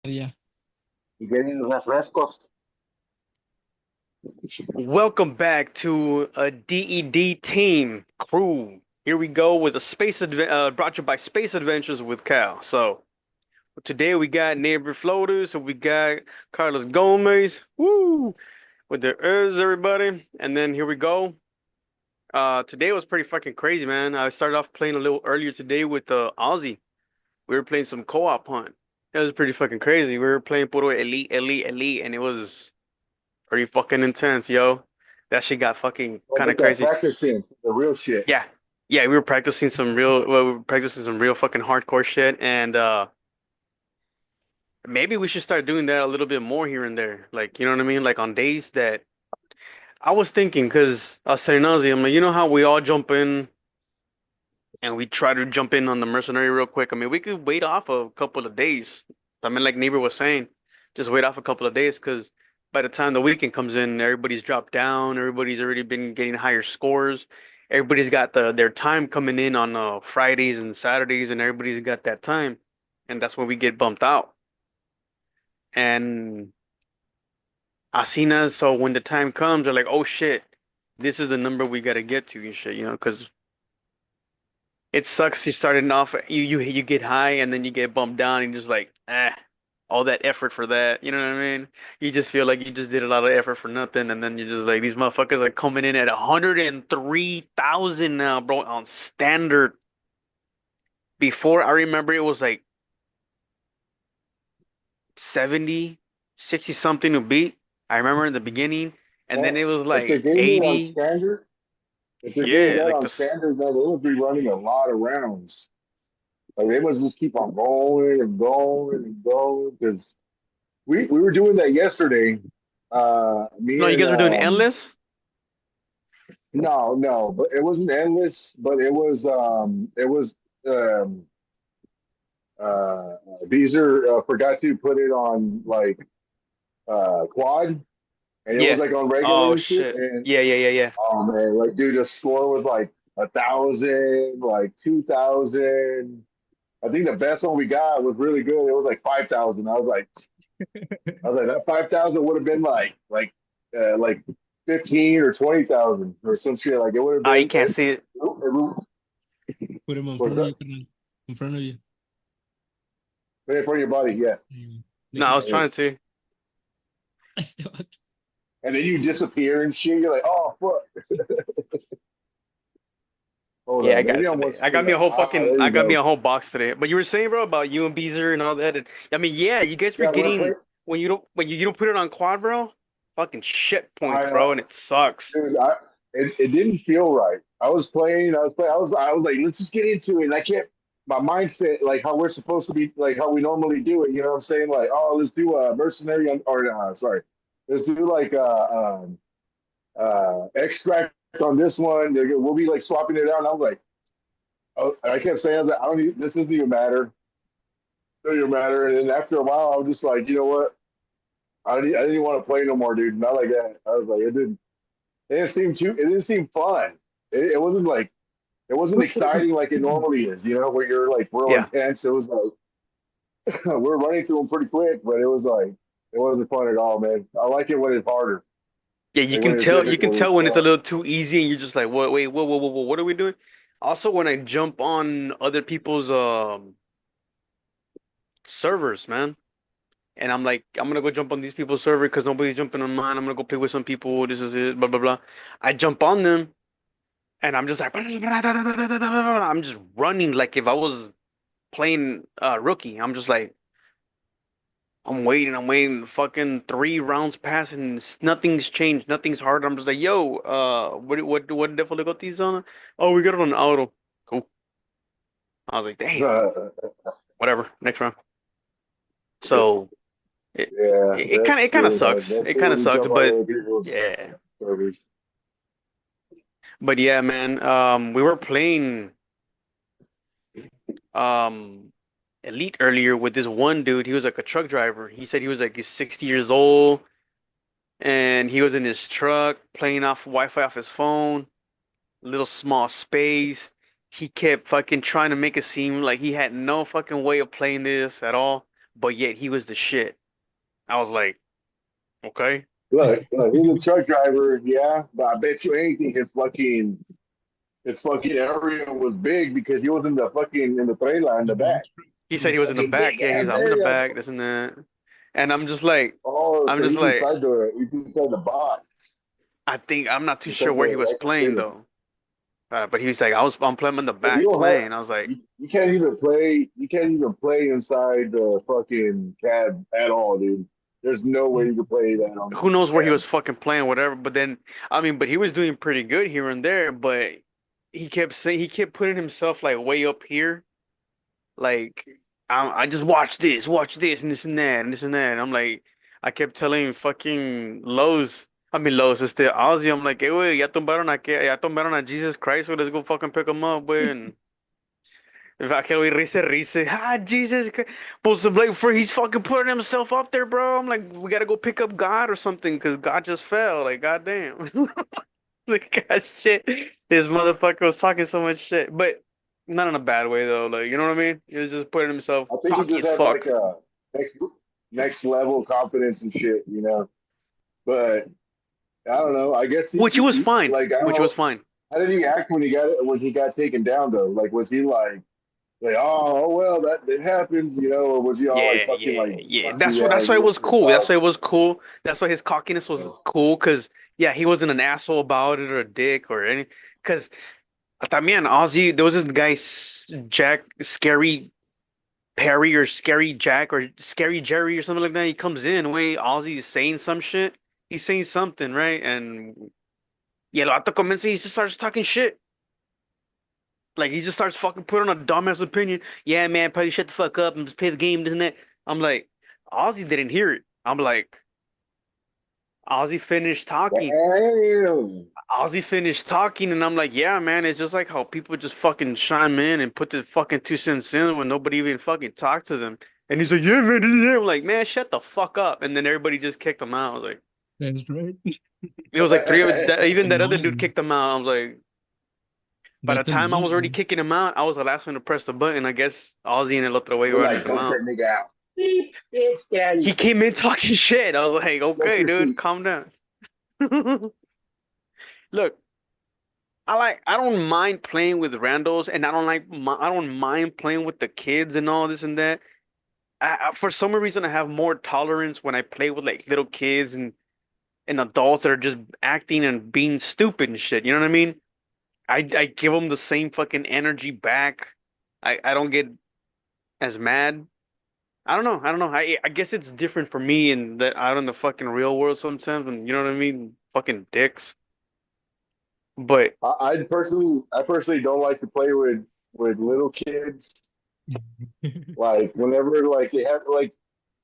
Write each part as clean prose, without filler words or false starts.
Yeah. Y vienen refrescos. Welcome back to a D.E.D team crew. Here we go with a brought to you by Space Adventures with KAL. So today we got Neighbor Floaters, so we got Carlos Gomez, woo, with the everybody, and then here we go. Today was pretty fucking crazy, man. I started off playing a little earlier today with Ozzy. We were playing some co-op hunt. It was pretty fucking crazy. We were playing Puro Elite, and it was pretty fucking intense, yo. That shit got fucking Well, kind make of that crazy. practicing the real shit. Yeah. Yeah, we were practicing some real fucking hardcore shit and maybe we should start doing that a little bit more here and there. Like, you know what I mean? Like on days that I was thinking, because I was saying, Nazi, I'm like, you know how we all jump in and we try to jump in on the mercenary real quick. I mean, we could wait off a couple of days. I mean, like Neighbor was saying, just wait off a couple of days because by the time the weekend comes in, everybody's dropped down, everybody's already been getting higher scores. Everybody's got their time coming in on Fridays and Saturdays, and everybody's got that time, and that's when we get bumped out. And Asinas, so when the time comes, they're like, "Oh shit, this is the number we gotta get to and shit," because it sucks. You starting off, you get high and then you get bumped down and you're just like, all that effort for that. You know what I mean? You just feel like you just did a lot of effort for nothing, and then you're just like, these motherfuckers are coming in at 103,000 now, bro, on standard. Before I remember it was like 70, 60 something to beat. I remember in the beginning, and then Well, it was if they're like getting it on 80. standard, if they're getting Yeah, that like on this. standard, man, they must be running a lot of rounds. Like they must just keep on going and going and going. Because we were doing that yesterday. Me No, you and guys were doing endless. no, but it wasn't endless, but it was um Beezer forgot to put it on like quad, and it was Yeah. like on regular Oh and shit. shit. And Yeah. oh man, like dude, the score was like 1,000, like 2,000. I think the best one we got was really good. It was like 5,000. I was like that 5,000 would have been like 15 or 20,000 or some shit. Like it would have Ah, you been. can't see it. Put him in What's front of you, up? carnal. In front of you. Right in front of your body, yeah. No, I Déjate. was trying Yes. to. Este vato. And then you disappear and shit. You're like, oh fuck. Hold Yeah, I on, got maybe it on one today. screen. There I you got me go. a whole box today. But you were saying, bro, about you and Beezer and all that. I mean, yeah, you guys were Yeah, we're getting playing. when you don't put it on quad, bro, fucking shit points, I bro, and it sucks. dude, it didn't feel right. I was like, let's just get into it. And I can't my mindset like how we're supposed to be, like how we normally do it. You know what I'm saying? Like, oh, let's do a mercenary or sorry, let's do like extract on this one. We'll be like swapping it out. And I was like, oh, I kept saying, I was like, I don't even, this doesn't even matter. Doesn't even matter. And then after a while, I was just like, you know what? I didn't want to play no more, dude. Not like that. I was like, it didn't seem fun. It wasn't like it wasn't exciting like it normally is, where you're like real Yeah, intense. It was like we're running through them pretty quick, but it was like it wasn't fun at all, man. I like it when it's harder, yeah, like when it's you can difficult. tell when it's a little too easy, and you're just like, what? Wait, whoa, what are we doing? Also, when I jump on other people's servers, man. And I'm like, I'm gonna go jump on these people's server because nobody's jumping on mine. I'm gonna go play with some people. This is it. Blah blah blah. I jump on them, and I'm just like, I'm just running like if I was playing rookie. I'm just like, I'm waiting. Fucking 3 rounds pass and nothing's changed. Nothing's hard. I'm just like, yo, what difficulties on it? Oh, we got it on auto. Cool. I was like, damn, whatever. Next round. So it Yeah, that's it kind of true, man. sucks. That's It true kind of when you sucks, jump on but other people's yeah. servers. But yeah, man. We were playing um Elite earlier with this one dude. He was like a truck driver. He said he was like he's 60 years old and he was in his truck playing off Wi-Fi off his phone, little small space. He kept fucking trying to make it seem like he had no fucking way of playing this at all. but yet he was the shit. I was like, okay. Look, he's a truck driver, yeah, but I bet you anything his fucking area was big because he was in the trailer in The the back back. truck. He said he was in the Fucking back. big Yeah, ass he's I'm in the area. back, this and that. And Oh, I'm so just like, he's inside the box. I think I'm not too sure Inside where he the was like the playing trailer. though. But he was like, I'm playing in the But you back don't have playing. I was like, you can't even play inside the fucking cab at all, dude. There's no way you can play that on who knows the where he cab. was fucking playing, whatever. But then, I mean, but he was doing pretty good here and there. But he kept putting himself like way up here. Like, I just watch this, and this and that, and this and that. And I'm like, I kept telling fucking Lowe's, Ozzy, I'm like, hey, wey, ya tumbaron a Jesus Christ, wey, let's go fucking pick him up, wey. And aquel güey rice, Jesus Christ. Pues, like, for he's fucking putting himself up there, bro. I'm like, we gotta go pick up God or something, because God just fell. Like, goddamn. Like, God, shit. This motherfucker was talking so much shit, but not in a bad way though. Like, you know what I mean? He was just putting himself I think he cocky just as had like fuck, a next next level confidence and shit, you know. But I don't know. I guess which was he fine. like I don't Which was know. fine. How did he act when he got taken down though? Like was he like oh well that it happens, you know, or was he all like Yeah, fucking yeah, like yeah. fuck you That's guys, why it you was know, cool. That's tough, why it was cool. That's why his cockiness you was know. cool. Cause yeah, he wasn't an asshole about it or a dick or any. Cause también Ozzy, there was this guy Jack, Scary Perry or Scary Jack or Scary Jerry or something like that. He comes in, wait, Ozzy is saying some shit. He's saying something, right? And yeah, el vato comienza, he just starts talking shit. Like he just starts fucking putting on a dumbass opinion. Yeah, man, probably shut the fuck up and just play the game, isn't it? I'm like, Ozzy didn't hear it. I'm like, Ozzy finished talking. Damn. Ozzy finished talking, and I'm like, yeah, man, it's just like how people just fucking chime in and put the fucking 2 cents in when nobody even fucking talked to them. And he's like, yeah, man, this is it. I'm like, man, shut the fuck up. And then everybody just kicked him out. I was like, That's right. it was like even that other dude Annoying. kicked him out. I was like, by the That's time I was already annoying. kicking him out, I was the last one to press the button. I guess Ozzy and El Otro Way We're running like, him punch out. that nigga out. Beep, bitch, daddy. He came in talking shit. I was like, That's okay, your dude, seat. calm down. Look, I don't mind playing with randos, and I don't mind playing with the kids and all this and that. For some reason, I have more tolerance when I play with like little kids and adults that are just acting and being stupid and shit. You know what I mean? I give them the same fucking energy back. I don't get as mad. I don't know. I don't know. I guess it's different for me and that out in the fucking real world sometimes, and you know what I mean? Fucking dicks. But I personally don't like to play with little kids. Like whenever like they have like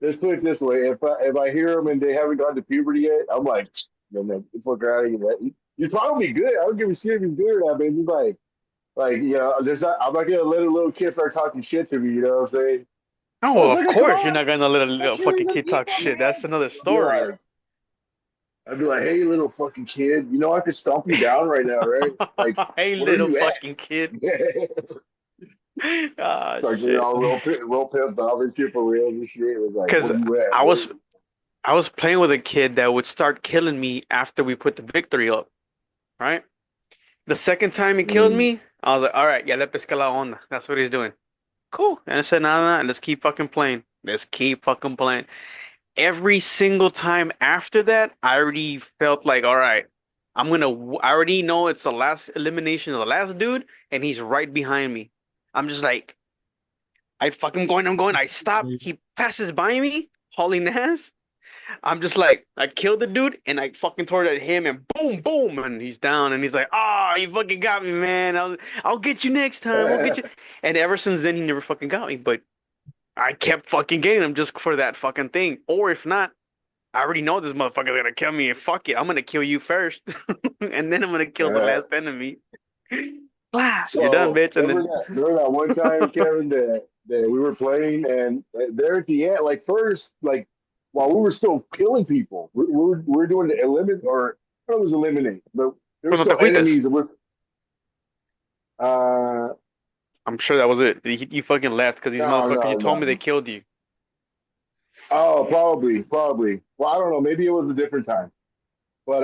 let's put it this way: if I hear them and they haven't gotten to puberty yet, I'm like, man, it's look out of here. You're probably good. I don't give a shit if he's good or not, man. He's like you know, there's not. I'm not gonna let a little kid start talking shit to me. You know what I'm saying? no, Oh, of nigga, come course you're on! not gonna let a I little can't fucking even kid keep talk my shit. That's hand. another I'd be story. like, I'd be like, hey, little fucking kid, you know I could stomp you down right now, right? Like, Hey, where are little you at? fucking kid. Ah, Start getting shit. all real pissed off and shit for real and shit. It was like, Because where you at? I Where was you I was playing with a kid that would start killing me after we put the victory up, right? The second time he killed mm. me, I was like, all right, ya le pesca la onda. That's what he's doing. Cool. And I said, nah, let's keep fucking playing. Let's keep fucking playing. Every single time after that, I already felt like, all right, I already know it's the last elimination of the last dude, and he's right behind me. I'm just like, I'm going. I stop. He passes by me, hauling ass. I'm just like, I killed the dude, and I fucking tore at him, and boom, boom, and he's down, and he's like, oh, you fucking got me, man. I'll get you next time. I'll get you. And ever since then, he never fucking got me, but I kept fucking getting him just for that fucking thing. Or if not, I already know this motherfucker's gonna kill me. Fuck it, I'm gonna kill you first, and then I'm gonna kill the last enemy. Blah, you're done, So bitch. And then remember that one time, Kevin, that we were playing and there at the end, like first, like while we were still killing people, we were doing the eliminate or I don't know if it was eliminate, but there were cuando te still agüitas, enemies that were uh I'm sure that was it. You fucking left because these no motherfuckers. no You told me they no killed you. Oh, probably. Well, I don't know. Maybe it was a different time, but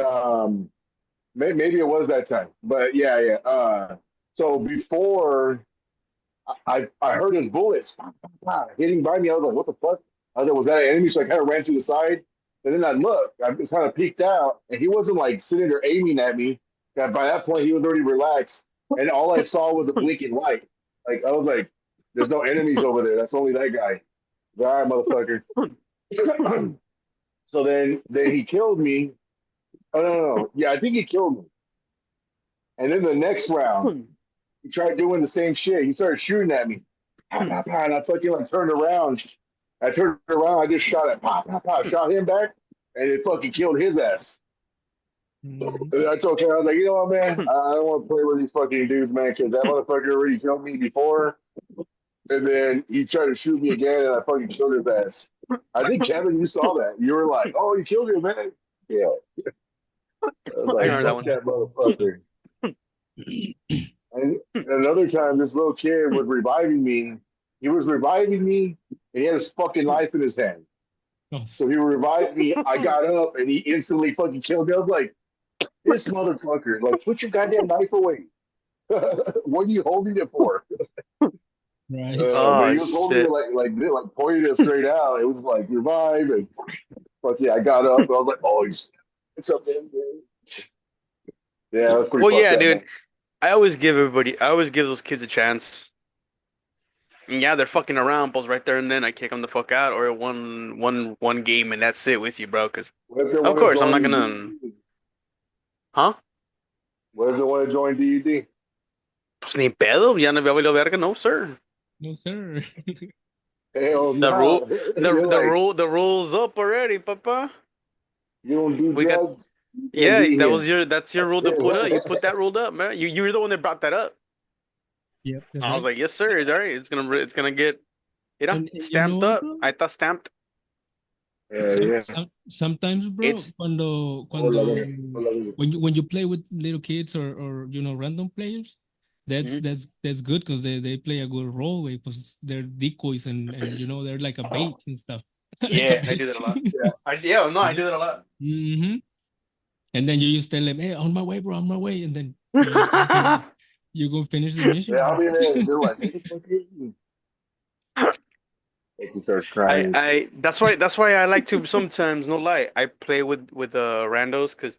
maybe it was that time. But yeah. So before I heard his bullets hitting by me, I was like, "What the fuck?" I was like, "Was that an enemy?" So I kind of ran to the side, and then I looked. I kind of peeked out, and he wasn't like sitting there aiming at me. By that point, he was already relaxed, and all I saw was a blinking light. Like I was like, "There's no enemies over there. That's only that guy." All right, motherfucker. So then he killed me. Oh no. Yeah, I think he killed me. And then the next round, he tried doing the same shit. He started shooting at me. Pow, pow, pow, and I fucking like turned around. I turned around. I just shot at pow, pow, pow, shot him back, and it fucking killed his ass. Mhm. And I told him, I was like, you know what, man? I don't want to play with these fucking dudes, man, because that motherfucker already killed me before. And then he tried to shoot me again, and I fucking killed his ass. I think Kevin, you saw that. You were like, "Oh, you killed him, man." Yeah, I was I like, heard that "Fuck one. that motherfucker." And another time, this little kid was reviving me. He was reviving me, and he had his fucking knife in his hand. Oh, So he revived me. I got up, and he instantly fucking killed me. I was like, "This motherfucker! Like, put your goddamn knife away. What are you holding it for?" right. But Oh he was holding it shit. like pointing it straight out. It was like revive, and fuck yeah, I got up. And I was like, "Oh, he's it's up there." Yeah, that was pretty Well, fucked yeah, up, dude. man. I always give those kids a chance. And yeah, they're fucking around, but right there and then I kick them the fuck out, or one game and that's it with you, bro. Because What if they of want to course I'm not join gonna, DED? huh? What if they want to join DED? Pues ni pedo, ya no veo verga, no sir. No, sir. Hell The no. rule, You're like, the rule's up already, papa. you don't do We got, drugs, you can't yeah, be here. that's your rule to put up. You put that rule up, man. You're the one that brought that up. Yep, that's I was right. like, yes, sir. It's all right. It's gonna get, And you know stamped what, up. bro? I thought stamped. Yeah. Sometimes, bro, It's Hola, cuando hola. when you play with little kids or random players, mhm. that's good because they play a good role. Because they're decoys and they're like a bait and stuff, like a Yeah, I do bait. that a lot. Yeah. Yeah, no, I Yeah. do that a lot. hmm And then you just tell them, "Hey, on my way, bro, on my way," and then you just go finish. You go finish the Yeah, mission, I'll bro. be there. They're like, who the fuck is he? Like, he starts crying. That's why I like to sometimes, no lie, I play with randos because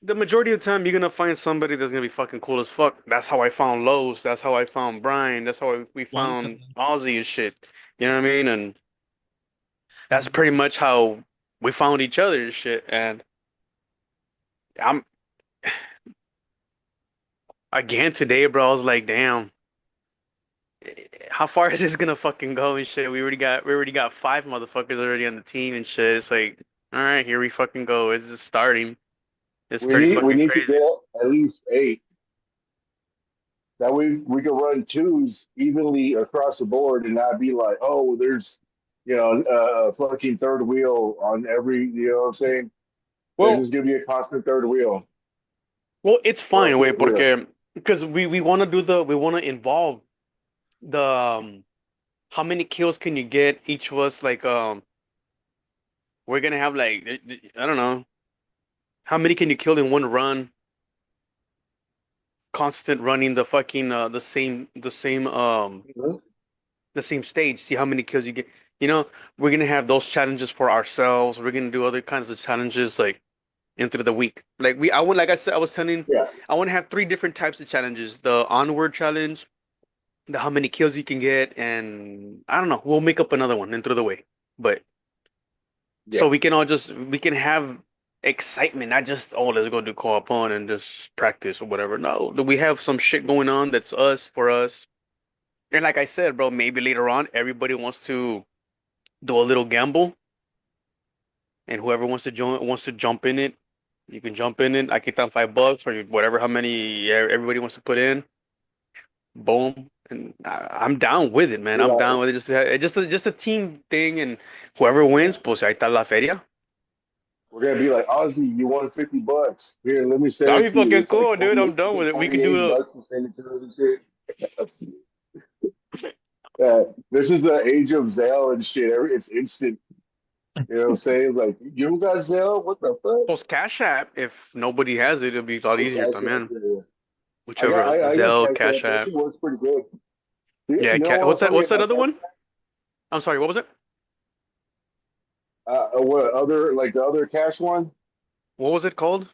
the majority of the time you're gonna find somebody that's gonna be fucking cool as fuck. That's how I found Lowe's. That's how I found Brian. That's how we Wonka. found Ozzy and shit. You know what I mean? And that's pretty much how we found each other and shit. And I'm again today, bro. I was like, damn, how far is this gonna fucking go and shit? We already got five motherfuckers already on the team and shit. It's like, all right, here we fucking go. It's just starting. It's pretty We fucking need to crazy. get at least 8. That way we can run twos evenly across the board and not be like, oh, there's, a fucking third wheel on every, you know what I'm saying? There's Well, just gonna be a constant third wheel it's or a fine, wait, fourth wheel. porque because we want to do we want to involve the how many kills can you get each of us like we're gonna have like I don't know how many can you kill in one run, constant running the fucking Mhm. the same stage, see how many kills you get. You know, we're gonna have those challenges for ourselves. We're gonna do other kinds of challenges like into the week. Like I want, like I said, I was telling, Yeah, I want to have three different types of challenges: the onward challenge, the how many kills you can get, and I don't know. We'll make up another one into the way, but yeah, so we can all just we can have excitement, not just oh let's go do co-op on and just practice or whatever. No, we have some shit going on that's us for us. And like I said, bro, maybe later on everybody wants to do a little gamble, and whoever wants to jump in it, you can jump in it. I get down $5 or whatever, how many everybody wants to put in. Boom, and I'm down with it, man. be I'm like, down with it. Just a team thing, and whoever yeah. wins, pues ahí está la feria. We're gonna be like, Ozzy, you won $50. Here, let me send That'd it be to you. fucking It's like cool, dude. I'm done with it. We could 48 do a bucks to send it to us and shit. That's, This is the age of Zelle and shit. It's instant. You know what I'm saying? It's like, you don't got Zelle? What the fuck? Post Cash App, if nobody has it, it'll be a lot Oh, easier Cash App, también. yeah, yeah. Whichever, I got Zelle, Cash Cash App. That App. shit works pretty good. Yeah, You know what was what's that? funny What's that about other Cash one? I'm sorry, what was it? What other like the other cash one? What was it called?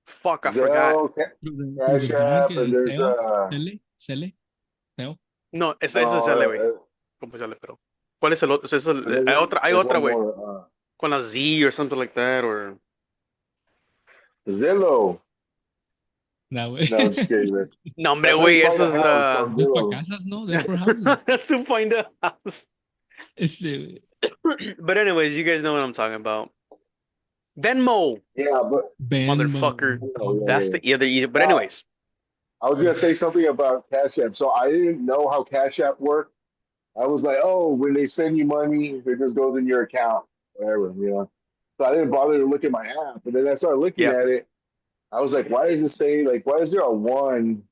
Fuck, I forgot. Zelle, through the Cash bank, App, and there's Sele, No, esa es no, Zelle, güey. ¿Cómo se llama, pero? ¿Cuál es el otro? Hay there's otra, one güey. more. Con la Z or something like that, or Zillow. that way. No, just kidding, man. no, hombre, That's how you güey, find eso a es house on That's for Zillow. casas, no? That's for houses. that's to find a house. Este, But anyways, you guys know what I'm talking about. Venmo, Yeah, but motherfucker. Venmo. oh, yeah, That's yeah. the other easy. But Now, anyways, I was gonna say something about Cash App. So I didn't know how Cash App worked. I was like, oh, when they send you money, it just goes in your account, whatever, you know. So I didn't bother to look at my app. But then I started looking yeah, at it. I was like, why does it say like why is there a one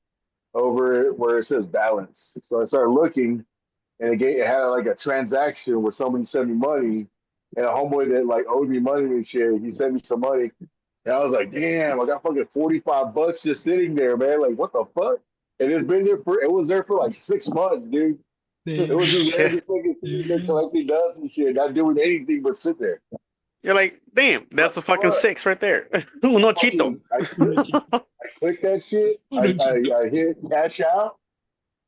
over where it says balance? So I started looking, and it had like a transaction where somebody sent me money, and a homeboy that like owed me money and shit, he sent me some money, and I was like, damn, I got fucking $45 just sitting there, man. Like, what the fuck? And it was there for like 6 months, dude. It was just there, shit. just fucking sitting there There collecting dust and shit, not doing anything but sit there. You're like, damn, that's a fucking But six right there. Uno chito. fucking, I clicked that shit. Uno chito. I hit cash out,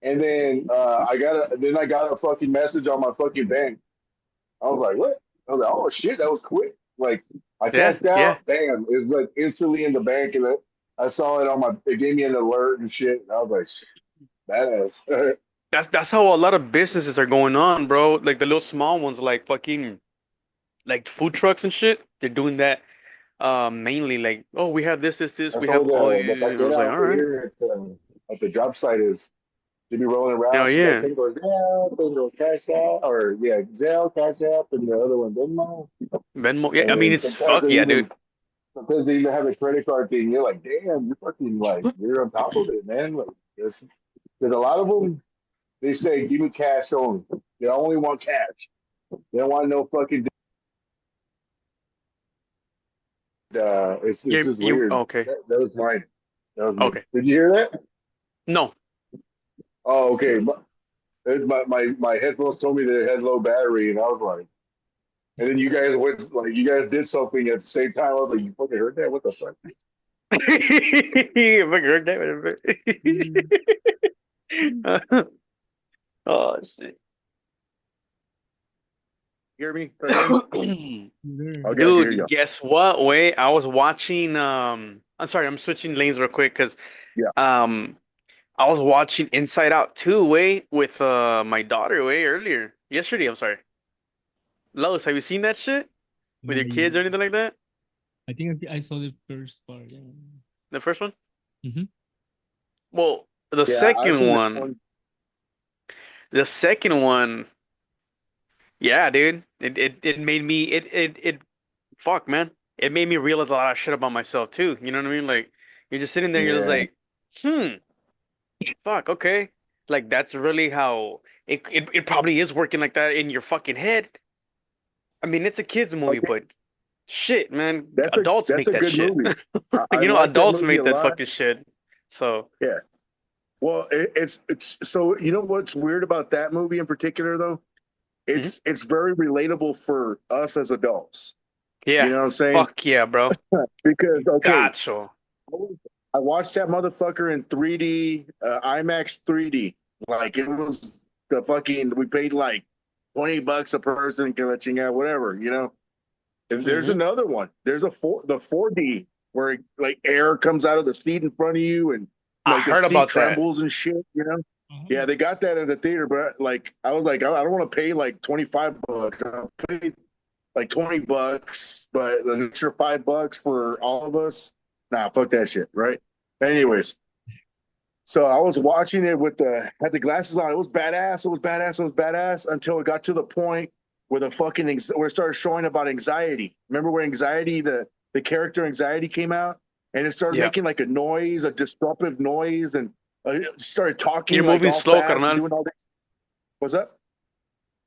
and then I got a fucking message on my fucking bank. I was like, what? I was like, oh shit, that was quick. Like I Yeah, cashed yeah. out, bam, it was like instantly in the bank, and I saw it on my. It gave me an alert and shit. And I was like, badass. That's how a lot of businesses are going on, bro. Like the little small ones, like fucking like food trucks and shit. They're doing that mainly like, oh, we have this, That's we all have all the you. And I was paquera like, all over right, here at the job site is. They be rolling around. hell She's like, yeah. Pingo Zelle, Pingo Cash App, or yeah, Zelle, Cash App, and the other one, Venmo. Venmo, yeah. I And mean, then it's fuck yeah, dude. sometimes they even have a credit card thing. You're like, damn, you're fucking like, you're on top of it, man. Like, there's a lot of them. They say, give me cash only. They only want cash. They don't want no fucking. It's just You weird. okay? That was mine. That was me. Okay. Did you hear that? No. Oh, okay. My headphones told me that it had low battery, and I was like. And then you guys went like you guys did something at the same time. I was like, you fucking heard that? What the fuck? If I heard Mm, that. Oh shit. Hear me? Again? there. Okay, I can hear Dude, you. guess what? Wait, I was watching I'm sorry, I'm switching lanes real quick because Yeah. um I was watching Inside Out 2 way with my daughter way earlier. Yesterday, I'm sorry. Lois, have you seen that shit with your kids or anything like that? I think I saw the first part. Yeah. The first one? Hmm. Well, the Yeah, I second seen that one, one. the second one, yeah, dude. It made me it fuck, man. It made me realize a lot of shit about myself too. You know what I mean? Like you're just sitting there, you're just Yeah. like, hmm, fuck, okay. Like that's really how it probably is working like that in your fucking head. I mean, it's a kids movie, Okay. but shit, man, adults That's make a that good shit. movie. I You know, like that adults movie make a that lot. fucking shit. So, Yeah. Well, it's so you know what's weird about that movie in particular though? mhm. It's very relatable for us as adults. You Yeah, know what I'm saying? fuck yeah, bro. Because okay, Gotcha. I watched that motherfucker in 3D, IMAX 3D. Like it was the fucking. We paid like $20 a person, catching out whatever. You know. And there's Hmm. another one. There's the 4D where like air comes out of the seat in front of you and I like the heard seat about that. trembles and shit. You know. Yeah, Oh, they got that in the theater, but like I was like, I don't want to pay like $25. I'll pay like $20, but an extra $5 for all of us. Nah, fuck that shit, right? Anyways, so I was watching it with the had the glasses on. It was badass. It was badass. It was badass until it got to the point where the fucking where it started showing about anxiety. Remember where anxiety the character anxiety came out and it started Yeah. making like a noise, a disruptive noise, and started talking You're like moving all slow, fast and carnal. doing all this. What's up?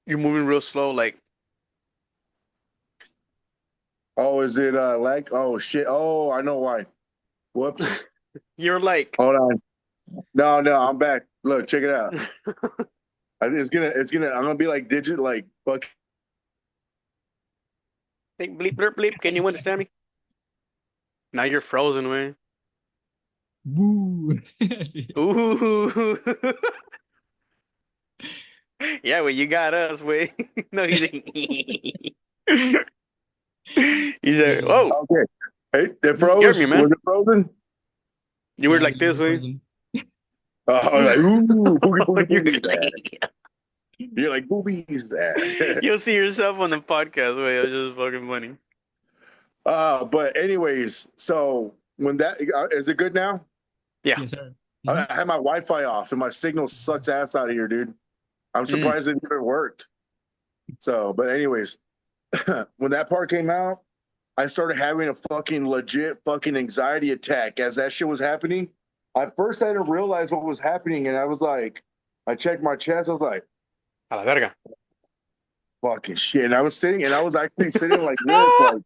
You're moving real slow. Like, Oh, is it lag? Oh shit. Oh, I know why. Whoops. you're like, Hold on. No, no, I'm back. Look, check it out. I'm gonna be like digit, like fuck. like bleep, bleep, bleep. Can you understand me? Now you're frozen, man. Woo. Ooh. Yeah, well, you got us, way. No, he's like, he said, Yeah. "Oh, Okay. Hey, it you scared me, froze. Was man. it frozen? You were Yeah, like you this, were way." frozen. I was like, ooh, boogie, boogie, You're boogie. like, You're like boobies. you'll see yourself on the podcast, way. It's just fucking funny. But anyways, so when that is it good now? Yeah. Yes, sir. I Mhm. had my Wi-Fi off and my signal sucks ass out of here, dude. I'm Mm. surprised it even worked. So, but anyways, when that part came out, I started having a fucking legit fucking anxiety attack as that shit was happening. At first, I didn't realize what was happening, and I was like, I checked my chest. I was like, A la verga. fucking shit. And I was actually sitting like this, like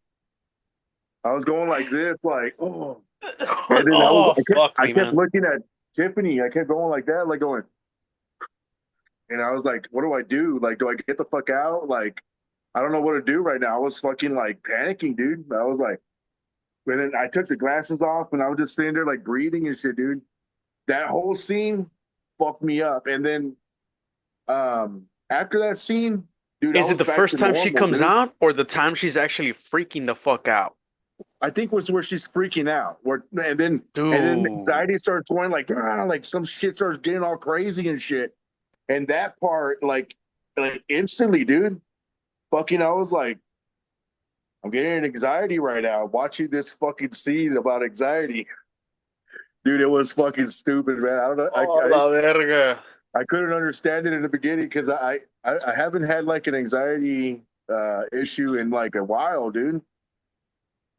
I was going like this, like, oh. And then Oh, fuck I me, kept man. looking at Tiffany. I kept going like that, like going, and I was like, what do I do? Like, do I get the fuck out? Like, I don't know what to do right now. I was fucking like panicking, dude. I was like, and then I took the glasses off and I was just sitting there like breathing and shit, dude. That whole scene fucked me up. And then after that scene, dude, I Is it was the back first to time she normal, comes dude. out, or the time she's actually freaking the fuck out? I think was where she's freaking out. Where and then Dude. anxiety starts going like, "Ah," like some shit starts getting all crazy and shit. And that part, like instantly, dude, fucking, I was like, I'm getting anxiety right now watching this fucking scene about anxiety. Dude, it was fucking stupid, man. I don't know. Oh, la verga. I couldn't understand it in the beginning because I haven't had like an anxiety issue in like a while, dude.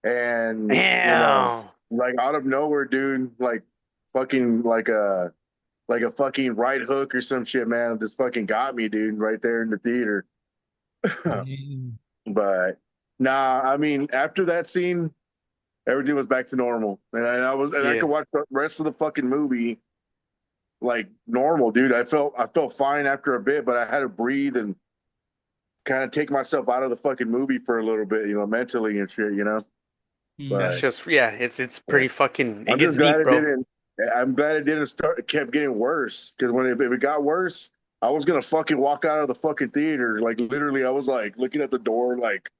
And Damn. like out of nowhere, dude, like fucking like a fucking right hook or some shit, man. Just fucking got me, dude, right there in the theater. Damn. But nah, I mean, after that scene, everything was back to normal, and I Yeah. could watch the rest of the fucking movie like normal, dude. I felt fine after a bit, but I had to breathe and kind of take myself out of the fucking movie for a little bit, mentally and shit, That's Mm. But just, yeah, it's yeah, pretty fucking, it I'm gets just glad deep, it bro. didn't. I'm glad it didn't start. It kept getting worse because if it got worse, I was gonna fucking walk out of the fucking theater. Like literally, I was like looking at the door, like,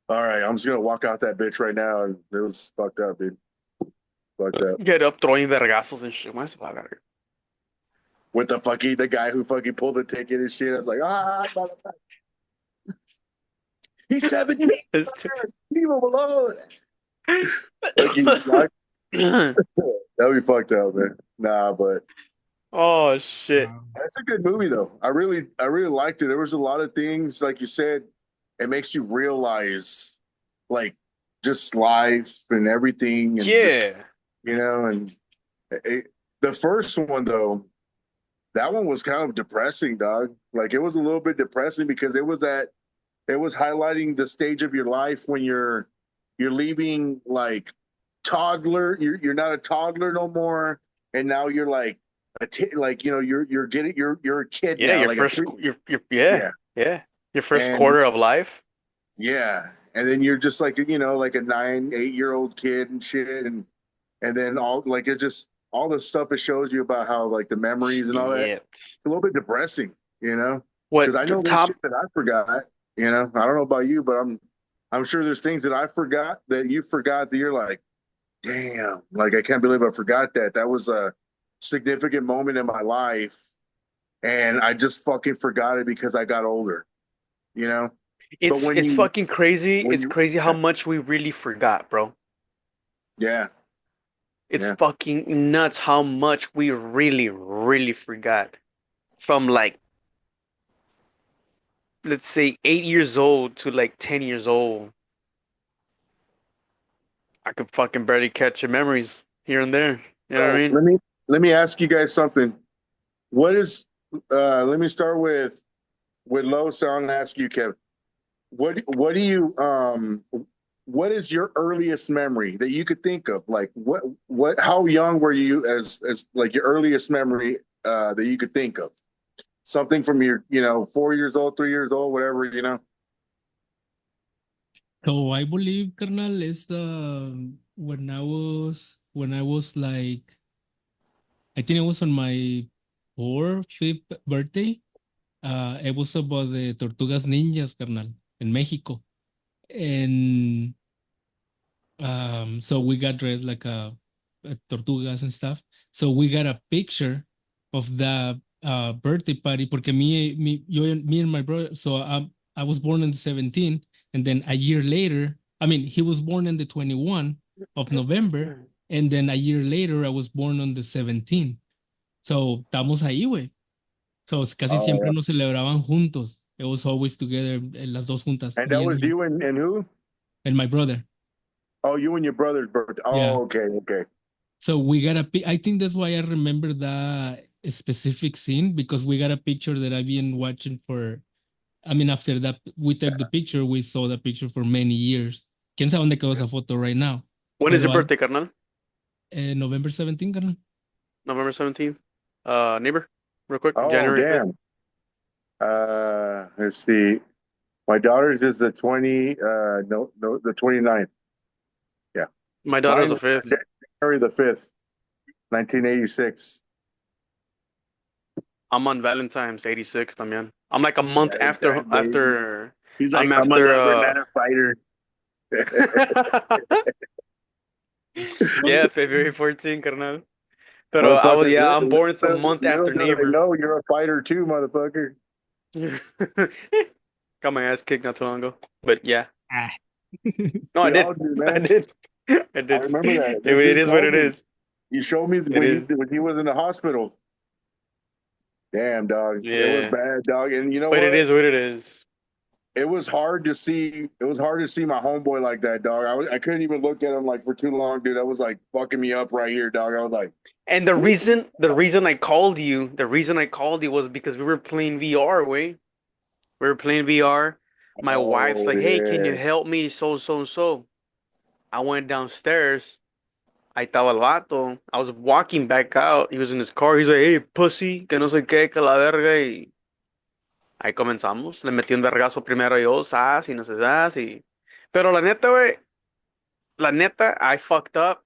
all right, I'm just gonna walk out that bitch right now, and it was fucked up, dude. Fucked up Get up throwing vergazos and shit. Más la verga. with the guy who fucking pulled the ticket and shit. I was like, he's 17. Leave him alone. Fucking, that'd be fucked up, man. Nah, but Oh shit. Wow. that's a good movie though. I really liked it. There was a lot of things, like you said, it makes you realize like just life and everything and just Yeah. and the first one though, that one was kind of depressing, dog. Like it was a little bit depressing because it was highlighting the stage of your life when you're leaving like toddler, you're not a toddler no more, and now you're like like you're getting you're a kid Yeah, now, your like a first, three. yeah, Yeah, yeah. Your first and quarter of life. yeah, and then you're just like like a 9, 8 year old kid and shit, and then all like it's just all the stuff it shows you about how like the memories and all that. Shit. It's a little bit depressing, What because I know there's shit top? that I forgot. I don't know about you, but I'm sure there's things that I forgot that you forgot that you're like, damn, like I can't believe I forgot that. That was a significant moment in my life, and I just fucking forgot it because I got older, you know. But It's fucking crazy. when It's you crazy how much we really forgot, bro. yeah, It's yeah, fucking nuts how much we really, really forgot. From like, let's say 8 years old to like 10 years old. I could fucking barely catch your memories here and there. You know what I bro, mean? let me ask you guys something. What is let me start with low sound and ask you, Kevin. What do you what is your earliest memory that you could think of? Like what how young were you as like your earliest memory that you could think of? Something from your, 4 years old, 3 years old, whatever, So I believe, carnal, is when I was like, I think it was on my fourth, fifth birthday. It was about the Tortugas Ninjas, carnal, in Mexico. And so we got dressed like tortugas and stuff. So we got a picture of the birthday party porque me and my brother. So I was born on the 17th, and then a year later, I mean, he was born on the 21 of November, and then a year later, I was born on the 17th. So estamos ahí, güey. So casi siempre Oh, nos celebraban juntos. It was always together, las dos juntas, and me that and was me you and who? and my brother. Oh, you and your brother's birthday. Yeah. Oh, okay, okay. So we got I think that's why I remember that specific scene because we got a picture that I've been watching for. I mean, after that, we took the picture, we saw the picture for many years. ¿Quién sabe dónde quedó esa foto right now? When is your Pero birthday, carnal? November 17th, carnal. November 17th. Neighbor, real quick. Oh, January 5th. damn. Let's see. My daughter's is the 20 no, the 29th. Yeah. My daughter's Mine the 5th. January the 5th, 1986. I'm on Valentine's 86 también. I'm like a month Valentine's, baby. after He's like, I'm I'm a after number, not a fighter. yeah, February 14, carnal. Pero I was Motherfucker, yeah, I'm born a month little after do they neighbor. know you're a fighter too, motherfucker. Got my ass kicked not too long ago. But yeah. Ah. No, I We did. all do, I man. did. I I did. remember that. It, This it dude is what told it me. is. You showed me It is. when he was in the hospital. Damn, dog. It was Yeah. bad, dog. And you know But it what? is what it is. It was hard to see. It was hard to see my homeboy like that, dog. I couldn't even look at him like for too long, dude. That was like fucking me up right here, dog. I was like, And the reason I called you was because we were playing VR, way. We were playing VR. My wife's oh like, "Hey, can you yeah. help me?" So. I went downstairs. Ahí estaba el vato. I was walking back out. He was in his car. He's like, "Hey, pussy, que no sé qué, que la verga." Y ahí comenzamos. Le metí un vergazo primero yo, sas, y no sé, sas, y... Pero la neta, güey, la neta, I fucked up.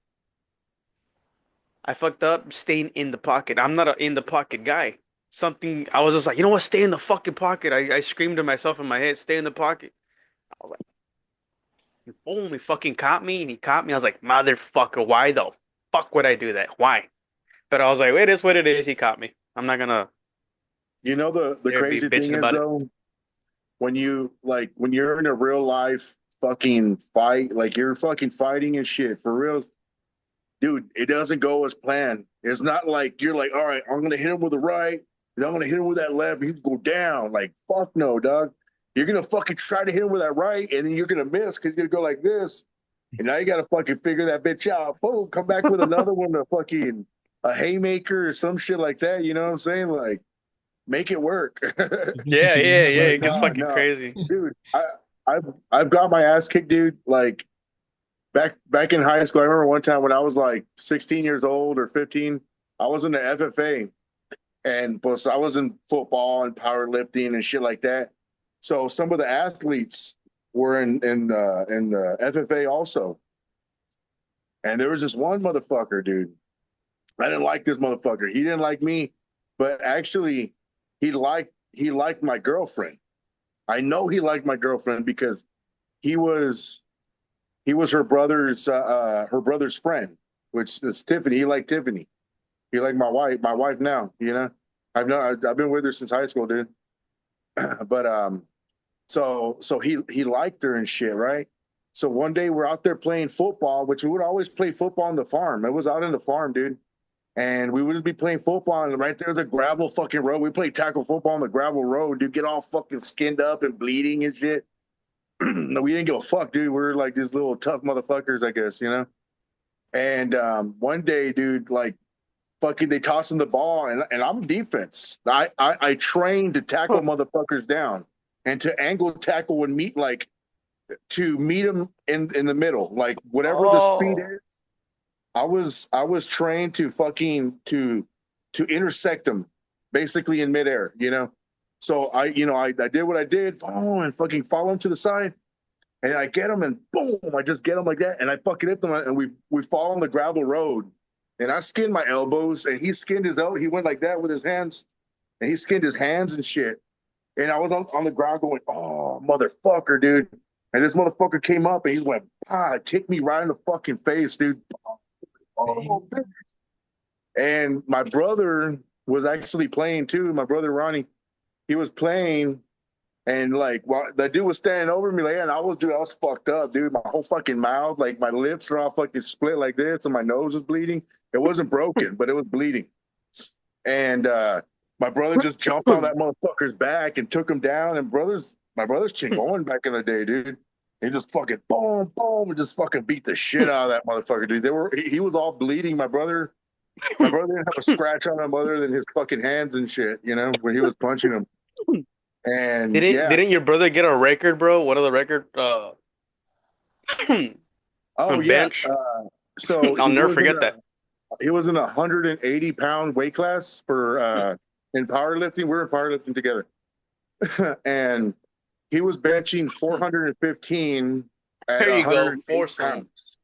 I fucked up staying in the pocket. I'm not a in the pocket guy. Something, I was just like, you know what, stay in the fucking pocket. I screamed to myself in my head, stay in the pocket. I was like, you fool, he fucking caught me, and he caught me. I was like, motherfucker, why the fuck would I do that? Why? But I was like, it is what it is. He caught me. I'm not gonna You know the there be crazy thing bitching is about it. though, when you're in a real life fucking fight, like you're fucking fighting and shit for real, dude, it doesn't go as planned. It's not like you're like, all right, I'm gonna hit him with the right, and I'm gonna hit him with that left, and he can go down. Like, fuck no, dog. You're gonna fucking try to hit him with that right, and then you're gonna miss because you're gonna go like this. And now you gotta fucking figure that bitch out. Boom, come back with another one, a haymaker or some shit like that. You know what I'm saying? Like, make it work. Es lo que Yeah, quería yeah, yeah. But It gets abarcar, no, ¿no? fucking no, crazy. dude, I've got my ass kicked, dude. Like back in high school, I remember one time when I was like 16 years old or 15, I was in the FFA, and plus I was in football and powerlifting and shit like that. So some of the athletes were in the FFA also, and there was this one motherfucker, dude. I didn't like this motherfucker. He didn't like me, but actually, he liked my girlfriend. I know he liked my girlfriend because he was he was her brother's friend, which is Tiffany. He liked Tiffany. He liked my wife now. I've been with her since high school, dude. But so he liked her and shit, right? So one day we're out there playing football, which we would always play football on the farm. It was out in the farm, dude. And we would just be playing football, and right there's a gravel fucking road. We play tackle football on the gravel road, dude. Get all fucking skinned up and bleeding and shit. No, we didn't give a fuck, dude. We're like these little tough motherfuckers, I guess, you know. And one day, dude, like fucking they toss him the ball, and I'm defense. I trained to tackle motherfuckers down and to angle tackle and meet like to meet him in the middle, like whatever the speed Oh. is. I was trained to fucking to intersect them basically in midair, you know. So I did what I did, and fucking follow him to the side, and I get him, and boom, I just get him like that, and I fucking hit them, and we fall on the gravel road, and I skinned my elbows, and he skinned his elbow. He went like that with his hands, and he skinned his hands and shit. And I was on the ground going, oh, motherfucker, dude. And this motherfucker came up and he went, kicked me right in the fucking face, dude. Oh, and my brother was actually playing too. My brother Ronnie, he was playing, and like while that dude was standing over me, like, and I was fucked up, dude. My whole fucking mouth, like my lips are all fucking split like this, and my nose was bleeding. It wasn't broken, but it was bleeding. And my brother just jumped on that motherfucker's back and took him down. And my brother's chingon back in the day, dude. He just fucking boom, boom, and just fucking beat the shit out of that motherfucker, dude. He was all bleeding. My brother didn't have a scratch on him other than his fucking hands and shit, you know, when he was punching him. And yeah. Didn't your brother get a record, bro? What are the record Oh on yeah. bench? So I'll never forget that. he was in a 180-pound weight class for in powerlifting. We were in powerlifting together. And he was benching 415 at There you go, 108 foursome. pounds.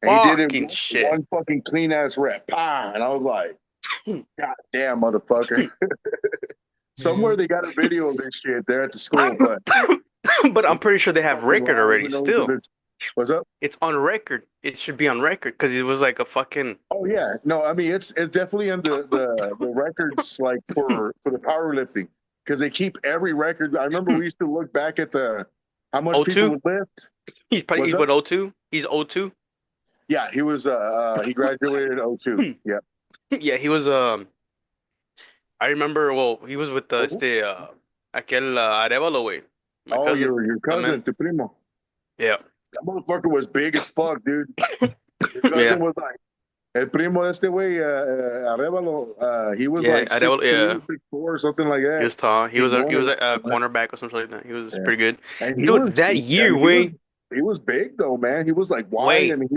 And he did Fucking it shit. one fucking clean ass rep. And I was like, God damn, motherfucker. Somewhere they got a video of this shit there at the school, but But I'm pretty sure they have record already still. What's up? It's on record. It should be on record because it was like a fucking. Oh yeah, no, I mean it's definitely in the records like for the powerlifting because they keep every record. I remember we used to look back at the how much people would lift. He's What's what, 02? He's 02? Yeah, he was he graduated 02. Yeah. Yeah, he was I remember, well, he was with aquel Arevalo, way. My Oh, cousin. your cousin, tu primo. Yeah. That motherfucker was big as fuck, dude. Your cousin Yeah. was like el primo de este way, Arevalo. He was Yeah, like Arevalo, 6'3", 6'4", something like he that. was tall. He was Chingones. a cornerback or something like that. He was Yeah. pretty good. And Dude, that year, way. He was big though, man. He was like wide. Wait. I mean,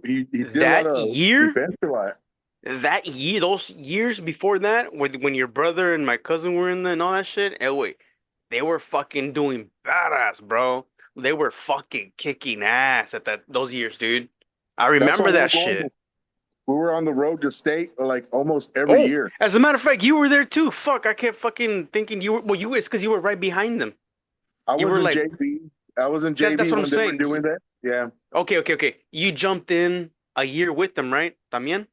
he did That a lot of year? he benched a lot. That year, those years before that, when your brother and my cousin were in there and all that shit, wait, they were fucking doing badass, bro. They were fucking kicking ass at those years, dude. I remember that shit. We were on the road to state like almost every year. As a matter of fact, you were there too. Fuck, I kept fucking thinking you were. Well, it's because you were right behind them. I was in JV. I was in JV that's what when I'm they saying. were doing that. Yeah. Okay. You jumped in a year with them, right? También?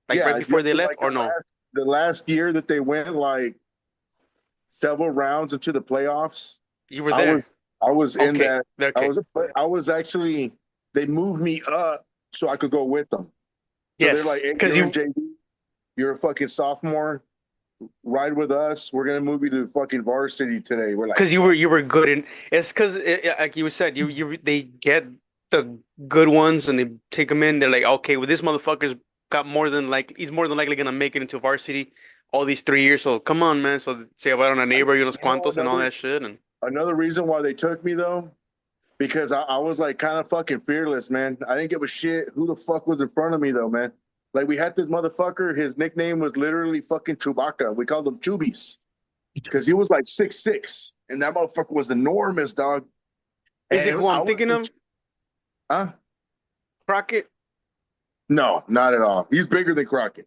Like yeah, right before they left, like or no? The last year that they went like several rounds into the playoffs. You were there. I was in that. Okay. I was actually. They moved me up so I could go with them. So yes, they're like, hey, you're in JV. You're a fucking sophomore. Ride with us. We're gonna move you to fucking varsity today. We're like, because you were good in. It's because like you said, they get the good ones and they take them in. They're like, okay, well this motherfucker's got he's more than likely gonna make it into varsity all these 3 years. So come on, man. So se llevaron a neighbor y unos cuantos and all that shit. And another reason why they took me though, because I was like kind of fucking fearless, man. I didn't give a shit who the fuck was in front of me though, man. Like we had this motherfucker. His nickname was literally fucking Chewbacca. We called him Chubbies because he was like 6'6", and that motherfucker was enormous, dog. Is it who I'm thinking of? Huh? Crockett? No, not at all. He's bigger than Crockett.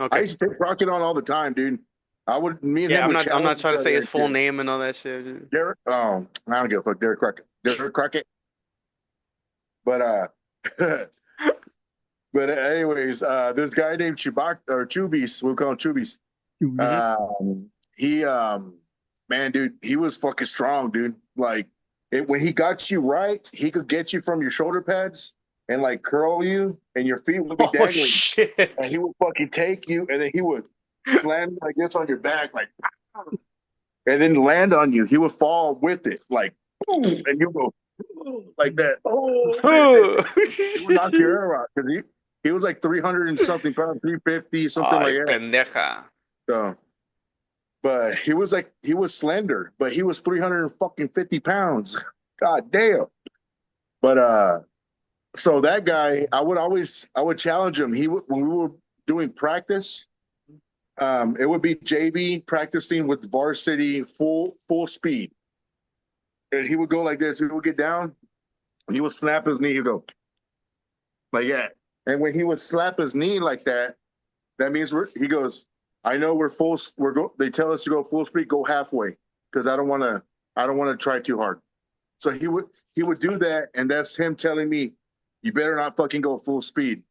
Okay. I used to take Crockett on all the time, dude. Me and him. I'm not trying to say his full name and all that shit. Derek. Oh, I don't give a fuck. Derek Crockett. But but anyways, this guy named Chewbacca or Chubbies, we'll call him Chubbies. He man, dude, he was fucking strong, dude. Like when he got you right, he could get you from your shoulder pads and like curl you, and your feet would be dangling. Shit. And he would fucking take you, and then he would slam like this on your back, like, and then land on you. He would fall with it, like, boom, and you go like that. Oh, he would knock your air out because He was like 300 and something pounds, 350, something Ay, like that. pendeja. So, but he was slender, but he was 300 and fucking 50 pounds. God damn. But so that guy, I would challenge him. When we were doing practice, it would be JV practicing with varsity full speed. And he would go like this. He would get down and he would snap his knee. He'd go like that. And when he would slap his knee like that, that means he goes, I know we're full. They tell us to go full speed, go halfway. Cause I don't want to try too hard. So he would do that. And that's him telling me, you better not fucking go full speed,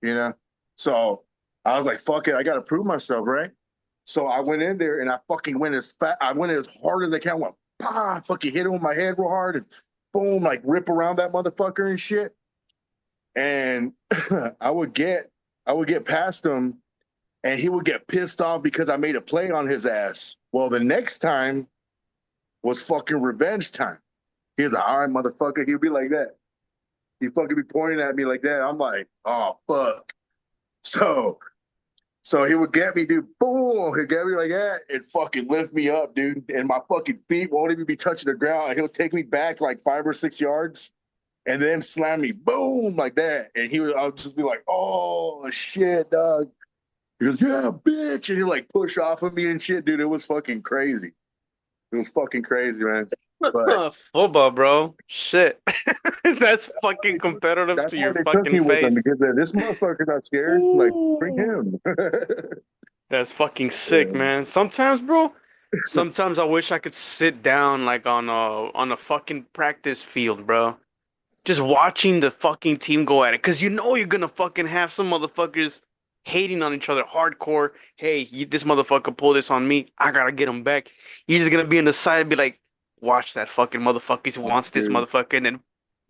you know? So I was like, fuck it. I got to prove myself. Right. So I went in there and I went as hard as I can. Went, bah, fucking hit him with my head real hard and boom, like rip around that motherfucker and shit. And I would get past him and he would get pissed off because I made a play on his ass. Well, the next time was fucking revenge time. He was like, all right, motherfucker. He'd be like that. He'd fucking be pointing at me like that. I'm like, oh, fuck. So he would get me, dude. Boom. He'd get me like that and fucking lift me up, dude. And my fucking feet won't even be touching the ground. And he'll take me back like 5 or 6 yards and then slam me, boom, like that. And I'll just be like, oh, shit, dog. He goes, yeah, bitch. And he'll like push off of me and shit, dude. It was fucking crazy. It was fucking crazy, man. But Football, bro. Shit. That's fucking competitive that's to why your they took fucking me with them face. because this motherfucker's not scared. Like, bring Ooh. him. That's fucking sick, Yeah. man. Sometimes, bro, sometimes I wish I could sit down like on a fucking practice field, bro. Just watching the fucking team go at it. Cause you know you're gonna fucking have some motherfuckers hating on each other hardcore. Hey, this motherfucker pulled this on me. I gotta get him back. You're just gonna be on the side and be like, watch that fucking motherfucker. He wants this Dude, motherfucker. And then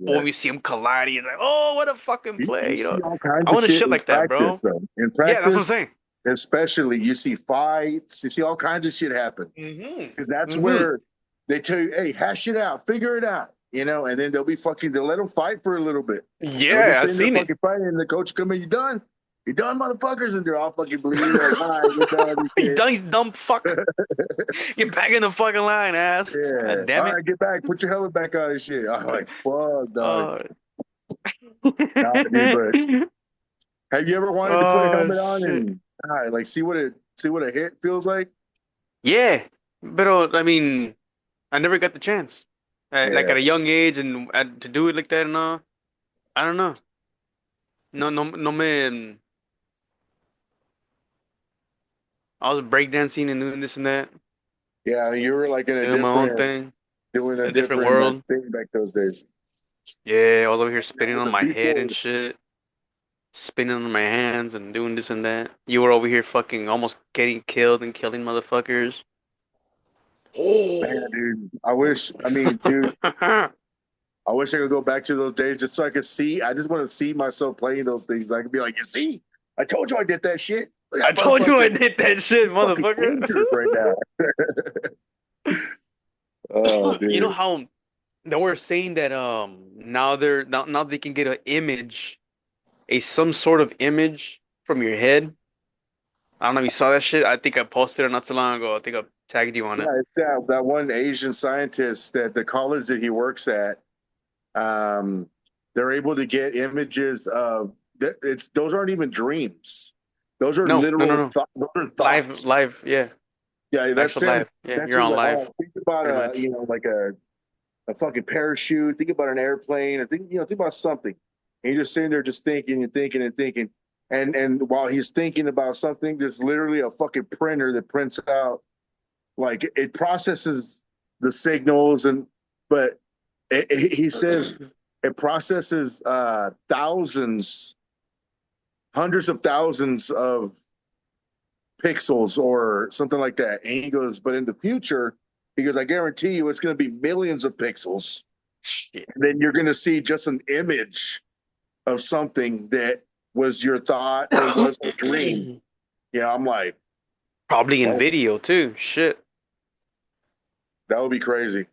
yeah. boom, you see him collide. You're like, oh, what a fucking play. You You see know, all kinds I of want to shit shit in like that, practice, bro. though. In Yeah, that's what I'm practice, saying. especially, you see fights, you see all kinds of shit happen. Mm-hmm. 'Cause that's Mm-hmm. where they tell you, hey, hash it out, figure it out, and then they'll let them fight for a little bit. They'll Yeah, just I sit in there seen it. fucking fighting, and the coach come in, you done? You done, motherfuckers? And they're all fucking bleeding, like, all right, we're done, and You shit. dumb, you dumb fuck. Get back in the fucking line, ass. Yeah. God damn All it. right, get back, put your helmet back on and shit. I'm like, fuck, dog. Oh, Nah, dude, but have you ever wanted to put a oh helmet on shit. and like see what a hit feels like? Yeah, but I mean, I never got the chance. Like Yeah, at a young age and to do it like that and all. I don't know. No, no, no, man. I was breakdancing and doing this and that, yeah. You were like in a doing my own different, thing doing in a a different different world. thing back those days. Yeah, I was over here Yeah, spinning with on the my head and people, shit, spinning on my hands and doing this and that. You were over here fucking almost getting killed and killing motherfuckers. man, Oh. dude. I wish. I mean, dude. I wish I could go back to those days just so I could see. I just want to see myself playing those things. I could be like, you see, I told you I did that shit. Look I at that told you I motherfucker. did that shit, He's fucking motherfucker. injured right now. Oh, You know dude. how they were saying that now they can get an image, a some sort of image from your head. I don't know if you saw that shit. I think I posted it not too long ago. I think I tagged you on it. Yeah, it's that one Asian scientist at the college that he works at. Um, they're able to get images of it's those aren't even dreams. Those are No, no, no, literal no. those are Live, thoughts. live, yeah. Yeah, that's Actual him. live. Yeah, That's you're him. on Like, live, oh, think about pretty much. like a fucking parachute. Think about an airplane, or think about something. And you're just sitting there, just thinking and thinking and thinking. And while he's thinking about something, there's literally a fucking printer that prints out like it processes the signals but he says it processes thousands, hundreds of thousands of pixels or something like that. And he goes, but in the future, he goes, I guarantee you it's going to be millions of pixels. Shit. And then you're going to see just an image of something that was your thought or was a dream. Yeah, I'm like, Probably in well, video too. Shit. that would be crazy.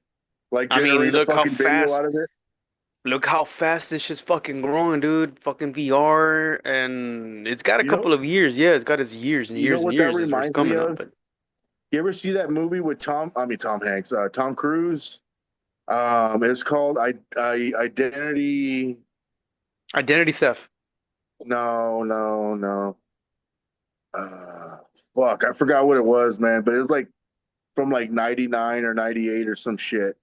Like I mean, generate a look how fucking video fast. out of it. look how fast this shit's fucking growing, dude. Fucking VR, and it's got a You know, couple of years. Yeah, it's got its years and you know years and what that years as where it's reminds me coming up. of? But You ever see that movie with Tom Hanks, Tom Cruise? It's called Identity. identity theft. No, no, no. Uh, Fuck, I forgot what it was, man. But it was like from like '99 or '98 or some shit.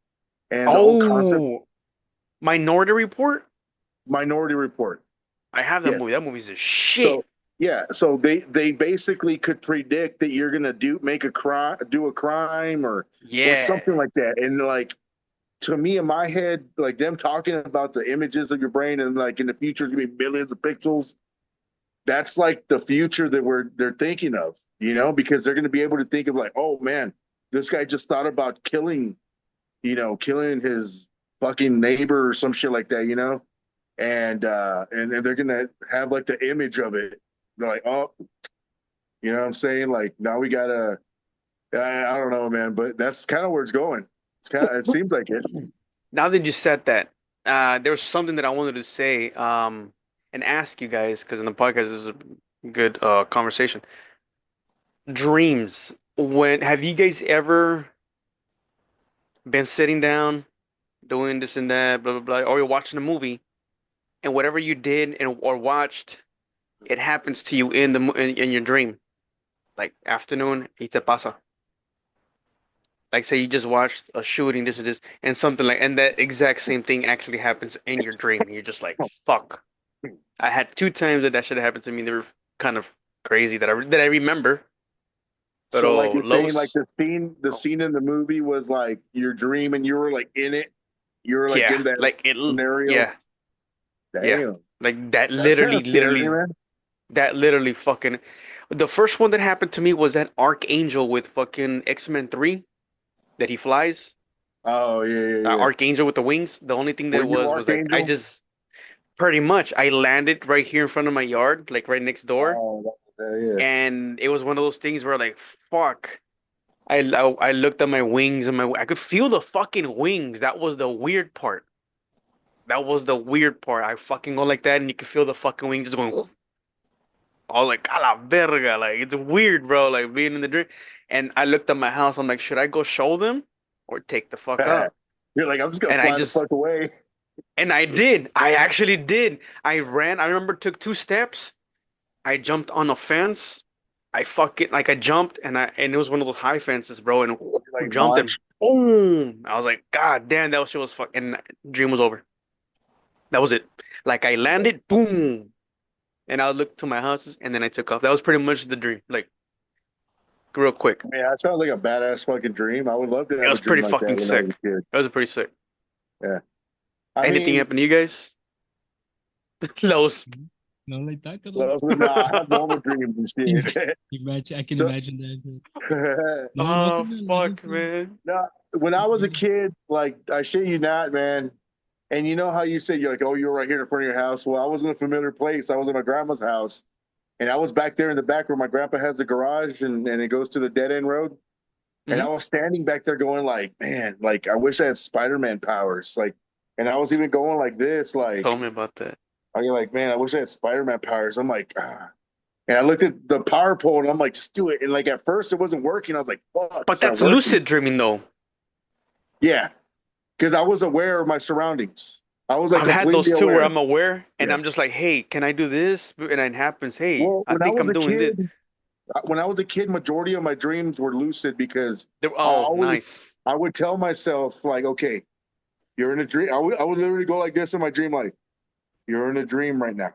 And the whole concept, Oh, Minority Report. Minority Report. I have that Yeah. movie. That movie's a shit. So yeah, so they basically could predict that you're gonna do a crime or Yeah. something like that. And like to me in my head, like them talking about the images of your brain and like in the future it's gonna be millions of pixels. That's like the future that they're thinking of, because they're gonna be able to think of like, oh man, this guy just thought about killing his fucking neighbor or some shit like that. And then they're gonna have like the image of it. They're like, oh, you know what I'm saying? Like now we gotta. I don't know, man, but that's kind of where it's going. It seems like it. Now that you said that, there was something that I wanted to say, and ask you guys, because in the podcast this is a good conversation. Dreams. When have you guys ever been sitting down doing this and that, blah blah blah, or you're watching a movie, and whatever you did and or watched, it happens to you in your dream, like afternoon, y te pasa. Like say you just watched a shooting, this and this, and something like, and that exact same thing actually happens in your dream, and you're just like, fuck. I had two times that that should have happened to me. They were kind of crazy that I remember. But So, like oh, you're saying, like Los, the oh, scene in the movie was like your dream, and you were like in it. You were like yeah, in that like scenario. yeah, yeah, Damn, like that that's kind of literally, scary, literally, man. that literally fucking. The first one that happened to me was that Archangel with fucking X-Men 3 that he flies. Oh yeah, yeah, yeah. Archangel with the wings. The only thing that Were it you was like I Archangel? just pretty much I landed right here in front of my yard, like right next door, Oh yeah. and it was one of those things where like fuck. I looked at my wings and I could feel the fucking wings. That was the weird part. That was the weird part. I fucking go like that and you could feel the fucking wings just going. I was like, a la verga. Like it's weird, bro. Like being in the dream. And I looked at my house. I'm like, should I go show them or take the fuck Yeah. off? You're like, I'm just gonna And I fly the just fuck away. and I did. I actually did. I ran. I remember took two steps. I jumped on a fence. I fucking like I jumped and it was one of those high fences, bro, and You like jumped and launch. boom. I was like, God damn, that shit was fuck and dream was over. That was it. Like I landed, boom, and I looked to my houses and then I took off. That was pretty much the dream, like real quick. Yeah, that sounds like a badass fucking dream. I would love to It have a was dream pretty like that fucking when I was sick. a kid. That was pretty sick. Yeah. I Anything mean, happen to you guys? Los. No, like that, Carlos. well, nah, I have normal dreams and shit. Imagine, I can So, imagine that. No, no, Oh carnal, fuck, honestly. man. no, when I was a kid, like I shit you not, man. And you know how you said you're like, oh, you're right here in front of your house. Well, I was in a familiar place. I was in my grandma's house, and I was back there in the back where my grandpa has the garage, and it goes to the dead end road. And I Hmm. was standing back there going like, man, like I wish I had Spider-Man powers. Like, and I was even going like this, Tell like, me about that. I get like, man, I wish I had Spider-Man powers. I'm like, ah. And I looked at the power pole and I'm like, just do it. And like at first it wasn't working. I was like, fuck, But it's not that's working. lucid dreaming though. Yeah. Because I was aware of my surroundings. I was like I've had those completely too where aware. I'm aware and Yeah. I'm just like, hey, can I do this? And it happens, hey, Well, I think I'm doing this. when I was a kid, majority of my dreams were lucid because I Oh, always, nice. I would tell myself like, okay, you're in a dream. I would literally go like this in my dream, like, you're in a dream right now.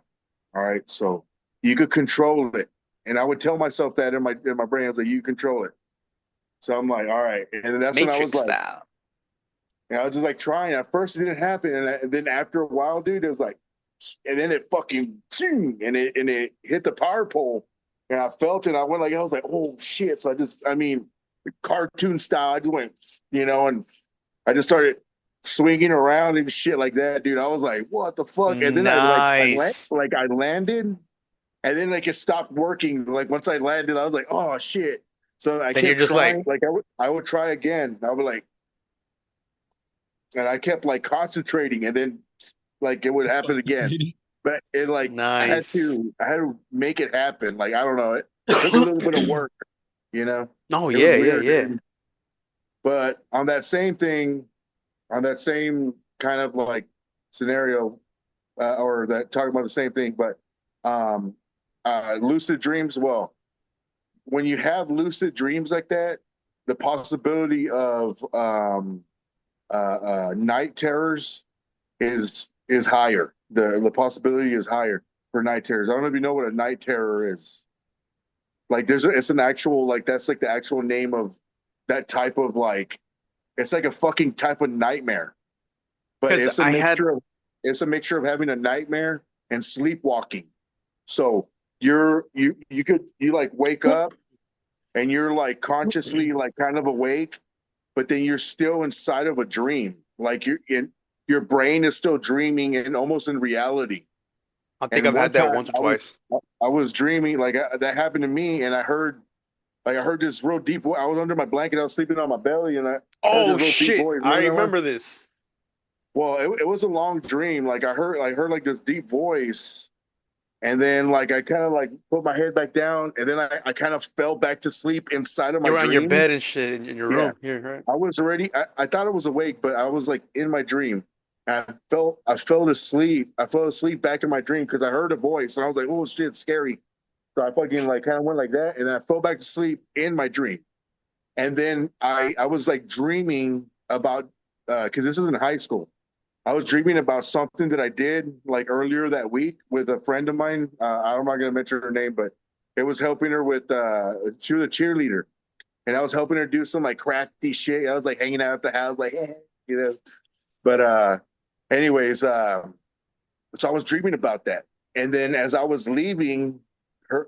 All right. So you could control it. And I would tell myself that in my brain. I was like, you control it. So I'm like, all right. And then that's when I was Matrix like, style. I was just like trying. At first it didn't happen. And then after a while, dude, it was like, and then it fucking and it hit the power pole. And I felt it. I went like, I was like, oh shit. So I mean, cartoon style, I just went, and I just started swinging around and shit like that, dude. I was like, what the fuck? And then Nice. I landed, and then like it stopped working. Like once I landed, I was like, oh shit. So I Then you're kept just like, trying. Like I would try again. I would like, and I kept like concentrating, and then like it would happen again. But it like Nice. I had to make it happen. Like I don't know, it took a little bit of work, you know. Oh It was yeah, yeah, weird, yeah. dude. But on that same thing, on that same kind of like scenario, or that talking about the same thing, but um, lucid dreams. Well, when you have lucid dreams like that, the possibility of night terrors is higher. The possibility is higher for night terrors. I don't know if you know what a night terror is. Like it's an actual like that's like the actual name of that type of like it's like a fucking type of nightmare. But Because I had it's a mixture of having a nightmare and sleepwalking. So you like wake up and you're like consciously like kind of awake, but then you're still inside of a dream. Like your brain is still dreaming and almost in reality. I think And I've one had that time once or twice. I was dreaming like that happened to me, and I heard this real deep voice. I was under my blanket, I was sleeping on my belly, and I heard Oh this real deep shit! voice. I Remember that one? remember this. Well, it was a long dream. Like I heard like this deep voice, and then like I kind of like put my head back down, and then I kind of fell back to sleep inside of my You were on your dream. bed and shit in your Yeah, room here, right? I was already. I thought I was awake, but I was like in my dream. And I fell asleep back in my dream because I heard a voice, and I was like, "Oh shit, scary." So I fucking like kind of went like that, and then I fell back to sleep in my dream. And then I was like dreaming about because this was in high school. I was dreaming about something that I did like earlier that week with a friend of mine. I'm not going to mention her name, but it was helping her with she was a cheerleader, and I was helping her do some like crafty shit. I was like hanging out at the house, like you know. But anyways, so I was dreaming about that, and then as I was leaving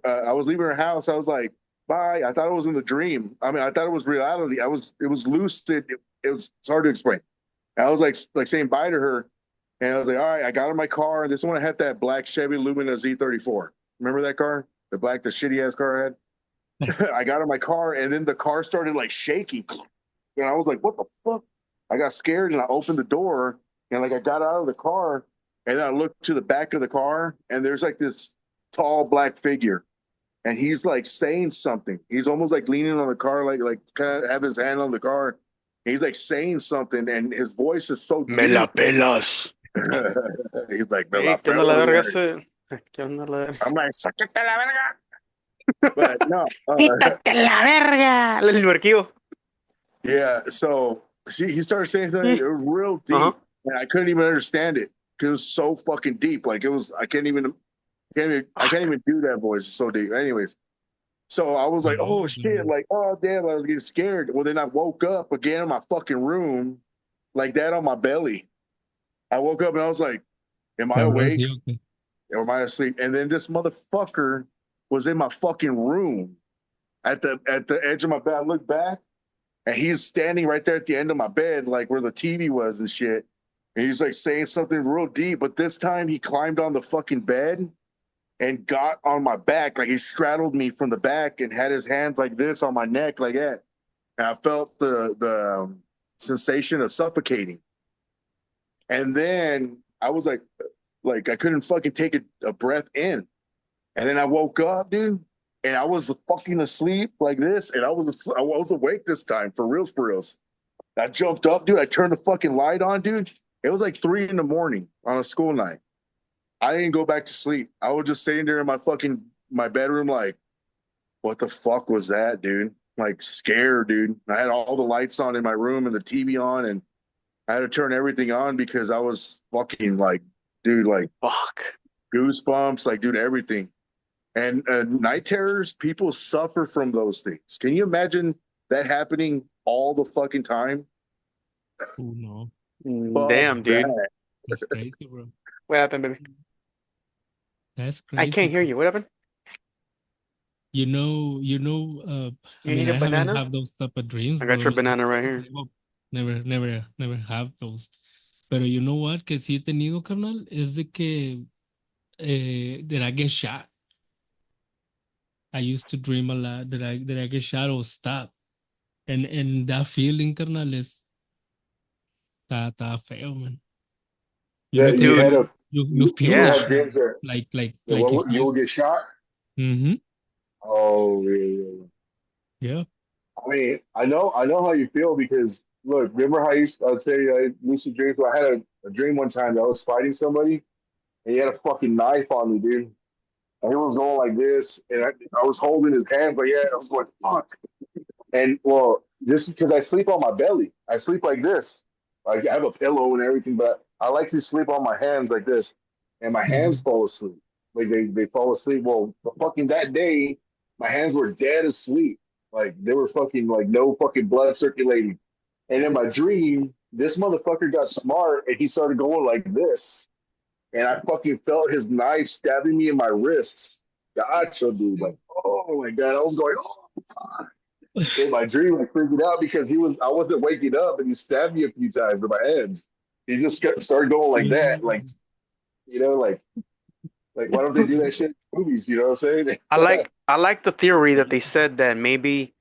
I was leaving her house. I was like, "Bye." I thought it was in the dream. I mean, I thought it was reality. It was lucid. It's hard to explain. And I was like saying bye to her, and I was like, "All right." I got in my car. This one had that black Chevy Lumina Z34. Remember that car? The shitty ass car I had. I got in my car, and then the car started like shaking, and I was like, "What the fuck?" I got scared, and I opened the door, and like I got out of the car, and then I looked to the back of the car, and there's like this tall black figure, and he's like saying something. He's almost like leaning on the car, like kind of have his hand on the car. He's like saying something, and his voice is so Me la deep. pelas. He's like, "Me Hey, la ¿qué onda la pelo, verga güey." ese? ¿Qué onda la verga? I'm like, "Sáquete la verga." But no, ¡Quítate la verga! El archivo. yeah. So see, he started saying something real Ajá. deep, and I couldn't even understand it because it was so fucking deep. Like it was, I can't Fuck. even do that voice. It's so deep. Anyways, so I was like, oh shit, like, oh damn, I was getting scared. Well, then I woke up again in my fucking room, like that on my belly. I woke up and I was like, am I Cabrón, awake sí, ok. or am I asleep? And then this motherfucker was in my fucking room at the edge of my bed. I looked back and he's standing right there at the end of my bed, like where the TV was and shit. And he's like saying something real deep, but this time he climbed on the fucking bed and got on my back, like he straddled me from the back and had his hands like this on my neck, like that. And I felt the sensation of suffocating. And then I was like I couldn't fucking take a breath in. And then I woke up, dude, and I was fucking asleep like this, and I was awake this time for reals, for reals. I jumped up, dude. I turned the fucking light on, dude. It was like 3 in the morning on a school night. I didn't go back to sleep. I was just sitting there in my bedroom, like, what the fuck was that, dude? Like scared, dude. I had all the lights on in my room and the TV on, and I had to turn everything on because I was fucking like, dude, like Fuck. goosebumps, like, dude, everything. And night terrors, people suffer from those things. Can you imagine that happening all the fucking time? Oh, no. Fuck Damn, dude. that. That's crazy, bro. What happened, baby? That's I crazy. can't hear you. What happened? I You mean, need a I haven't banana? had those type of dreams, I got bro. your Like, banana right here. never have those. Pero you know what? Que sí he tenido, carnal, es de que that I get shot. I used to dream a lot that I get shot or stop. And that feeling, carnal, está feo, man. You that look you like had Dude, a you feel you the yeah. have shit. dreams that, Like if you you. will get shot. Mm-hmm. Oh yeah, yeah, yeah. Yeah. I mean, I know how you feel because look, remember how I'd say I lucid dreams. Where I had a dream one time that I was fighting somebody and he had a fucking knife on me, dude. And he was going like this, and I was holding his hand, but yeah, I was going fuck. And well, this is because I sleep on my belly. I sleep like this. Like I have a pillow and everything, but I like to sleep on my hands like this, and my hands Mm-hmm. fall asleep. Like they fall asleep. Well, fucking that day, my hands were dead asleep. Like they were fucking like no fucking blood circulating. And in my dream, this motherfucker got smart and he started going like this, and I fucking felt his knife stabbing me in my wrists. Gotcha, dude. Like, oh my god, I was going, oh. In my dream, I freaked out because I wasn't waking up, and he stabbed me a few times with my hands. He just started going like that, like Yeah. like why don't they do that shit in movies? You know what I'm saying? I like the It's theory that they crazy. said that maybe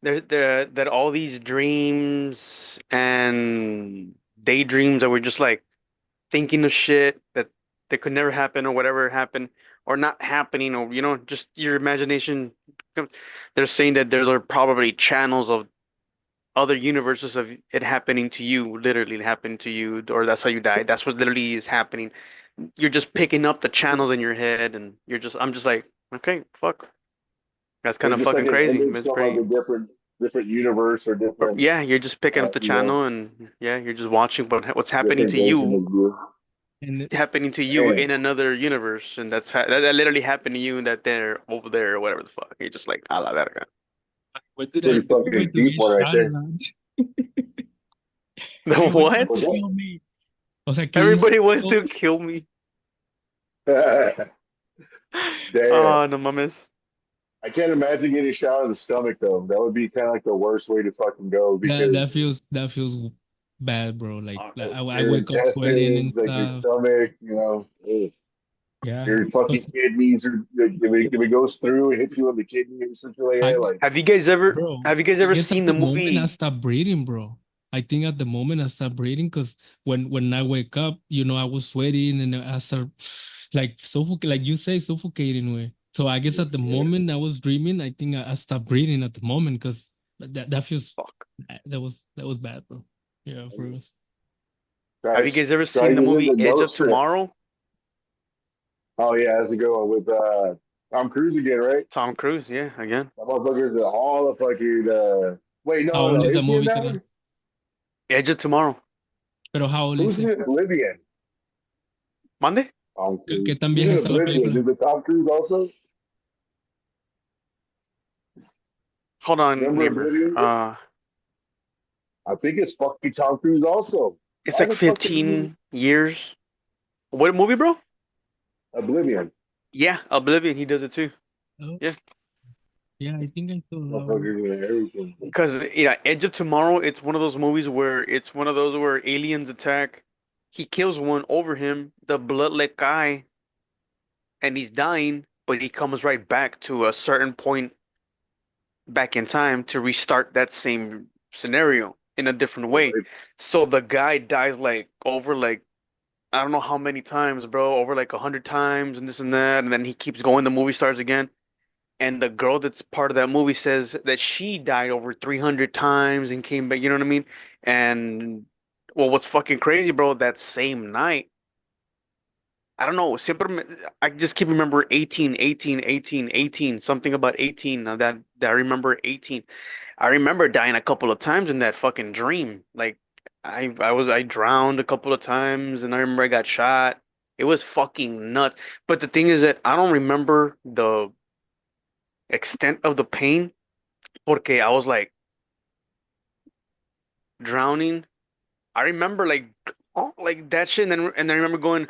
that all these dreams and daydreams that were just like thinking of shit that could never happen or whatever happened or not happening or just your imagination. They're saying that there's are probably channels of other universes of it happening to you, literally happening to you, or that's how you died. That's what literally is happening. You're just picking up the channels in your head, and I'm just like, okay, fuck, that's kind It's of just like fucking an crazy. image It's from like pretty. a different universe or But different yeah, you're just picking up the you know channel, and yeah, you're just watching what's different version of you. And happening to you Man, in another universe, and that literally happened to you, and that they're over there or whatever the fuck. You're just like, a la verga. why it's did I pretty do fucking it to deep get one right shot a there. lot? The Everyone wants what? Was to that? kill me. O sea, ¿qué hice? Everybody wants to kill me. Damn. Oh, no mames. I can't imagine getting shot in the stomach though. That would be kind of like the worst way to fucking go That because feels bad, bro. I your wake up sweating and intestines, like your stuff. stomach, you know, ugh. Yeah. Your fucking 'Cause kidneys are if it goes through, it hits you in the kidney or something like I, that. Like, bro, Have you guys I ever guess at seen the the moment I movie? stop breathing, bro. I think at the moment I stop breathing because when I wake up, I was sweating and I start like suffocate, like you say, suffocating way. So I guess at the yeah, moment I was dreaming, I think I stopped breathing at the moment because that feels Fuck. that was bad, bro. Yeah, for us. Have you guys ever try seen the using movie the Edge nose of strip. Tomorrow? Oh yeah, how's it going with Tom Cruise again, right? Tom Cruise, yeah, again. That motherfucker's all the fucking wait, How old no, is that is he in movie that today? one? Edge of Tomorrow. Pero how old is Who's it? in Oblivion? ¿Mande? Tom ¿Qué Cruise. tan He's vieja in está la Oblivion. película? Is it Tom Cruise also? Hold on, Remember neighbor. Oblivion? I think it's fucking Tom Cruise also. It's Why like the fuck is he 15 years. What movie, bro? Oblivion? Yeah, Oblivion. He does it too. Oh, Yeah, yeah, I think I saw that one. Motherfuckers and everything. because Edge of Tomorrow. It's one of those movies where it's one of those where aliens attack. He kills one over him. The blood let guy, and he's dying, but he comes right back to a certain point back in time to restart that same scenario in a different way. Right? So the guy dies like over like I don't know how many times, bro, over like 100 times and this and that, and then he keeps going. The movie starts again, and the girl that's part of that movie says that she died over 300 times and came back. You know what I mean? And well, what's fucking crazy, bro? That same night, I don't know. I just keep remember 18, 18, 18, 18, something about 18. Now that I remember 18. I remember dying a couple of times in that fucking dream. Like I drowned a couple of times and I remember I got shot. It was fucking nuts. But the thing is that I don't remember the extent of the pain porque I was like drowning. I remember like oh like that shit and I remember going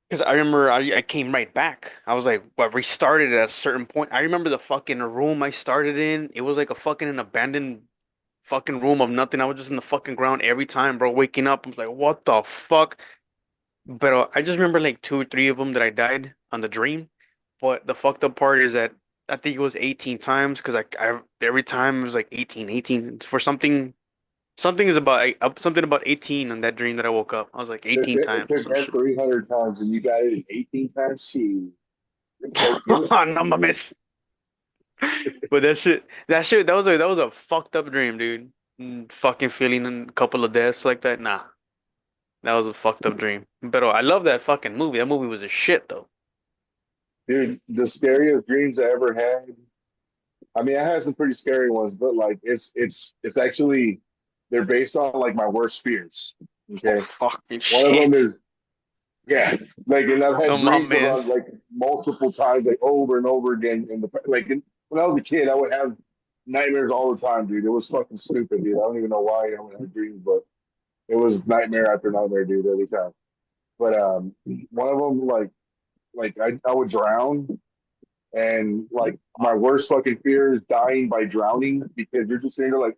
because I remember I came right back. I was like, well, restarted at a certain point. I remember the fucking room I started in. It was like a fucking an abandoned fucking room of nothing. I was just in the fucking ground every time, bro. Waking up, I was like, what the fuck? But I just remember like two or three of them that I died on the dream. But the fucked up part is that I think it was 18 times because I every time it was like 18, 18 for something. something about 18 on that dream that I woke up. I was like It, 18 it, it times or took some that shit. 300 times, and you got it in 18 times. She like you No mames. But that was a fucked up dream, dude. Fucking feeling a couple of deaths like that. Nah, that was a fucked up dream. But I love that fucking movie. That movie was a shit though. dude, the scariest dreams I ever had. I mean, I had some pretty scary ones, but like it's actually they're based on like my worst fears. Oh Okay, fucking one of them shit. is yeah, like and I've had No dreams about mames. like multiple times, like over and over again. And when I was a kid, I would have nightmares all the time, dude. It was fucking stupid, dude. I don't even know why I would have dreams, but it was nightmare after nightmare, dude, every time. But one of them, like I would drown, and like my worst fucking fear is dying by drowning because you're just sitting there like,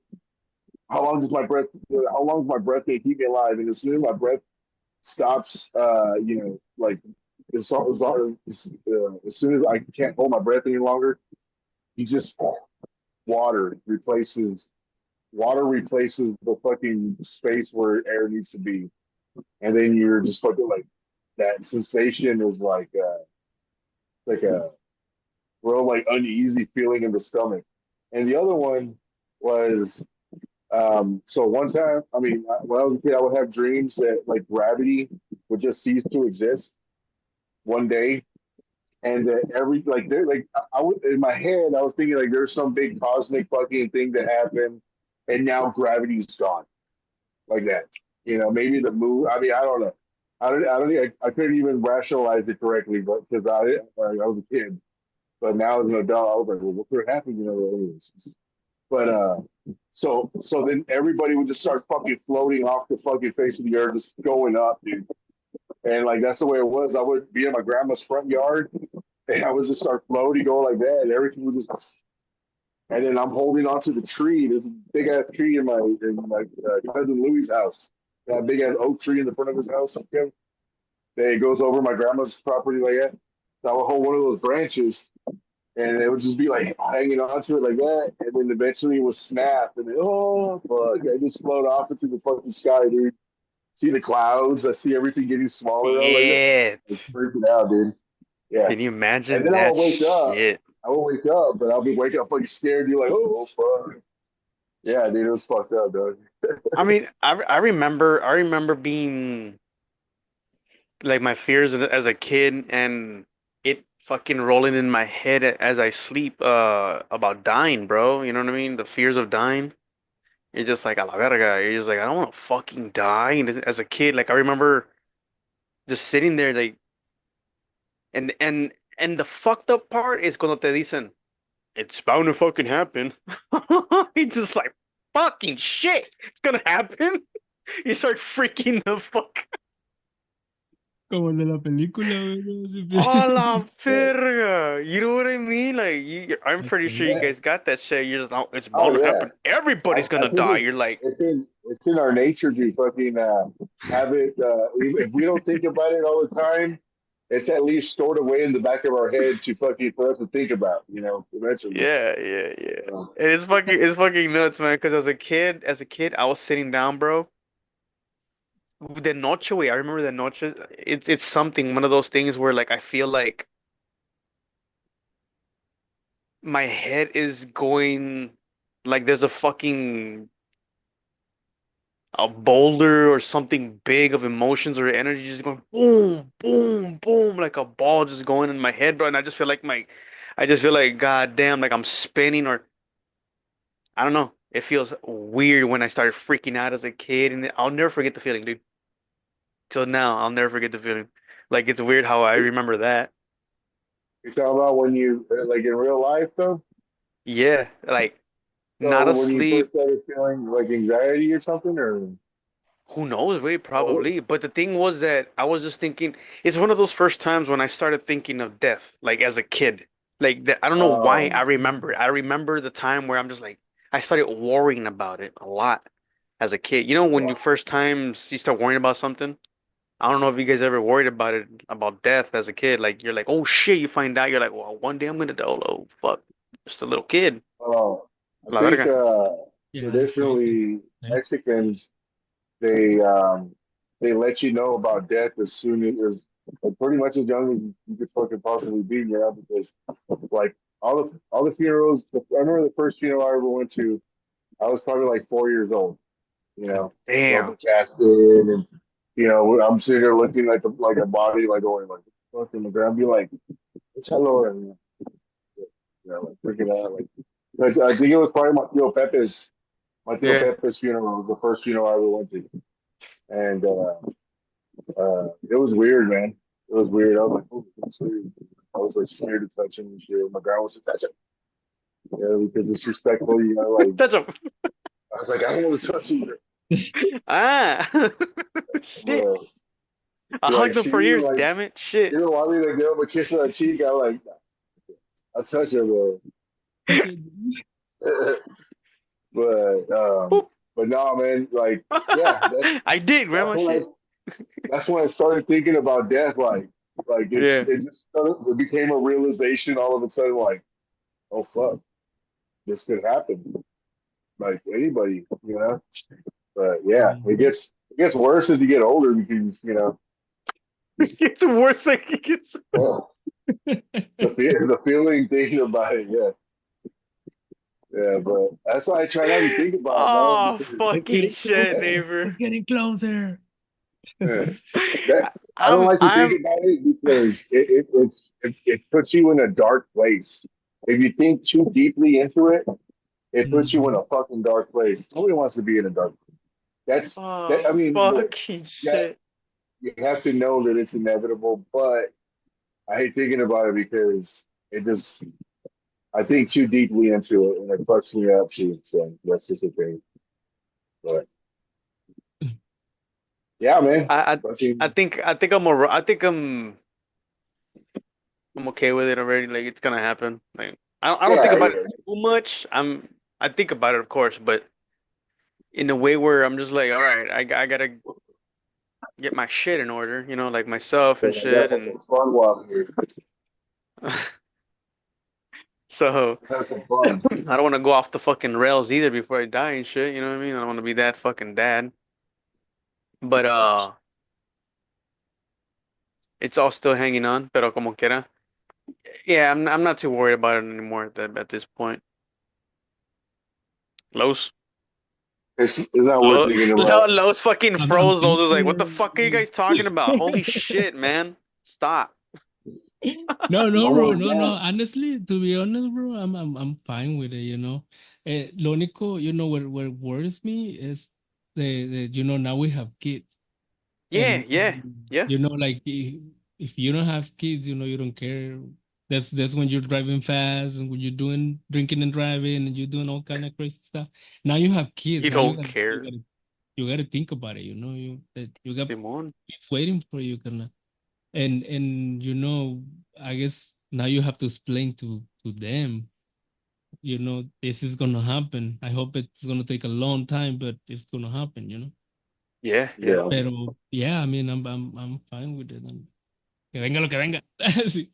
how long is my breath gonna keep me alive? And as soon as my breath stops, like as soon as I can't hold my breath any longer, you just water replaces water replaces the fucking space where air needs to be, and then you're just fucking like that sensation is like a real like uneasy feeling in the stomach. And the other one was so one time, I mean, when I was a kid, I would have dreams that like gravity would just cease to exist one day, and that every like there like I would in my head I was thinking like there's some big cosmic fucking thing that happened, and now gravity's gone like that. You know, maybe the moon. I mean, I don't know. I don't. I couldn't even rationalize it correctly, but because I was a kid, but now as an adult, I was like, well, what could happen? You know, anyways. But so then everybody would just start fucking floating off the fucking face of the earth, just going up, dude. And like that's the way it was. I would be in my grandma's front yard, and I would just start floating, going like that, and everything would just. And then I'm holding onto the tree. There's a big ass tree in my cousin Louis' house. That big ass oak tree in the front of his house. Okay? It goes over my grandma's property like that. So I would hold one of those branches, and it would just be like hanging onto it like that, and then eventually it would snap, and then, oh fuck, I just float off into the fucking sky, dude. See the clouds, I see everything getting smaller. I was like, this Yeah. is freaking out, dude. Yeah, Can you and imagine then that I'll wake up. shit? I will wake up, but I'll be waking up like scared. You're like, oh fuck. Yeah, dude, it was fucked up, dog. I mean, I remember being like my fears as a kid and it fucking rolling in my head as I sleep about dying, bro. You know what I mean? The fears of dying. You're just like a la verga. You're just like I don't want to fucking die. And as a kid, like I remember just sitting there like and the fucked up part is cuando te dicen it's bound to fucking happen. It's just like fucking shit. It's gonna happen. You start freaking the fuck. Como el de la película, güey. Oh la Yeah. verga. You know what I mean? Like I'm pretty sure you Yeah. guys got that shit. You're just oh, it's Oh bound to yeah. happen. Everybody's I gonna think die. You're like, it's in our nature to fucking have it. If we don't think about it all the time, it's at least stored away in the back of our head to fucking for us to think about. You know, eventually. yeah, yeah, yeah. Um, And it's fucking nuts, man. Because as a kid, I was sitting down, bro. The noche, way, I remember the noche. It's something, one of those things where like I feel like my head is going like there's a boulder or something big of emotions or energy just going boom, boom, boom, like a ball just going in my head, bro. And I just feel like, god damn, like I'm spinning or I don't know. It feels weird when I started freaking out as a kid, and I'll never forget the feeling, dude. Till now, I'll never forget the feeling. Like it's weird how I remember that. you're talking about when you like in real life though. Yeah, like So not when you asleep. first started feeling like anxiety or something, Who knows, wait, or probably. But the thing was that I was just thinking, it's one of those first times when I started thinking of death, like as a kid. Like that, I don't know why I um, remember it. I remember the time where I'm just like, I started worrying about it a lot as a kid. You know, when you first times you start worrying about something? I don't know if you guys ever worried about it, about death as a kid. Like you're like, oh shit, you find out, you're like, well, one day I'm gonna die. Oh fuck, just a little kid. oh, I La think verga. Yeah, that's crazy. traditionally Yeah. Mexicans they let you know about death as soon as like, pretty much as young as you could fucking possibly be, you know, because like all the funerals. I remember the first funeral I ever went to. I was probably like 4 years old. You know, Damn. rubber casket, and you know, I'm sitting there looking like a body, like going like fucking the ground, be like, "What's hello?" And you know, like freaking out, like I think it was probably my tío Yeah. Pepe's funeral, was the first funeral I ever went to, and it was weird, man. It was weird. I was like, oh, that's weird. I was like scared to touch him and shit. My grandma was to touch him, because it's respectful, you know. Like That's a I was like, I don't want to touch him, ah. Shit. but I like hugged him she for didn't years. like Damn it. she Shit. didn't want me to give him a kiss on the cheek. I like I touch her, but but Boop. but no, man. Like yeah, I did, that's grandma. when I Shit. that's when I started thinking about death. Like Yeah. it became a realization all of a sudden. Like oh fuck, this could happen. Like anybody, you know. But yeah, Mhm. it gets worse as you get older because you know It just gets worse. Like it gets. the feeling thinking about it. Yeah, yeah. But that's why I try not to think about it, man. Oh, Because We're fucking getting shit, closer. We're neighbor. getting closer. yeah, that I don't I'm like to think I'm about it because it puts you in a dark place. If you think too deeply into it, it puts you in Mhm. a fucking dark place. Nobody wants to be in a dark place. That's oh that. I mean, but fucking yeah, shit. you have to know that it's inevitable. But I hate thinking about it because it just I think too deeply into it and it fucks me up too. So that's just a thing. But yeah, man. I I I Fucking think I think I think I'm okay with it already. Like it's gonna happen. Like I don't think yeah, about it yeah. too much. I think about it of course, but in a way where I'm just like, all right, I gotta get my shit in order, you know, like myself and I got shit, some and fun while here. so Have some fun. I don't want to go off the fucking rails either before I die and shit. You know what I mean? I don't want to be that fucking dad. But it's all still hanging on. Pero como quiera. Yeah, I'm not too worried about it anymore at this point. Los It's not worth thinking about. Los fucking I'm froze. Los was like, what the thinking. fuck are you guys talking about? Holy shit, man! Stop. No, no, No bro, more no, no. death. Honestly, to be honest, bro, I'm fine with it. Lo único, what worries me is the now we have kids, Yeah, and yeah, yeah. like if you don't have kids, you don't care. That's when you're driving fast and when you're doing drinking and driving and you're doing all kind of crazy stuff. Now you have kids. You Now don't care, you gotta think about it. You got Simon. kids waiting for you, and I guess now you have to explain to them, this is gonna happen. I hope it's gonna take a long time, but it's gonna happen. Yeah, yeah. Yeah. Pero yeah, I mean, I'm fine with it. Que venga lo que venga. Sí.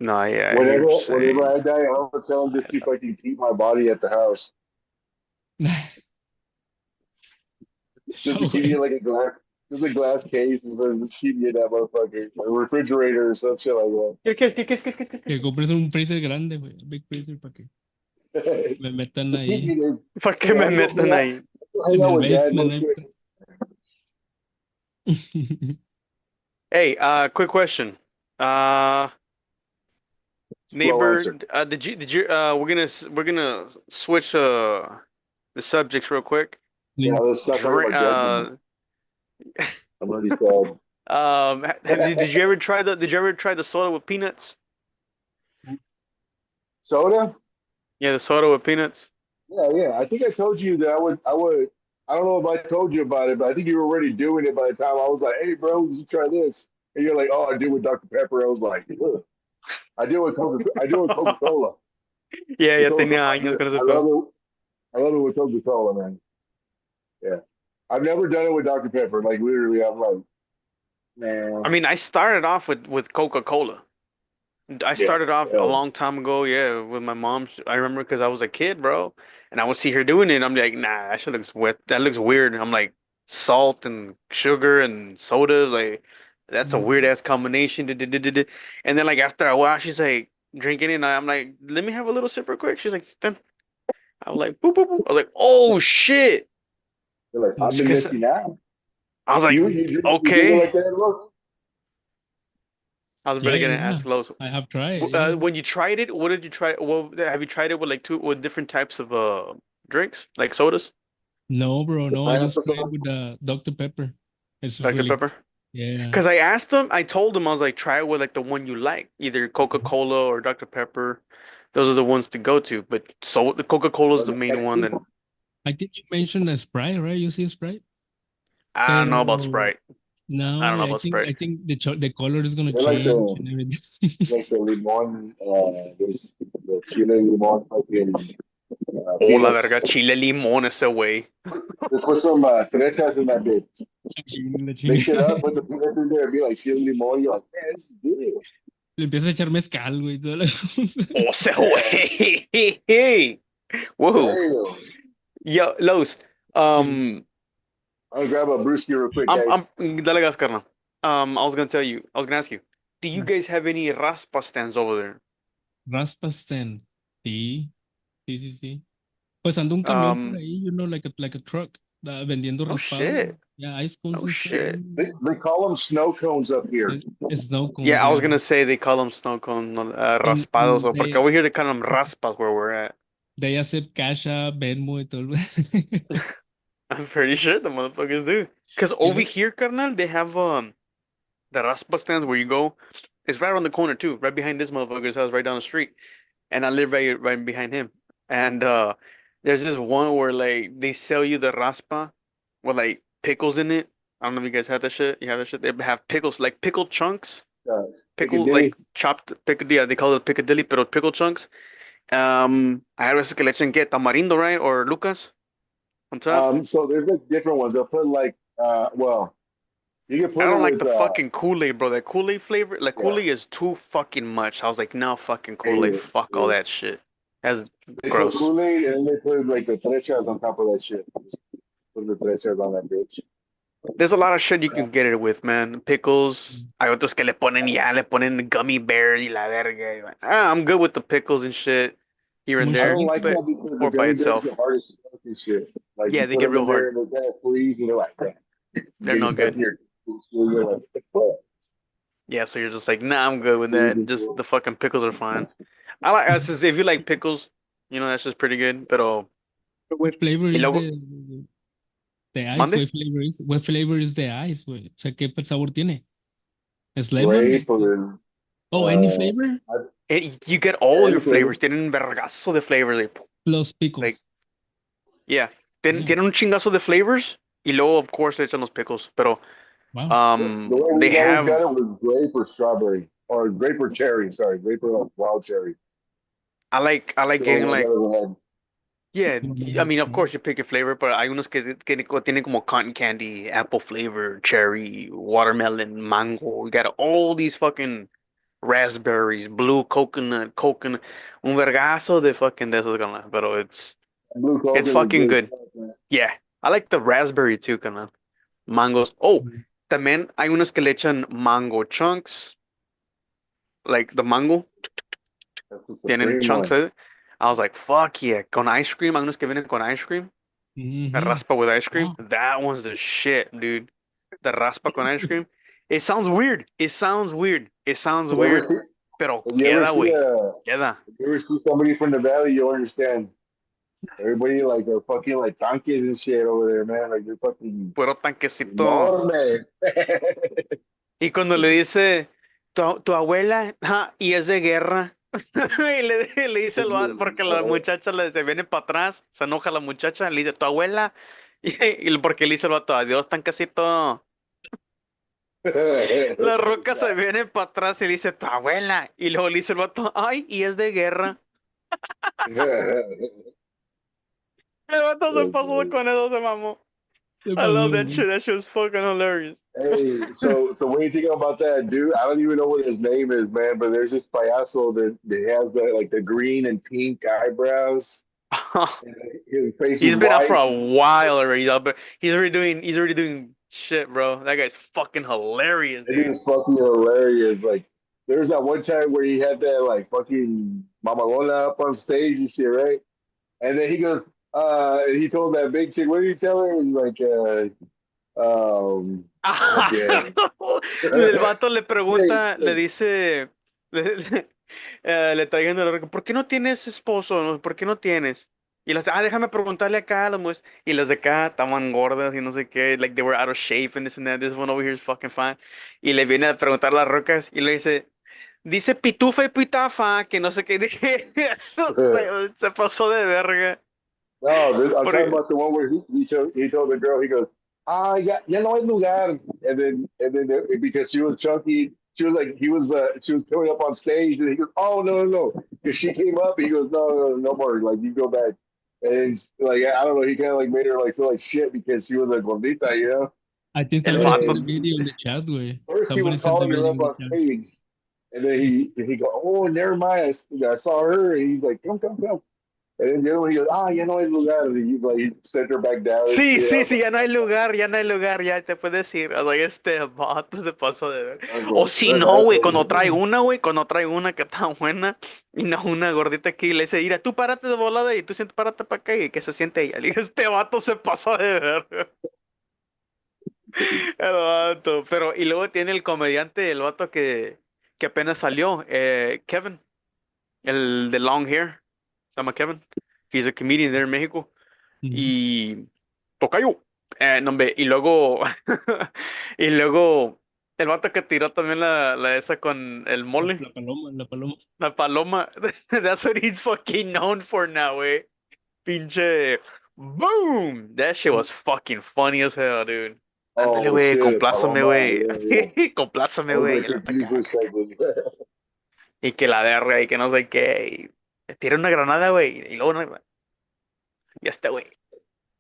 No, yeah, I hear what you're Whenever saying. I die, I'm gonna tell them just if I can keep my body at the house. Just to So, keep you like just a glass case, and then just keep you in that motherfucker, a refrigerator or some shit like que compres un freezer grande, güey, big freezer para que that. me metan Just keep ahí me there. ¿Para qué Hey, me meten ahí? go hang en out el with dad real basement. quick. Hey, quick question. Uh, Slow answer. neighbor, we're gonna switch the subjects real quick. Yeah, let's not talk Drink, about death anymore. I'm already sad. did you ever try the soda with peanuts? Soda? Yeah, the soda with peanuts. Yeah, yeah. I think I told you that I would. I don't know if I told you about it, but I think you were already doing it by the time I was like, "Hey, bro, you should try this." And you're like, "Oh, I do with Dr. Pepper." I was like, "Ugh." I do with Coca. I do with Coca Cola. Yeah, With ya Coca tenía Cola, años con ese I pedo. love it. I love it with Coca Cola, man. Yeah, I've never done it with Dr. Pepper. Like literally, I'm like, I man. mean, I started off with Coca-Cola. I Yeah. started off a Hell, long time ago, yeah, with my mom. I remember because I was a kid, bro, and I would see her doing it. I'm like, nah, that shit looks wet. That looks weird. I'm like, salt and sugar and soda, like that's a weird Mhm. ass combination. And then like after a while, she's like drinking it, and I'm like, let me have a little sip real quick. She's like, "Then." I was like, boop boop boop. I was like, oh shit. they're like, I've Oh, been Because missing out. I was like, You drink it okay. like that, look. I was yeah, really yeah, gonna yeah. ask Los. I have tried. Yeah. When you tried it, what did you try? Well, have you tried it with like two with different types of drinks, like sodas, No, bro. The No, I just pineapple tried sauce. with Dr. Pepper. It's Dr. really, Pepper? yeah. Because I asked them, I told them I was like, try it with like the one you like, either Mhm. Coca-Cola or Dr. Pepper. Those are the ones to go to. But so the Coca-Cola is Or the the main one. Pepsi. And I think you mentioned a Sprite, right? You see Sprite? I don't know about Pero Sprite. I no, don't know I about think Sprite. I think the color is gonna They're change and everything. like the limon, this, the chile limon fucking Oh, la verga, Felix. chile limón ese güey. Just put some trechas in that bitch. La Mix it up, chingue. put the peanuts in there, and be like chile limon. You're like, man, this is good. Le empieza a echar mezcal, güey, toda la cosa. Oh, ese Yeah, güey. Whoa. damn. Yo, Los, Sí. um, I'll grab a brewski real quick, I'm guys. dale gas, carnal. I was gonna tell you, I was gonna ask you, do you guys have any raspa stands over there? Raspa stand. Sí, sí, sí, sí. Pues anda un camión por Um, ahí, like a truck, vendiendo oh raspado. shit, Yeah, ice cones oh and stuff. shit. They call them snow cones up here. Snow cones, Yeah, I was yeah. gonna say they call them snow cone, no, raspados, And o porque over here they call them raspas where we're at. they accept Cash App, Venmo y todo. I'm pretty sure the motherfuckers do. Cause Y over lo- here, carnal, they have the raspa stands where you go. It's right around the corner too, right behind this motherfucker's house, right down the street. And I live right behind him. And there's this one where like they sell you the raspa with like pickles in it. I don't know if you guys have that shit. You have that shit. They have pickles, like pickled chunks, Uh, pickle Piccadilly. like chopped pickle. Yeah, they call it picadilly, pero pickle chunks. Hay veces que le echan que tamarindo, right, or Lucas on top. So there's like different ones. They'll put like, well, you can I put it don't like with, the fucking Kool-Aid, bro. That Kool-Aid flavor, like yeah, Kool-Aid is too fucking much. I was like, no fucking Kool-Aid. yeah, Fuck all yeah. that shit. That's They put gross. Kool-Aid and they put like the trechas on top of that shit. Just put the trechas on that bitch. There's a lot of shit you can get it with, man. Pickles. Hay otros que le ponen ya, le ponen gummy bears y la verga. I'm good with the pickles and shit here and I there, don't Mushroom. like but that because the or by gummy bears itself. get hard as fuck and shit. Like you Yeah, they put get them real in there hard. and they kind of freeze and they're like, yeah. They're They get no stuck good. in your so you're like, what Yeah, so you're just like, nah, I'm good with that. Just the the fucking pickles are fine. I like, since if you like pickles, that's just pretty good. But What flavor y is luego, the ice? mande. What flavor is the ice, güey? O sea, ¿qué sabor tiene? ¿Es lemon? grape or Oh, any flavor? You get yeah, all any your flavor. flavors. Tienen un vergazo de flavor. Plus Like pickles. yeah. Yeah. Tienen un chingazo de flavors. Y luego, of course, le echan los pickles. Pero Wow. The way they we've always got have. it was grape or strawberry or grape or cherry. Sorry, grape or wild cherry. I like So getting I like. never Yeah, No, no, I mean, of no. course you pick your flavor, but hay unos que tienen como cotton candy, apple flavor, cherry, watermelon, mango. You got all these fucking raspberries, blue coconut, un vergazo de fucking de esos, carnal. Pero blue it's coconut is fucking good. good. Yeah, I like the raspberry too, carnal. Mangos. Oh, también hay unos que le echan mango chunks, like the mango, That's the tienen supreme chunks one. of it. I was like, fuck yeah, con ice cream. Hay unos que vienen con ice cream. The Mm-hmm. raspa with ice cream. Wow. That one's the shit, dude. The raspa con ice cream. It sounds weird. It sounds weird. It sounds Have you ever weird. see? Pero Have you ever queda, see güey. a? Queda. If you ever see somebody from the valley, you'll understand. Everybody like are fucking like tanques and shit over there, man. Like they're fucking Puro tanquecito. enorme. Y cuando le dice, tu abuela, y es de guerra. Y le dice, porque la muchacha se viene para atrás, se enoja la muchacha, le dice, tu abuela. Y porque le dice el vato, adiós, tanquecito. La roca se viene para atrás y le dice, tu abuela. Y luego le dice el vato, ay, y es de guerra. El vato se pasó con eso, se mamó. Se I love pasó, that güey. shit. That shit was fucking hilarious. Hey, so what do you think about that, dude? I don't even know what his name is, man. But there's this payaso that has the like the green and pink eyebrows, and his face is He's been out for white. a while already, though, but he's already doing shit, bro. That guy's fucking hilarious, It dude. is fucking hilarious. Like, there's that one time where he had that like fucking Mamalona up on stage and shit, right? And then he goes, he told that big chick, what did he tell her? He's like, like, El vato le hey, pregunta, le dice, le está diciendo, ¿por qué no tienes esposo? ¿No? ¿Por qué no tienes? Y las, déjame preguntarle acá a las mujeres. Y las de acá estaban gordas y no sé qué, like they were out of shape and this and that. This one over here is fucking fine. Y le viene a preguntar a las rocas y le dice pitufa y pitafa, que no sé qué. Dije, se pasó de verga. no, I'm talking Porque, about the one where he told the girl, he goes, ya, ya no hay lugar. Because she was chunky, she was like, she was coming up on stage, and he goes, oh, no, no, no. Because she came up, and he goes, no, no, no, no more. Like, you go back. And like, I don't know, he kind of like made her like feel like shit because she was a gordita, you know? I think el somebody sent vato. the And video in the chat, güey. first he Somebody was sent the calling her video up in the on chat. stage, and then he go, oh, never mind. I saw her, and he's like, come, come, come. And then the other one, he goes, ya no hay lugar. And he sent her back down and Sí, shit. sí, sí, ya no hay lugar, ya no hay lugar, ya te puedes ir. O sea, este vato se pasó de ver. I was O like, si that's no, güey, funny. cuando trae una que está buena, y no una gordita aquí, le dice, mira, tú párate de volada y tú siente, párate para acá y que se siente ella. Le dije, este vato se pasó de ver. El vato. Pero, y luego tiene el comediante, el vato que apenas salió, Kevin, el de long hair, se llama Kevin. He's a comedian there en México. Ujú. Y Tocayo. No, hombre, y luego y luego el vato que tiró también la esa con el mole, La paloma, la paloma. la paloma. That's what he's fucking known for now, wey. Pinche boom. That shit was fucking funny as hell, dude. Ándale, Oh, güey, shit, complázame, Paloma. güey. Yeah, yeah. I Complázame, was güey. like Y la confused for a ataca. second. Y que la verga y que no sé qué. Y tira una granada, güey. Y luego y este güey.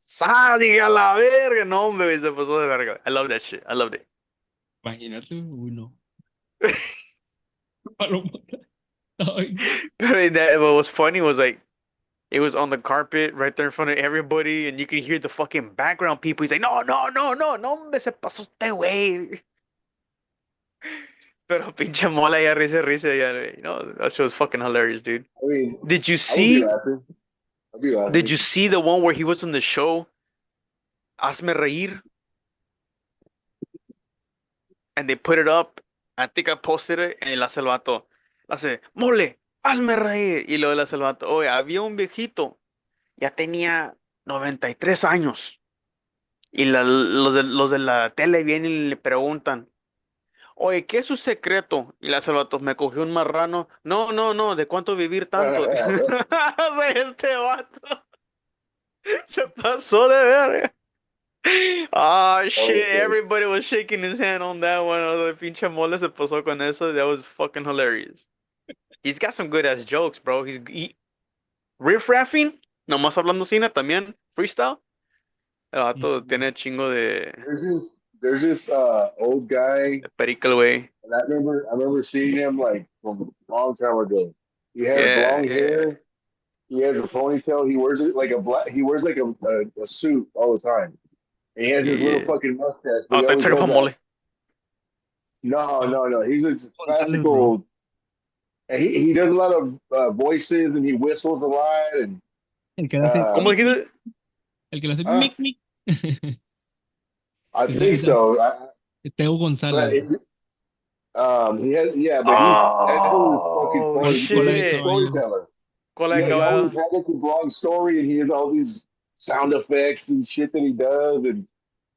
¡Sadi a la verga! No, hombre, se pasó de verga. I love that shit. I loved it. Imagínate, uy, no. Paloma. Ay, no. But what was funny was like it was on the carpet right there in front of everybody, and you could hear the fucking background people. He's like, no, no, no, no, no, hombre, se pasó este güey. Pero pinche mola ya risa, risa, ya, güey. No, that shit was fucking hilarious, dude. I mean, Did you I would be see? laughing. I'd be Did laughing. you see the one where he was on the show? Hazme reír, and they put it up. I think I posted it, and le hace el vato. Le hace, mole, hazme reír. Y luego le hace el vato, oye, había un viejito, ya tenía 93 años. Y los de la tele vienen y le preguntan, oye, ¿qué es su secreto? Y le hace el vato, me cogió un marrano. No, no, no, ¿de cuánto vivir tanto? Oh, O sea, este vato se pasó de verga. Oh shit, shit. everybody was shaking his hand on that one. O sea, pinche mole se pasó con eso. That was fucking hilarious. He's got some good ass jokes, bro. Riff-raffing, nomás hablando cine también, freestyle. El vato Ujú. tiene chingo There's this, there's this old guy, de perico, güey. and I remember seeing him like from a long time ago. He has Yeah, long yeah, hair. He has a ponytail. He wears it like a black. He wears like a suit all the time. And he has yeah, this little yeah. fucking mustache, but Oh, he estoy always seco has pa' that. mole. No, Ah, no, no. He's a González, bro. classical. And he does a lot of voices, and he whistles a lot. And El que hace ¿Cómo um, mic, mic. dijiste? El que le hace uh, mic, mic. I Esa, think esa, so. Teo But González, bro. he has, yeah, but that dude is fucking Oh, funny because Cola he's de a shit. caballo. storyteller. Cola de Yeah, he always caballo. has like a long story, and he has all these sound effects and shit that he does, and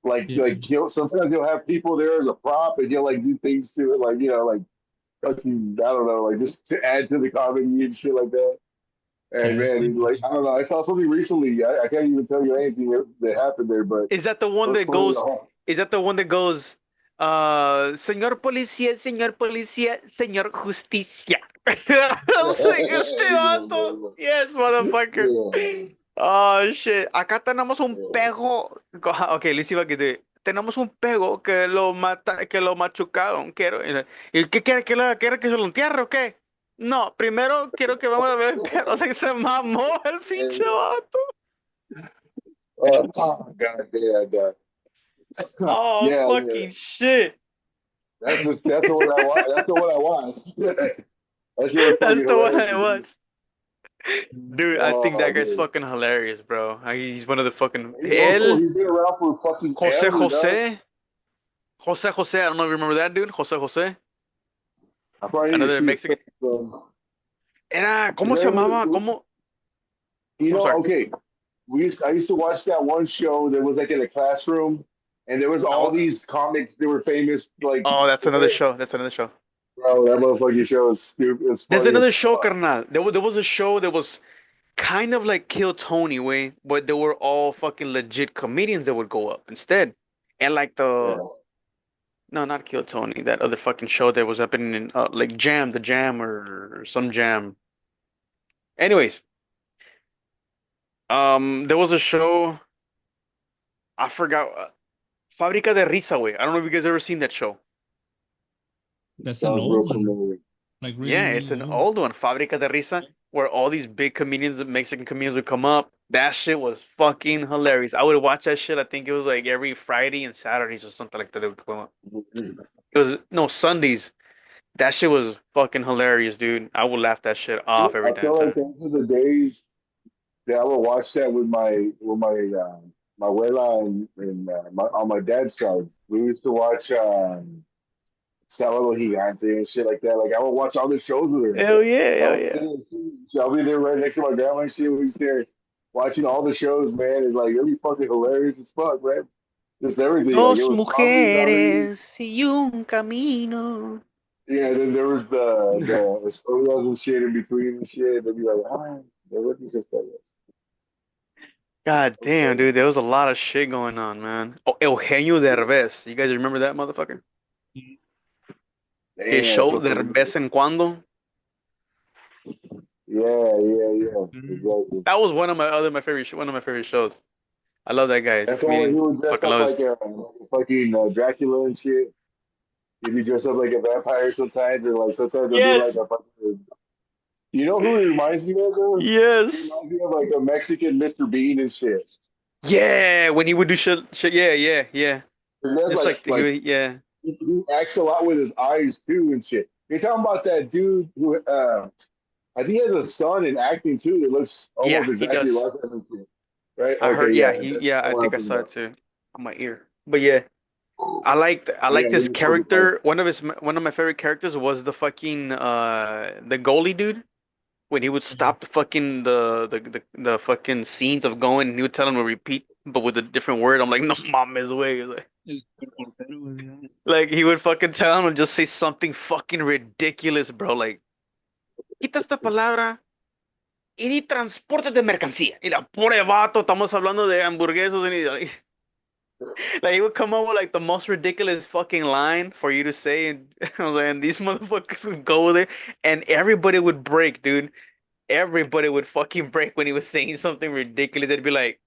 Yeah. like sometimes he'll have people there as a prop, and he'll like do things to it, like like fucking I don't know, like just to add to the comedy and shit like that. And Yeah, man, está like I don't know, I saw something recently. I can't even tell you anything that happened there, but Is that the one looks that funny. goes, is that the one that goes, señor policía, señor justicia? I was like, este vato. Yes, motherfucker. Yeah. Oh, shit. Acá tenemos un Yeah. pego. Ok, les iba a decir. Tenemos un pego que lo mata, que lo machucaron. Quiero. ¿Y qué quiere quiere que se lo entierre o qué? No, primero quiero que vamos a ver el perro de que se mamó el pinche vato. Oh, God damn, that. Oh, Yeah, yeah. fucking shit. That's the one I want. That's the one I watched. That shit was That's fucking the one hilarious. I watched. Dude, I think Oh, that guy's dude. fucking hilarious, bro. He's one of the fucking. He's also Él, he's been around for fucking Jose ever, dog. Jose. Jose Jose, I don't know if you remember that dude. Jose Jose. I probably need to Another see his Mexican. face. So, Era, is ¿cómo se that llamaba? what, ¿Cómo? you I'm know? sorry. Okay, I used to watch that one show that was like in a classroom, and there was all Oh, these comics that were famous. Like, oh, that's another show. That's another show. bro, that motherfucking show is stupid. It's There's funny as another show, fuck. carnal. There was a show that was kind of like Kill Tony way, but they were all fucking legit comedians that would go up instead. And like the Yeah. no, not Kill Tony, that other fucking show that was happening in like Jam, the Jam or some Jam. Anyways, there was a show I forgot. Fábrica de Risa, way. I don't know if you guys ever seen that show. That's an Sounds real old one, familiar. like really, Yeah, it's really an old. old one, Fábrica de Risa, where all these big comedians, Mexican comedians would come up. That shit was fucking hilarious. I would watch that shit. I think it was like every Friday and Saturdays or something like that. They would come up. It was no Sundays. That shit was fucking hilarious, dude. I would laugh that shit off every I damn feel like time. those are the days that I would watch that with my abuela and on my dad's side. We used to watch Sábado Gigante and shit like that. Like I would watch all the shows with her. Hell yeah, I hell was yeah. sitting, I'll be there right next to my grandma and shit. We there watching all the shows, man. And like it'd be fucking hilarious as fuck, man. Just everything. Like it Dos was comedy. mujeres y un camino. Yeah, then there was the stories and shit in between and shit. They'd be like, ah, what is this? God damn, dude, there was a lot of shit going on, man. Oh, Eugenio Derbez. You guys remember that motherfucker? His Damn, show so De familiar. vez en cuando. Yeah, yeah, yeah. Mhm. Exactly. That was my favorite one of my favorite shows. I love that guy. He's a That's the one where he comedian. was dressed Fucking up love like his. a fucking Dracula and shit. He'd be dressed up like a vampire sometimes, or like sometimes he'll be Yes. like a fucking. You know who he reminds me of, though? He Yes. reminds me of like a Mexican Mr. Bean and shit. Yeah, when he would do shit. Yeah, yeah, yeah. And that's Just like yeah. he acts a lot with his eyes too and shit. You're talking about that dude who I think he has a son in acting too that looks Yeah, almost he exactly does. like him and shit. Right? I Okay, heard. yeah, Yeah, that's the I one think I'm I thinking saw it about. too on my ear. But yeah, I Yeah, like he this was fucking funny. character. One of my favorite characters was the fucking the goalie dude. When he would stop the fucking the fucking scenes of going and he would tell him to repeat but with a different word. I'm like, no mames, way. El portero, güey. Like he would fucking tell him and just say something fucking ridiculous, bro. Like, quita esta palabra y di transporte de mercancía. Y la pobre vato, estamos hablando de hamburguesas y like he would come up with like the most ridiculous fucking line for you to say and I was like, and these motherfuckers would go there and everybody would break, dude. Everybody would fucking break when he was saying something ridiculous. They'd be like,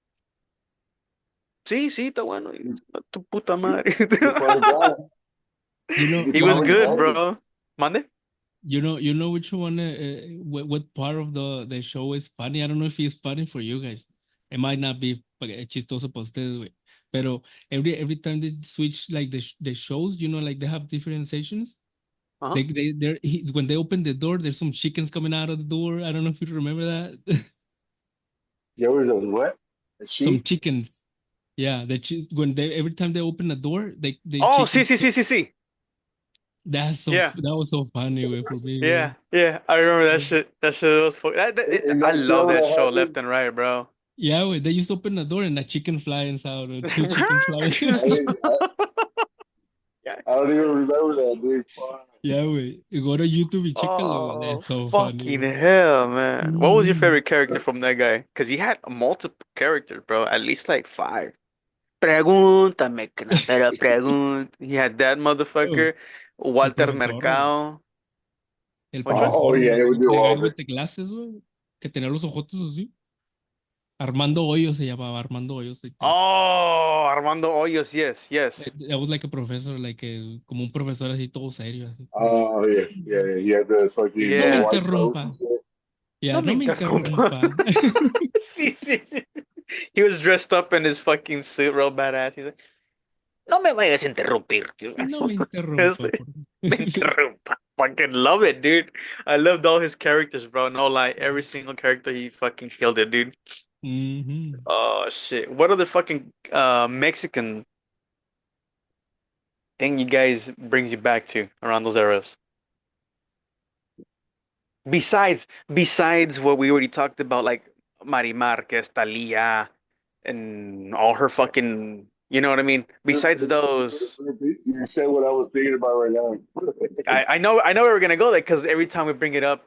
sí, sí, está bueno. A tu puta madre. He's a funny guy. He's a He was comedy good, gold. bro. Mande? You know which one, what part of the show is funny? I don't know if it's funny for you guys. It might not be chistoso para ustedes, güey. Pero every time they switch like the shows, you know, like they have different stations. Uh-huh. When they open the door, there's some chickens coming out of the door. I don't know if you remember that. There was a what? A Some sheep? chickens. Yeah, when they every time they open the door, they Oh, sí, chickens. sí, sí, sí, sí. Yeah, That was so funny way for me, yeah, way. yeah. I remember that shit. That shit was In I that love show that that show, left happened, and right, bro. Yeah, way. They just open the door and a chicken flies out, or two chickens fly. I didn't. Yeah. I don't even remember that, dude. Fuck. Yeah, way. You go to YouTube and check it, güey. Oh, That's so funny, fucking way. hell, man. What was your Mhm. favorite character from that guy? Because he had multiple characters, bro. At least like five. Pregúntame, que no te lo pregunto. He had that Oh, motherfucker, el Walter profesor, güey. Mercado. El Which one? Oh profesor, yeah, it would be the guy Walter. with the glasses, güey. Que tenía los ojotes así. Armando Hoyos se llamaba, Armando Hoyos, I think. Oh, Armando Hoyos, yes, yes. That was like a professor, como un profesor así todo serio, así como, Oh yeah, yeah, yeah. He had the fucking no me Yeah. white coat and interrumpa, shit. ya, No me no me interrumpa. interrumpa. Sí, sí, sí. He was dressed up in his fucking suit, real badass. He's like, no me vayas a interrumpir, tío. No me interrumpa. Este, me interrumpa. Fucking love it, dude. I loved all his characters, bro. No lie, every single character he fucking killed it, dude. Ujú. Oh shit. What other fucking Mexican thing you guys brings you back to around those eras? Besides what we already talked about, like Mari Marquez, Talia, and all her fucking, you know what I mean? Besides those, You said what I was thinking about right now. I know we were gonna go there because every time we bring it up,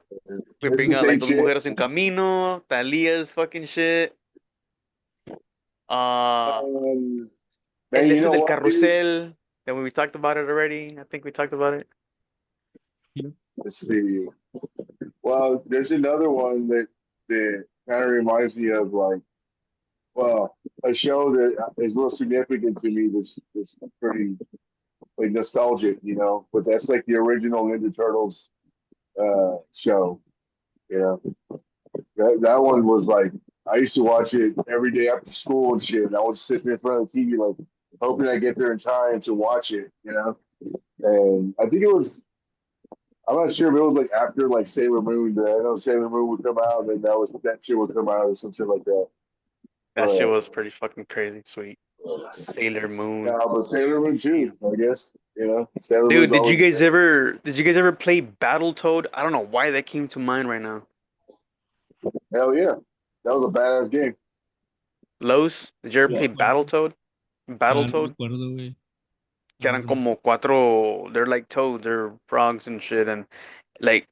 we It's bring the out like same Dos shit. Mujeres en Camino, Talia's fucking shit. Uh, Um, El Man, you ese know del what, dude? carrusel. Then we talked about it already. I think we talked about it. Let's see. Well, there's another one that kind of reminds me of like, well, a show that is real significant to me. This pretty like nostalgic, you know. But that's like the original Ninja Turtles show. You know, that one was like I used to watch it every day after school and shit. And I would sit in front of the TV like hoping I get there in time to watch it. You know, and I think it was. I'm not sure if it was like after like Sailor Moon. But I know Sailor Moon would come out, and then that shit would come out or some shit like that. That shit But was pretty fucking crazy sweet. Sailor yeah, Moon. but Sailor Moon too, I guess. You know, Sailor Dude, Moon's always been. did you guys ever play Battletoad? I don't know why that came to mind right now. Hell yeah, that was a badass game. Los, did you ever No me play acuerdo. Battletoad? No me Battletoad? acuerdo, güey. Que La eran verdad. como cuatro, they're like toads, they're frogs and shit, and like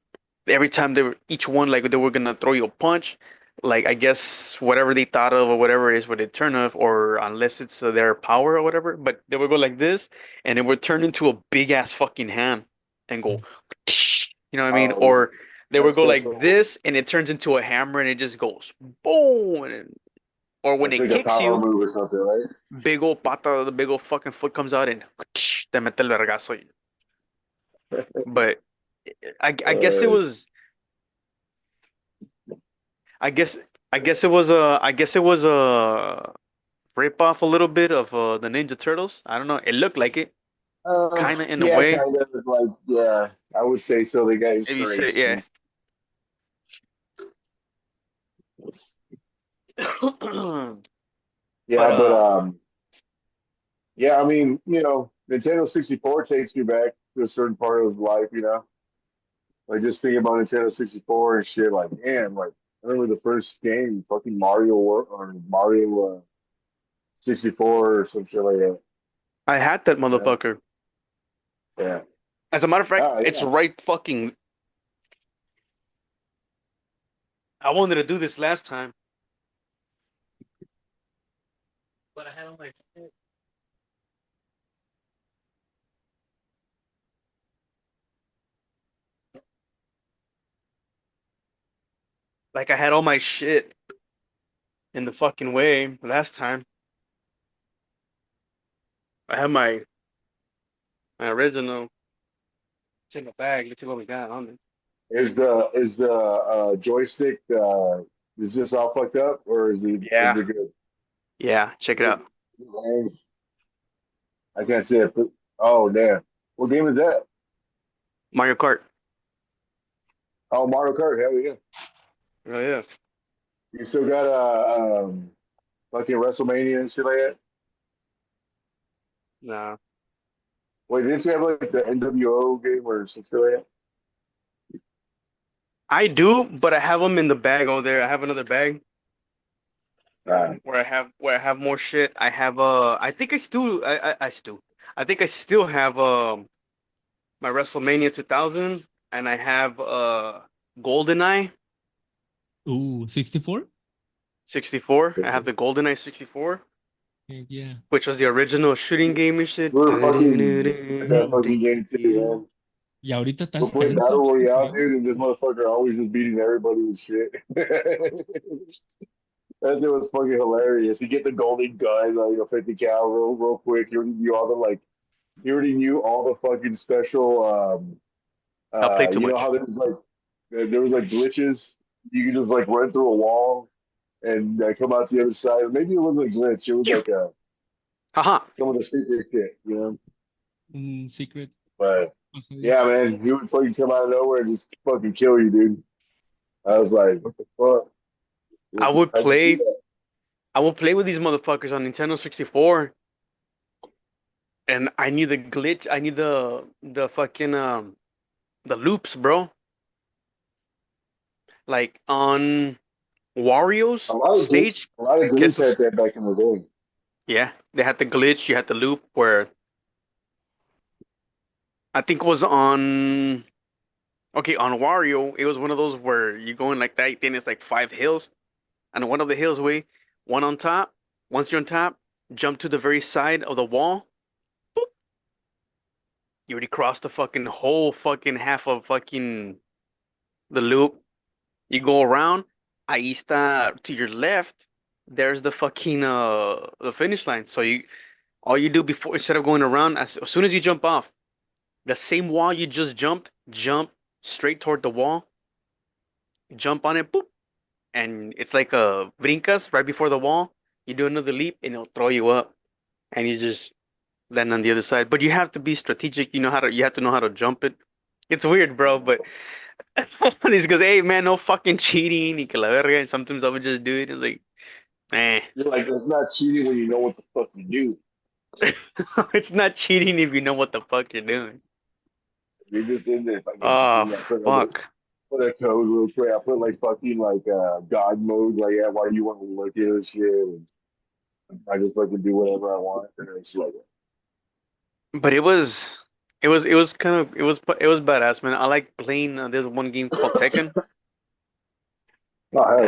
every time they were each one like they were gonna throw you a punch, like I guess whatever they thought of or whatever it is what they turn off, or unless it's their power or whatever, but they would go like this and it would turn into a big ass fucking hand and go, you know what I mean? Oh yeah, Or they would go that's like cool. this and it turns into a hammer and it just goes boom, or when That's it like a kicks power you, move or something, right? big old pata, the big old fucking foot comes out and te mete el vergazo. But I guess it Uh, was I guess I guess it was a rip off a little bit of the Ninja Turtles. I don't know. It looked like it, kind of in a yeah, way. kind of like yeah, I would say so. They got If you say, inspiration. yeah. But Yeah, but yeah, I mean, you know, Nintendo 64 takes me back to a certain part of life, you know. Like just thinking about Nintendo 64 and shit, like, man, like I remember the first game, fucking or Mario 64 or some shit like that. I had that Yeah. motherfucker. Yeah. As a matter of fact, Ah, it's yeah. right fucking. I wanted to do this last time, but I had all my shit. Like I had all my shit in the fucking way last time. I have my original. It's in the bag. Let's see what we got on it. Is the joystick is just all fucked up or is Yeah, it good? yeah. Check it Is, out. I can't say it. Oh damn. What game is that? Mario Kart. Oh, Mario Kart. Hell yeah. Oh yeah. You still got fucking WrestleMania and shit like that. Nah. Wait, didn't you have like the NWO game or some shit like I do, but I have them in the bag over there. I have another bag that? where I have more shit. I have I think I think I still have my WrestleMania 2000 and I have GoldenEye 64? 64. I have the GoldenEye 64, Yeah. which was the original shooting game and shit. We were fucking at that fucking game too, man. Y ahorita está We're playing expensa, Battle ¿tú Royale, crees? dude, and this motherfucker always just beating everybody with shit. That shit was fucking hilarious. You get the golden gun, like a 50 cal, real quick. You already knew all the like. You already knew all the fucking special. I played too You know how much. there was like glitches. You could just like run through a wall and come out the other side. Maybe it wasn't a glitch. It was like Haha. some of the secret shit, you know. Secret. But Possibly. yeah, man, he would fucking come out of nowhere and just fucking kill you, dude. I was like, what the fuck? I would How'd you do play. that? I would play with these motherfuckers on Nintendo 64, and I knew the glitch. I knew the fucking the loops, bro. Like on Wario's stage. A lot of Guess dudes what's had that back in the day. Yeah, they had the glitch. You had the loop where I think it was on. Okay, on Wario, it was one of those where you go in like that. Then it's like five hills, and one of the hills one on top. Once you're on top, jump to the very side of the wall. You already crossed the fucking whole fucking half of fucking the loop. You go around. Ahí está to your left. There's the fucking the finish line. So you all you do before instead of going around as soon as you jump off the same wall you just jumped, jump straight toward the wall, jump on it, boop, and it's like a brincas right before the wall. You do another leap and it'll throw you up, and you just land on the other side. But you have to be strategic. You have to know how to jump it. It's weird, bro, but this goes, hey man, no fucking cheating, y que la verga. And sometimes I would just do it. It's like, eh, You're like, it's not cheating when you know what the fuck you do. it's not cheating if you know what the fuck you're doing. You're just in there fucking Oh cheating. I fuck. put a code real quick. I put like fucking like God mode, like yeah, why you want to look at this shit, and I just fucking do whatever I want, and it's like, But it was kind of it was badass, man. I like playing. There's one game called Tekken. oh hell,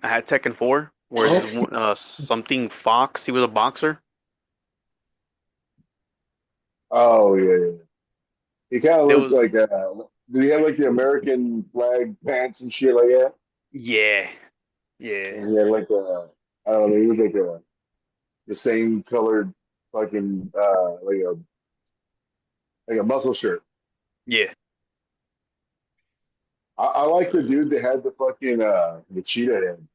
I had Tekken 4, where this yeah. something Fox. He was a boxer. Oh yeah, yeah. He kind of There looked was like did he have like the American flag pants and shit like that? yeah, yeah, And he had like I don't know, he was like the same colored fucking like a muscle shirt. yeah. I like the dude that had the fucking the cheetah head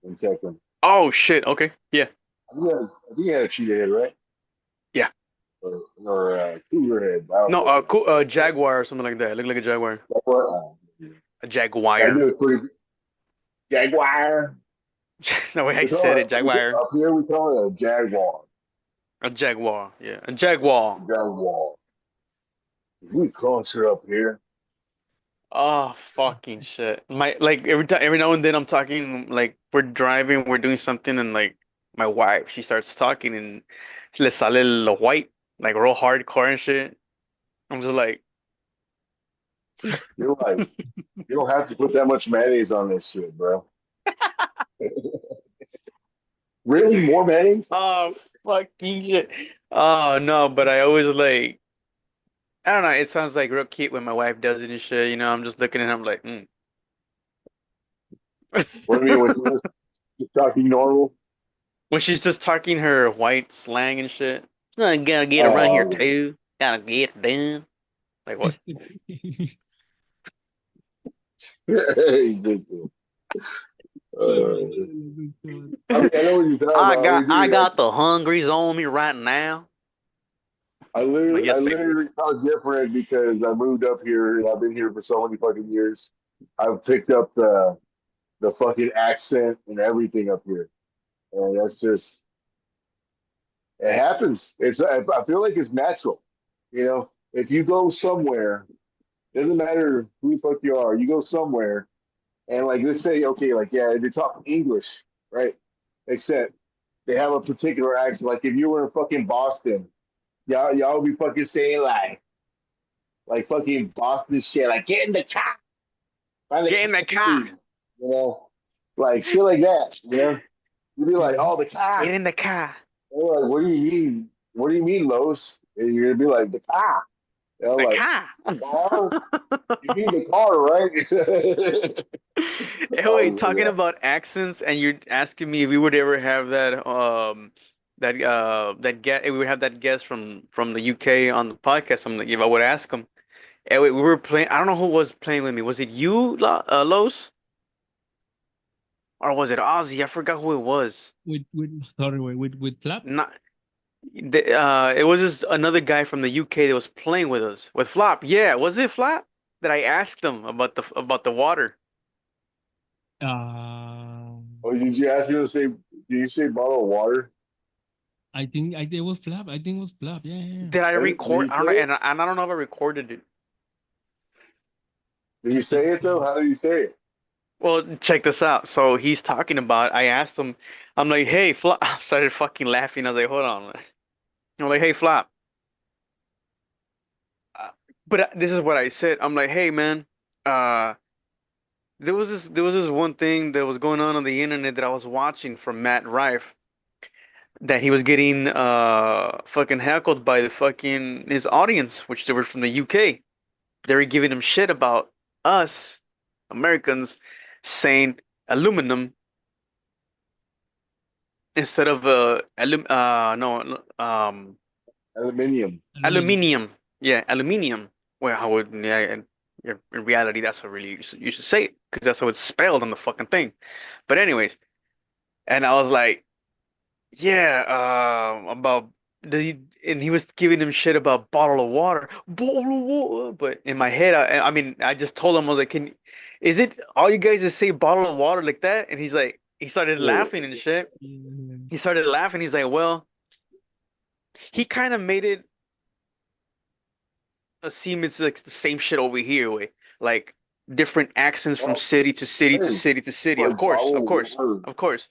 in Tekken. Oh shit. Okay. Yeah. I think he had a cheetah head, right? Yeah. Or cougar head. I don't No. know. Jaguar or something like that. Look like a jaguar. Like what? A I jaguar. knew it pretty. Jaguar. The way I We call said it it, jaguar. up here. We call it a jaguar. A jaguar. Yeah. A jaguar. Jaguar. We culture up here. Oh fucking shit. My like every now and then I'm talking like we're driving, we're doing something and like my wife, she starts talking and le sale lo white, like real hardcore and shit. I'm just like You're like, you don't have to put that much mayonnaise on this shit, bro. Really, more mayonnaise? oh fucking shit. Oh no, but I always like I don't know, it sounds like real cute when my wife does it and shit, I'm just looking at him like, What do you mean when you're just talking normal? when she's just talking her white slang and shit. I gotta get around here Oh, too. Gotta get it done. Like what? okay. I know what you're talking about. We I do that. got the hungries on me right now. Like, I yes, baby. literally talk different because I moved up here and I've been here for so many fucking years. I've picked up the fucking accent and everything up here, and that's just it happens. I feel like it's natural, you know. If you go somewhere, doesn't matter who the fuck you are, you go somewhere and like let's say okay, like yeah, they talk English, right? Except they have a particular accent. Like if you were in fucking Boston, y'all be fucking saying like fucking Boston shit, like get in the car, find the Get car, in the car. you know, like shit like that, you know. You'd be like, oh, the car. Get in the car. They're like, what do you mean? What do you mean, Los? And you're gonna be like, the car. And I'm The like, car. car? You mean the car, right? Hey, wait, Oh my talking god. about accents, and you're asking me if we would ever have that guest, if we would have that guest from the UK on the podcast. I'm like, if I would ask him. Hey, wait, we were playing. I don't know who was playing with me. Was it you, Los, or was it Ozzy? I forgot who it was. Sorry, with Flap. Not. It was just another guy from the UK that was playing with us with Flop. Yeah, was it Flop that I asked him about the water? Uh, Oh, did you ask me to say? Did you say bottle of water? I think it was Flap. I think it was Flap. Yeah, yeah, yeah. Did I Did record? you I say don't know, it? and I don't know if I recorded it. Did I you think say it though? so. How did you say it? Well, check this out. So he's talking about. I asked him. I'm like, hey, Flop. I started fucking laughing. I was like, hold on. I'm like, hey, Flop. Uh, but this is what I said. I'm like, hey, man. Uh, there was this one thing that was going on the internet that I was watching from Matt Rife, that he was getting fucking heckled by the fucking his audience, which they were from the UK. They were giving him shit about us Americans saying aluminum instead of no Aluminium. Aluminium. aluminium. Yeah, aluminium. Well, I would, yeah, in reality that's how really you should say it, because that's how it's spelled on the fucking thing. But anyways, and I was like, yeah, about and he was giving him shit about bottle of water. But in my head, I mean, I just told him, I was like, is it all you guys just say bottle of water like that? And he's like, he started Yeah. laughing and shit. Yeah. He started laughing. He's like, well, he kind of made it seem it's like the same shit over here, way like different accents from Oh, city to city to hey, city to city. Of like course, of bottle of course, water. of course.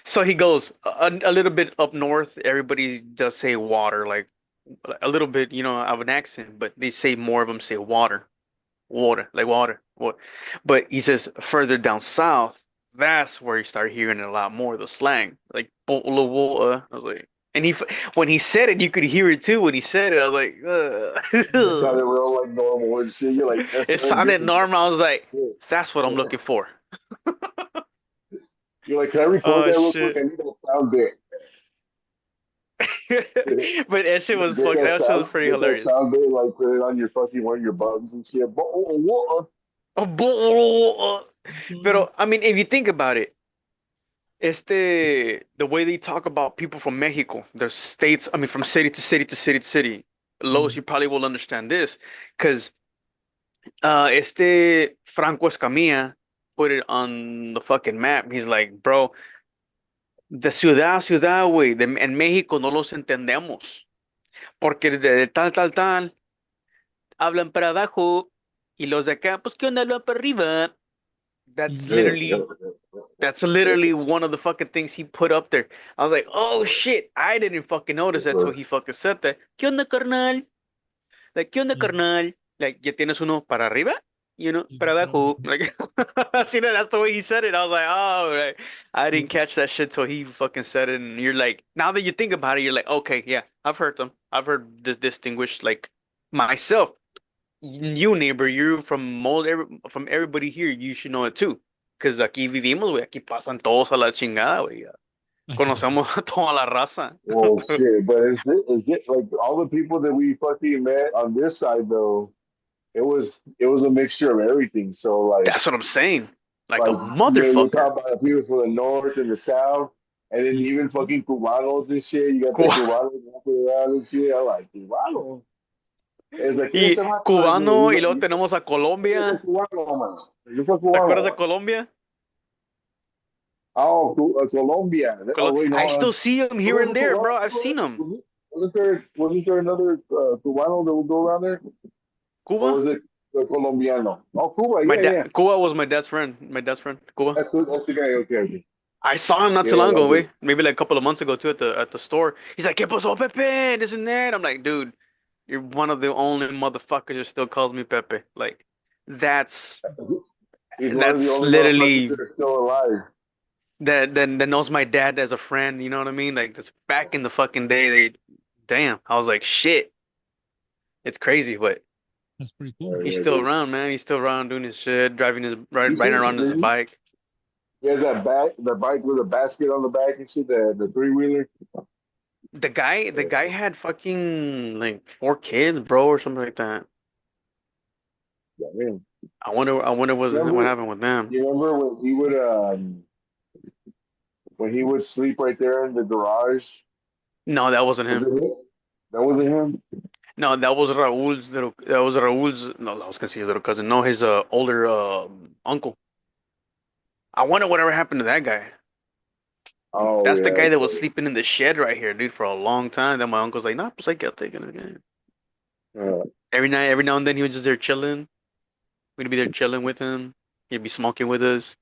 So he goes a little bit up north. Everybody does say water, like a little bit, of an accent, but they say more of them say water, water, like water, water. But he says further down south, that's where you start hearing a lot more of the slang, like bottle of water. I was like, and when he said it, you could hear it too. When he said it, I was like, It sounded ugh. real like normal and shit. You're like, that It sounded sounded good. normal. I was like, Yeah. that's what I'm looking for. You're like, can I record Oh that real quick? shit. I need that sound bit. But that shit was Get fuck. that That shit was sound, pretty get that hilarious. sound bit, like put it on your fucking one of your buttons and shit. Bottle of water. Mhm. Pero I mean, if you think about it, the way they talk about people from Mexico, their states, I mean, from city to city to city to city. Lois, Mm. you probably will understand this, because Franco Escamilla put it on the fucking map. He's like, bro, de ciudad a ciudad, güey, en México no los entendemos, porque de tal, tal, tal, hablan para abajo, y los de acá, pues, ¿qué onda? Hablan para arriba. That's Mm. literally That's literally one of the fucking things he put up there. I was like, oh shit, I didn't fucking notice that till he fucking said that. ¿Qué onda, carnal? Like, ¿qué onda, Yeah. carnal? Like, ya tienes uno para arriba, para abajo. Mhm. Like, see, that's the way he said it. I was like, oh, right. I didn't catch that shit till he fucking said it. And you're like, now that you think about it, you're like, okay, yeah, I've heard them. I've heard this distinguished, like, myself. You, neighbor, you're from everybody here. You should know it too. Because aquí vivimos, güey. Aquí pasan todos a la chingada, güey. Aquí pasa. Conocemos a toda la raza. Well, shit, but it's like all the people that we fucking met on this side though. It was a mixture of everything. So That's what I'm saying. Like a you're motherfucker. talking about the people from the north and the south, and then even Mhm. fucking Cubanos and shit. You got the Cu- Cubanos walking around and shit. I'm like, Cubano. Es de qué y se mata de cubano, y luego you tenemos a fue Colombia. cubano, man. Yo fue ¿Te acuerdas de cubano. Colombia? Oh, Colombia. Oh, wait, I no. still see him here Wasn't and there there, Cubano? bro. I've seen him. Wasn't there another Cubano that would go around there? Or Cuba? was it Colombiano? Oh, Cuba. Yeah, yeah. Cuba was my dad's friend. My dad's friend, Cuba. That's the guy. Okay, okay. I saw him not too Yeah, long ago, that's way. it. Maybe like a couple of months ago too at the store. He's like, ¿Qué pasó, Pepe? This and that. I'm like, dude, you're one of the only motherfuckers that still calls me Pepe. Like, that's He's one of the that's only motherfuckers literally that are still alive. that knows my dad as a friend. You know what I mean? Like, that's back in the fucking day. Damn. I was like, shit. It's crazy, but. That's pretty Oh, cool. He's yeah, still dude. around, man. He's still around doing his shit, driving his You riding see, around his bike. he has that bike with a basket on the back and shit, the 3-wheeler. The guy had fucking like 4 kids, bro, or something like that. Yeah, man. I wonder what Remember, happened with them. you remember when he would sleep right there in the garage? No, that wasn't Was him. it him? That wasn't him. No, that was Raul's little. That was Raul's. No, I was gonna say his little cousin. No, his older uncle. I wonder whatever happened to that guy. Oh That's the yeah, guy that so was sleeping in the shed right here, dude, for a long time. Then my uncle's like, "Nah, pues hay que taking it again." uh, Every now and then he was just there chilling. We'd be there chilling with him. He'd be smoking with us.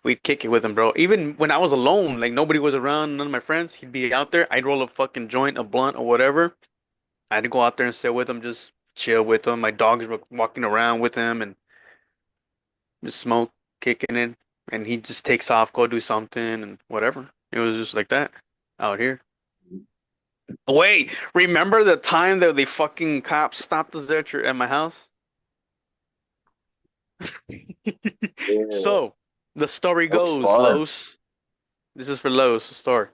We'd kick it with him, bro. Even when I was alone, like nobody was around, none of my friends, he'd be out there. I'd roll a fucking joint, a blunt, or whatever. I'd go out there and sit with him, just chill with him. My dogs were walking around with him and just smoke, kicking it. And he just takes off, go do something and whatever. It was just like that out here. Wait, remember the time that the fucking cops stopped us there at my house? yeah, So, the story that was goes, fun. Los. This is for Los, the story.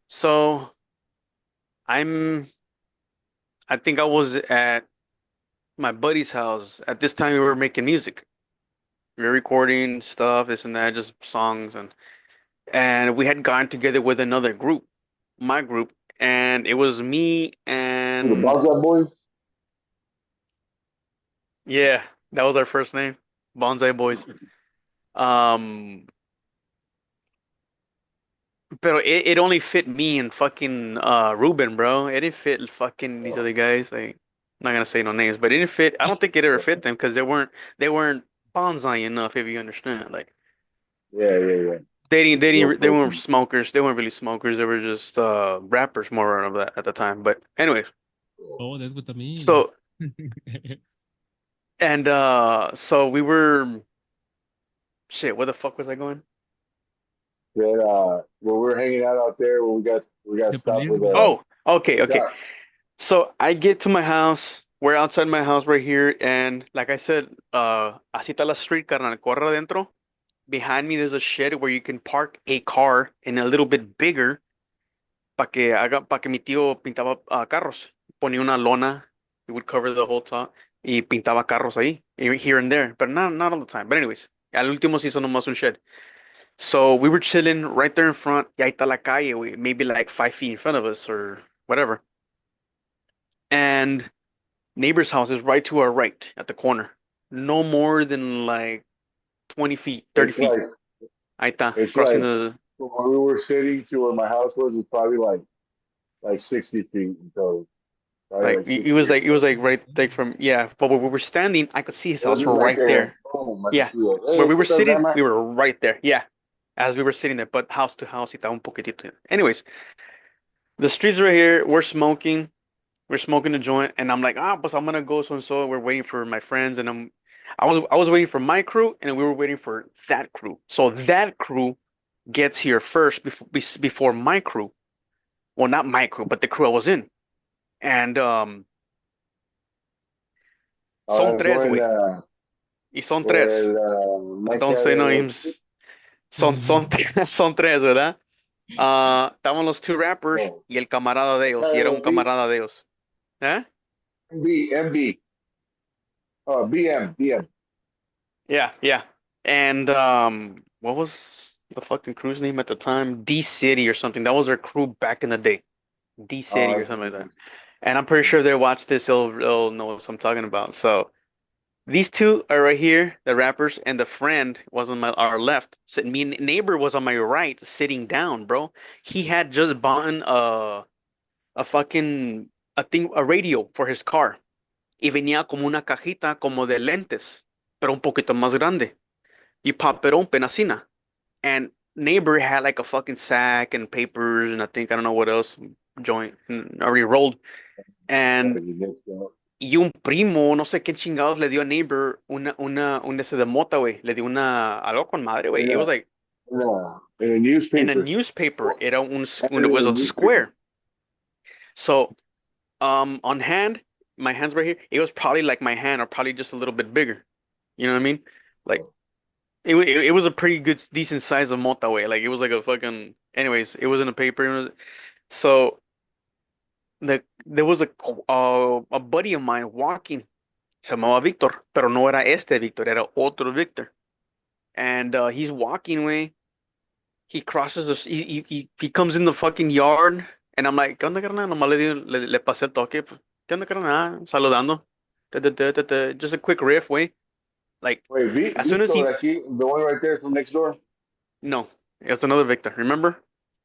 So, I'm, I think I was at my buddy's house. At this time, we were making music. We were recording stuff, this and that, just songs, and we had gotten together with another group, my group, and it was me Who, the and Bonsai Boys? yeah, that was our first name, Bonsai Boys. Um, but it only fit me and fucking Ruben, bro. It didn't fit fucking these other guys. Like, I'm not gonna say no names, but it didn't fit. I don't think it ever fit them because they weren't bonsai enough, if you understand. Like, Yeah, yeah, yeah. Real they weren't funky. smokers. They weren't really smokers. They were just rappers more of that at the time. But anyways, Oh, that's what I mean. so and so we were shit. Where the fuck was I going? That when we were hanging out there, when we got De stopped pulir, with güey. Oh, okay, the okay. cop. So I get to my house. We're outside my house right here, and like I said, así está la street, carnal. Corre adentro. Behind me, there's a shed where you can park a car and a little bit bigger para que mi tío pintaba carros. Ponía una lona, it would cover the whole top, y pintaba carros ahí, here and there, but not all the time. But anyways, al último se hizo nomás un shed. So we were chilling right there in front, y ahí está la calle, güey, maybe like 5 feet in front of us or whatever. And neighbor's house is right to our right at the corner. No more than like 20 feet, 30 It's feet. like Ahí está, it's crossing like the, from where we were sitting to where my house was probably like 60 feet in total. Probably like, like it 60 was or like, it was like 70. right, like from, yeah, but where we were standing, I could see his It was house just right right there. there. Boom, I Yeah, just feel like, where hey, we were what's up, sitting, grandma? we were right there. Yeah, as we were sitting there, but house to house, estaba un poquitito. Anyways, the streets right here, we're smoking a joint, and I'm like, but I'm gonna go so and so. We're waiting for my friends, and I was waiting for my crew, and we were waiting for that crew. So that crew gets here first before my crew. Well, not my crew, but the crew I was in. And Oh, son that's tres, when güey. Y son tres. Mike Don't had say that little. names. Son tres, ¿verdad? Estaban los two rappers Oh, y el camarada de had ellos, y a era un little beat. camarada de ellos. ¿Eh? MB. BM. Yeah, yeah. And what was the fucking crew's name at the time? D.E.D or something. That was their crew back in the day. D.E.D or something like that. And I'm pretty sure they watch this, they'll know what I'm talking about. So these two are right here, the rappers, and the friend was on our left. So me neighbor was on my right, sitting down, bro. He had just bought a fucking a radio for his car. Y venía como una cajita como de lentes, pero un poquito más grande. You pop it open, así na. And neighbor had like a fucking sack and papers and I don't know what else, joint, already rolled. And y un primo, no sé qué chingados le dio a neighbor un ese de mota, güey. Le dio algo con madre, güey. In It was a, like in a in a newspaper. newspaper. It In was a a newspaper. square. So, on hand, my hand's right here. It was probably like my hand, or probably just a little bit bigger. You know what I mean? Like it was a pretty good, decent size of mota, way. Like it was like a fucking. Anyways, it was in a paper. So there was a buddy of mine walking. Se llamaba Víctor, pero no era este Víctor, era otro Víctor. And he's walking, way. He crosses he comes in the fucking yard, and I'm like, ¿qué onda, carnal? Nomás le pasé el toque. Pues, ¿qué onda, carnal? Ah, saludando. Just a quick riff, way. Like, Wait, as soon as Victor, he, aquí, the one right there from next door. no, it's another Victor. Remember?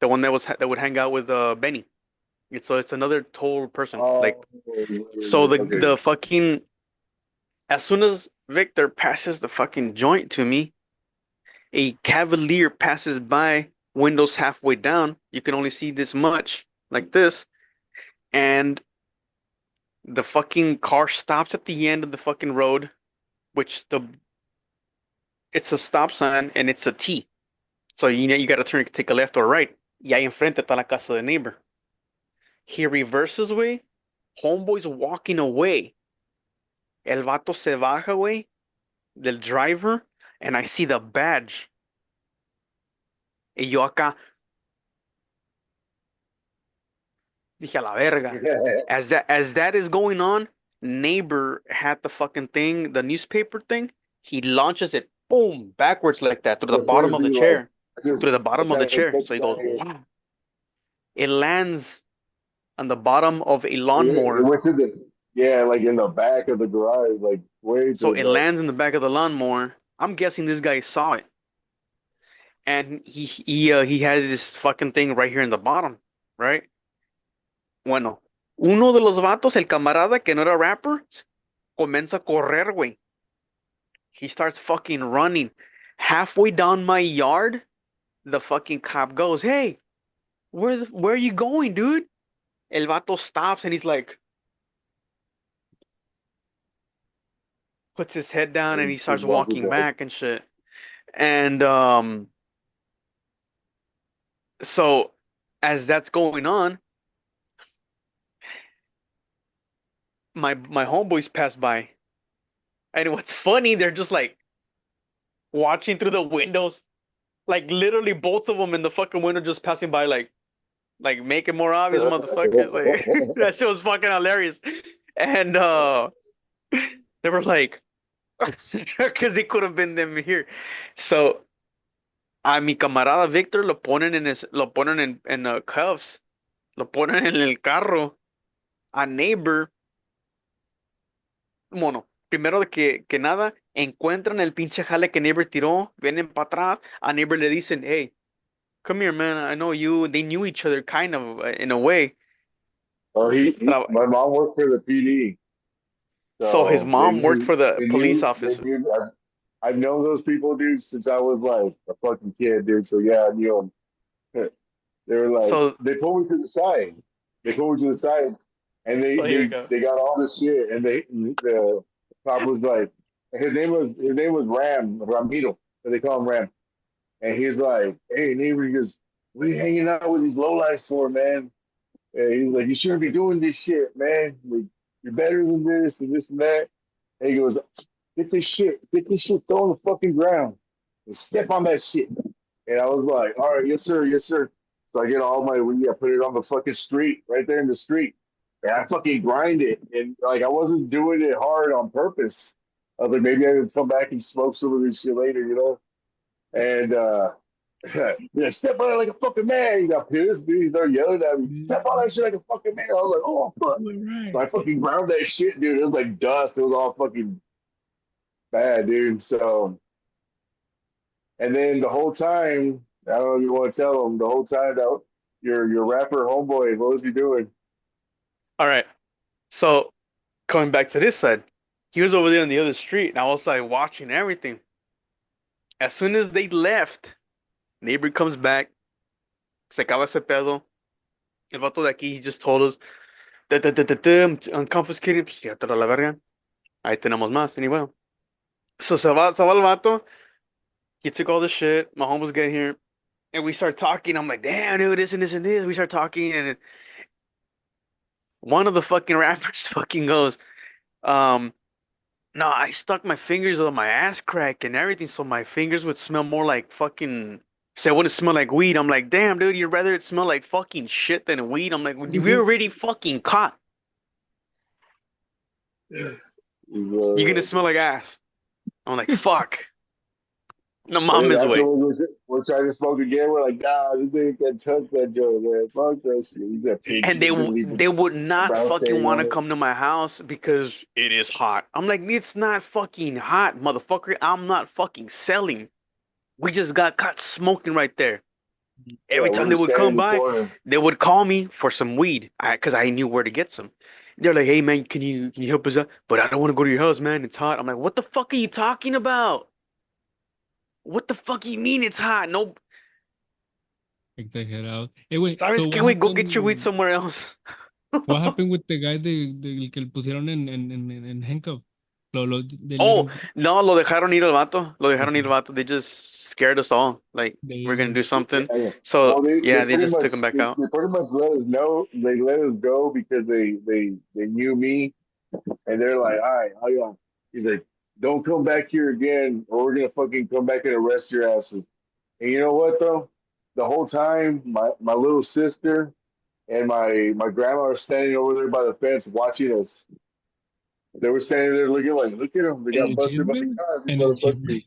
The one that would hang out with Benny. It's another total person. Like, Oh, so okay. the fucking, as soon as Victor passes the fucking joint to me, a Cavalier passes by, windows halfway down. You can only see this much, like this, and the fucking car stops at the end of the fucking road, which it's a stop sign and it's a T. So you got to turn, take a left or right. Y ahí enfrente está la casa del neighbor. He reverses, way. Homeboy's walking away. El vato se baja, way, del driver, and I see the badge. Y yo acá, dije a la verga. As that is going on, neighbor had the fucking thing, the newspaper thing. He launches it, boom, backwards like that through the The first bottom of the view, like, chair, just through the bottom of the kind of chair. catch So he goes, that. wow. It lands on the bottom of a It lawnmower. went to the, yeah, like in the back of the garage, like way to So the it back. lands in the back of the lawnmower. I'm guessing this guy saw it, and he had this fucking thing right here in the bottom, right? Bueno, uno de los vatos, el camarada que no era rapper, comienza a correr, güey. He starts fucking running. Halfway down my yard, the fucking cop goes, "Hey, where are you going, dude?" El vato stops and he's like, puts his head down and he Just starts walking walking back. back and shit. And so as that's going on, my homeboys pass by. And what's funny, they're just like watching through the windows, like literally both of them in the fucking window just passing by, like make it more obvious, motherfuckers. Like that shit was fucking hilarious. And they were like, because they could have been them here. So a mi camarada Victor lo ponen en cuffs, lo ponen en el carro. A neighbor, bueno, primero de que nada, encuentran el pinche jale que neighbor tiró, vienen para atrás. A neighbor le dicen, hey, come here, man. I know you. They knew each other kind of, in a way. Oh, Tra- my mom worked for the PD, So his so they mom worked knew, for the police they officer. knew. I've known those people, dude, since I was like a fucking kid, dude. So yeah, I knew them. They were like, So, they pulled me to the side. They pulled me to the side, and so here we go. they got all this shit, and the cop was like, his name was Ramiro, but they call him Ram, and he's like, hey neighbor, he goes, what are you hanging out with these lowlifes for, man? And he's like, you shouldn't be doing this shit, man. Like, you're better than this and that. And he goes, get this shit, throw on the fucking ground, and step on that shit. And I was like, all right, yes, sir, yes, sir. So I get all my weed, I put it on the fucking street, right there in the street. And I fucking grind it. And like, I wasn't doing it hard on purpose. I was like, maybe I would come back and smoke some of this shit later, you know? And, yeah, step on it like a fucking man. He got pissed, dude. He started yelling at me, step on that shit like a fucking man. I was like, oh, fuck. All So right. I fucking ground that shit, dude. It was like dust. It was all fucking bad, dude. So, and then the whole time, I don't know if you want to tell them, the whole time that your rapper homeboy, what was he doing? All right. So coming back to this side, he was over there on the other street, and I was like watching everything. As soon as they left, neighbor comes back, se acaba ese pedo. El vato de aquí, he just told us, I'm confiscated, pues ya te la verga. Ahí tenemos más, anyway. So se va el vato. He took all the shit. My homies get here, and we start talking. I'm like, damn, dude, this and this and this. We start talking, and one of the fucking rappers fucking goes, no, I stuck my fingers on my ass crack and everything, so my fingers would smell more like fucking. So it wouldn't smell like weed. I'm like, damn, dude, you'd rather it smell like fucking shit than weed. I'm like, we already fucking caught. You're gonna smell like ass. I'm like, fuck. No And mames, then way. afterwards, we're trying to smoke again. We're like, nah, this nigga can touch that joint, man. Fuck that shit. He's a pig And shit. Didn't they leave would a not brown fucking stain want to on it. come to my house because it is hot. I'm like, it's not fucking hot, motherfucker. I'm not fucking selling. We just got caught smoking right there. Yeah, Every time we're they just would standing come in the by, corner. they would call me for some weed, because I knew where to get some. They're like, "Hey man, can you help us out?" But I don't want to go to your house, man. It's hot. I'm like, "What the fuck are you talking about? What the fuck you mean it's hot? No, Exagerado. Hey, wait, ¿sabes so qué, güey? Go get your weed somewhere else." what happened with the guy del que le pusieron en handcuff? They let Oh, him go? no, lo dejaron ir al vato. Lo dejaron ir Okay. al vato. They just scared us all. Like, we're gonna They, do something. Yeah. So, Well, they yeah, they pretty just much took him back out. they pretty much let us know. They let us go because they knew me, and they're like, all right, how y'all? He's like, don't come back here again, or we're gonna fucking come back and arrest your asses. And you know what though? The whole time, my little sister and my grandma are standing over there by the fence watching us. They were standing there looking like, look at them. They en got el busted by the chisme, cops, these en el chisme. motherfuckers.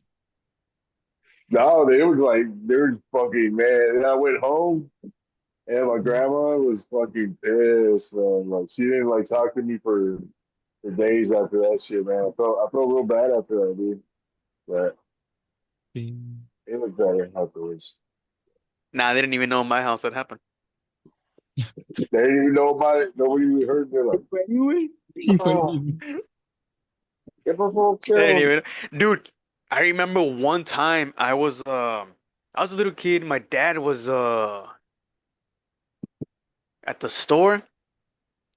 No, they were like, they were fucking man. And I went home, and my grandma was fucking pissed. Like she didn't like talk to me for days after that shit, man. I felt real bad after that, dude. But Sí. it looked better afterwards. Nah, they didn't even know in my house that happened. They didn't even know about it. Nobody even heard. They're like, Fue ahí, güey. Sí, fue ahí oh, mismo. get my phone They didn't killed. even, dude. I remember one time I was a little kid. My dad was at the store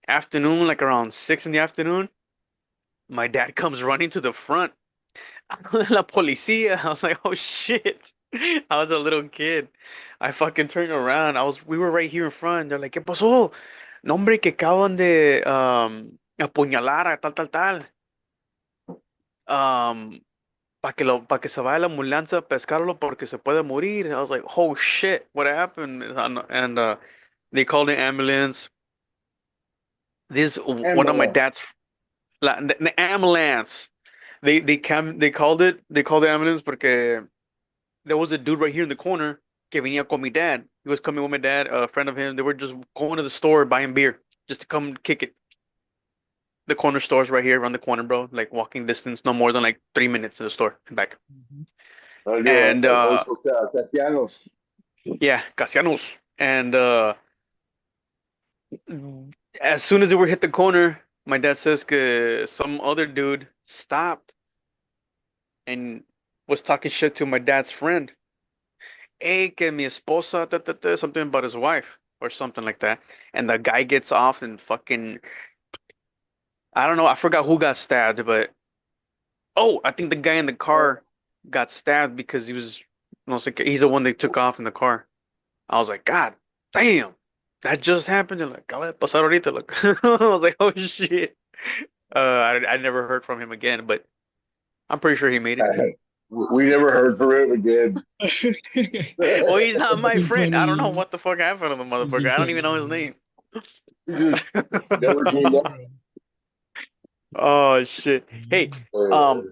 afternoon, like around 6 in the afternoon. My dad comes running to the front. La policía. I was like, oh shit. I was a little kid. I fucking turned around. We were right here in front. They're like, ¿qué pasó? No, hombre, que acaban de apuñalar a tal, tal, tal. Um, para que se vaya la ambulancia a pescarlo porque se puede morir. I was like, oh shit, what happened? And they called the ambulance. This one of my Ambulance. dad's the ambulance. They called the ambulance porque there was a dude right here in the corner que venía con mi dad. He was coming with my dad, a friend of him. They were just going to the store buying beer just to come kick it. The corner store's right here around the corner, bro. Like walking distance, no more than like 3 minutes to the store and back. Ujú. I do And always go Castellanos. yeah, Casianos. And as soon as they were hit the corner, my dad says que some other dude stopped and was talking shit to my dad's friend. Hey, que mi esposa, something about his wife or something like that. And the guy gets off and fucking, I don't know, I forgot who got stabbed, but oh, I think the guy in the car got stabbed because he was, no sé qué, he's the one they took off in the car. I was like, God damn, that just happened. They're like, acaba de pasar ahorita. Like, I was like, oh shit. I never heard from him again, but I'm pretty sure he made it. We never heard from him again. Well, he's not It's my been friend. 20 I don't know years. what the fuck happened to the It's motherfucker. been I don't 20 even know his years. name. He just never came back. Oh shit. Hey,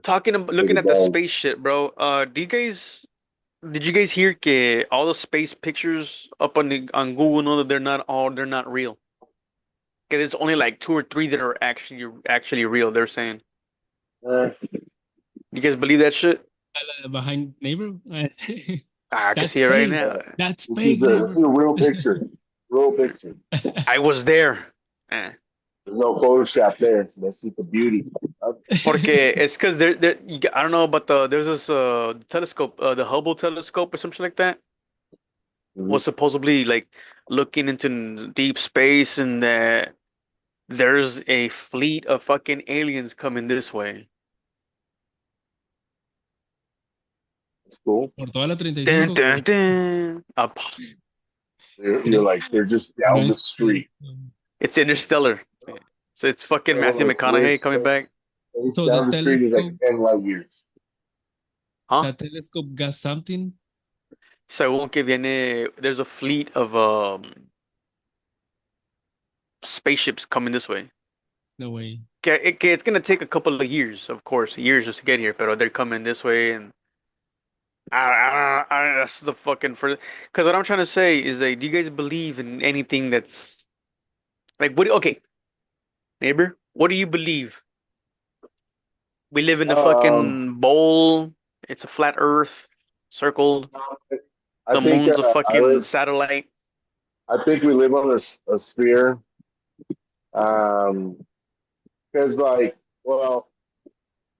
talking about looking Pretty at the bad. space shit, bro. Did you guys hear que all the space pictures up on Google know that they're not real? Okay, there's only like two or three that are actually real, they're saying. Uh, You guys believe that shit? Behind neighbor? I can see That's it right fake. now. That's this is fake a this is neighbor. a real picture. Real picture. I was there. Eh. There's no Photoshop there. So that's just the beauty. Porque it's because I don't know, but there's this telescope, the Hubble telescope or something like that, Mhm. was supposedly like looking into deep space, and there's a fleet of fucking aliens coming this way. It's cool. Por toda la Dun, 35, dun, ¿qué? dun. You're like they're just No down the es street. cierto. It's interstellar. So it's fucking Whatever, Matthew like McConaughey coming back, So down the street is like 10 light years. huh? the telescope got something. Según que viene, there's a fleet of spaceships coming this way. No way. Que it's gonna take a couple of years, of course, years just to get here, but they're coming this way, and that's the fucking first. Because what I'm trying to say is that, do you guys believe in anything that's like what? Okay, neighbor, what do you believe? We live in a Um, fucking bowl. It's a flat Earth, circled. I The think moon's a I fucking live. satellite. I think we live on a sphere. Um, because like, well,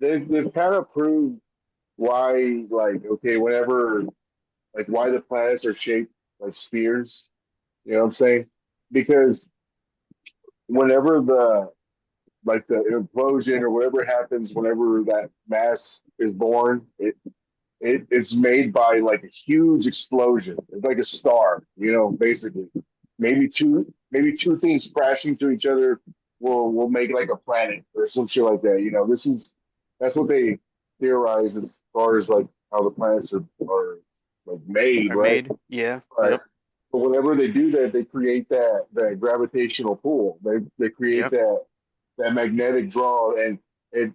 they've kind of proved why, like, okay, whenever, like, why the planets are shaped like spheres. You know what I'm saying? Because whenever the implosion or whatever happens, whenever that mass is born, it's made by like a huge explosion. It's like a star, basically. Maybe two things crashing to each other will make like a planet or some shit like that. That's what they theorize as far as like how the planets are like made, Are right? made. Yeah. Right. Yep. But whenever they do that, they create that gravitational pull. They create Yep. that magnetic draw, and it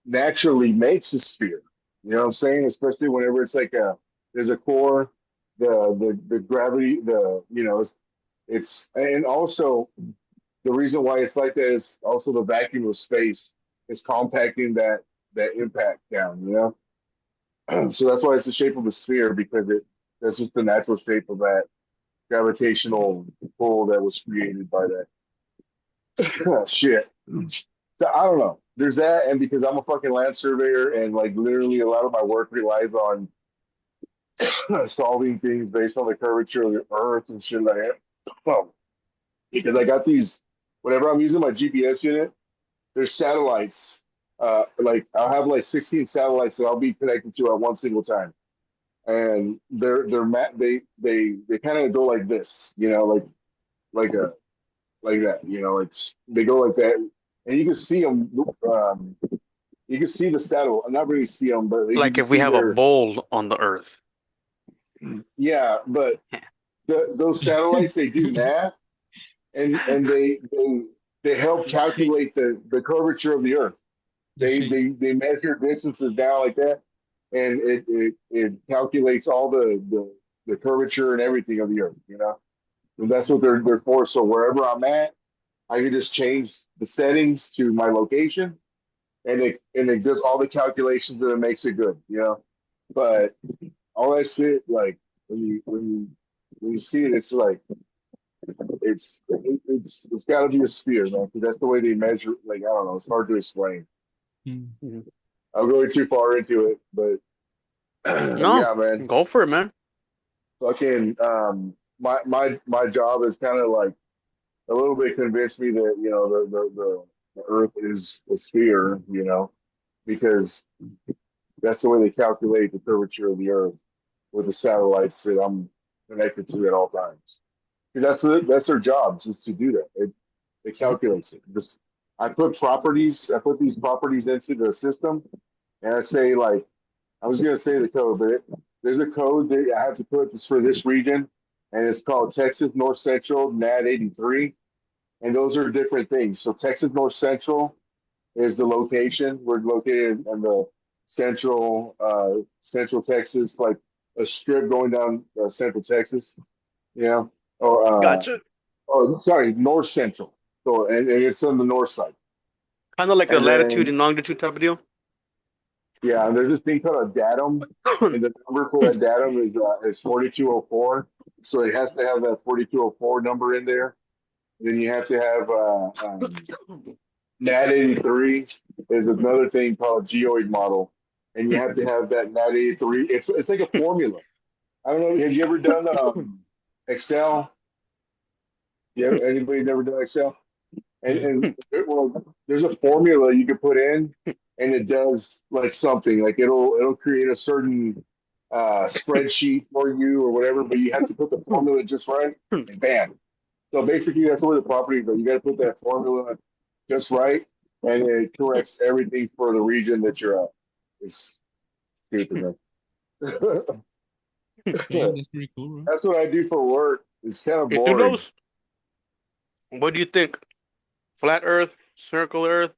naturally makes a sphere. You know what I'm saying? Especially whenever it's like there's a core, the gravity, it's and also the reason why it's like that is also the vacuum of space is compacting that impact down. So that's why it's the shape of a sphere because that's just the natural shape of that gravitational pull that was created by that. Shit. So I don't know. There's that, and because I'm a fucking land surveyor, and like literally a lot of my work relies on solving things based on the curvature of the Earth and shit like that. Well, because I got these, whenever I'm using my GPS unit, there's satellites. Like I'll have like 16 satellites that I'll be connected to at one single time, and they kind of go like this, like a like that, it's they go like that, and you can see them. You can see the saddle. Not really see them, but you can Like if just we see have a their. bowl on the Earth. Yeah, but those satellites they do math, and they help calculate the curvature of the Earth. The They shape. they they measure distances down like that, and it calculates all the curvature and everything of the Earth. And that's what they're for. So wherever I'm at, I can just change the settings to my location, and it does all the calculations and it makes it good. But all that shit, like when you see it, it's like it's got to be a sphere, man, because that's the way they measure. Like I don't know, it's hard to explain. Hmm. Mhm. I'm going too far into it, but No, yeah, man. go for it, man. Fucking my job is kind of like a little bit convinced me that the Earth is a sphere, because that's the way they calculate the curvature of the Earth with the satellites that I'm connected to at all times. Because that's their job, just to do that. It Mhm. calculates it. I put these properties into the system, and I say like I was gonna say the code, but there's a code that I have to put this for this region, and it's called Texas North Central NAD 83, and those are different things. So Texas North Central is the location. We're located in the central Texas, like a strip going down central Texas. Yeah. Or Gotcha. sorry, north central. So and it's on the north side. Kind of like a And latitude then and longitude type of deal. yeah, and there's this thing called a datum, and the number for that datum is 4204. So it has to have that 4204 number in there. Then you have to have NAT 83 is another thing called geoid model, and you have to have that NAT 83. It's like a formula. I don't know. Have you ever done Excel? Yeah, anybody never done Excel? And Yeah. and well, there's a formula you can put in, and it does like something like it'll create a certain spreadsheet for you or whatever. But you have to put the formula just right, and bam. So basically, that's what the properties are. You got to put that formula just right, and it corrects everything for the region that you're at. It's stupid, man. Damn, that's pretty cool, bro. That's what I do for work. It's kind of Hey, through boring. those, what do you think? Flat Earth, circle Earth,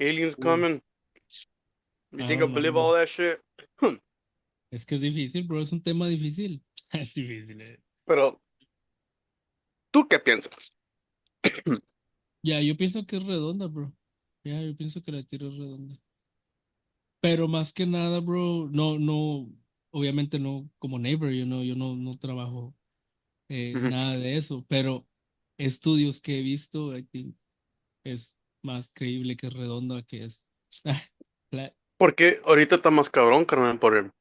aliens Ooh, coming? You I think I don't know, believe bro. all that shit? Es que es difícil, bro. Es un tema difícil. Es difícil, eh. Pero, ¿tú qué piensas? Ya, yo pienso que es redonda, bro. Ya, yo pienso que la Tierra es redonda. Pero más que nada, bro, obviamente no como neighbor, yo no trabajo Ujú. nada de eso, pero estudios que he visto, I think, es más creíble que es redonda que es flat. Porque ahorita está más cabrón, carnal,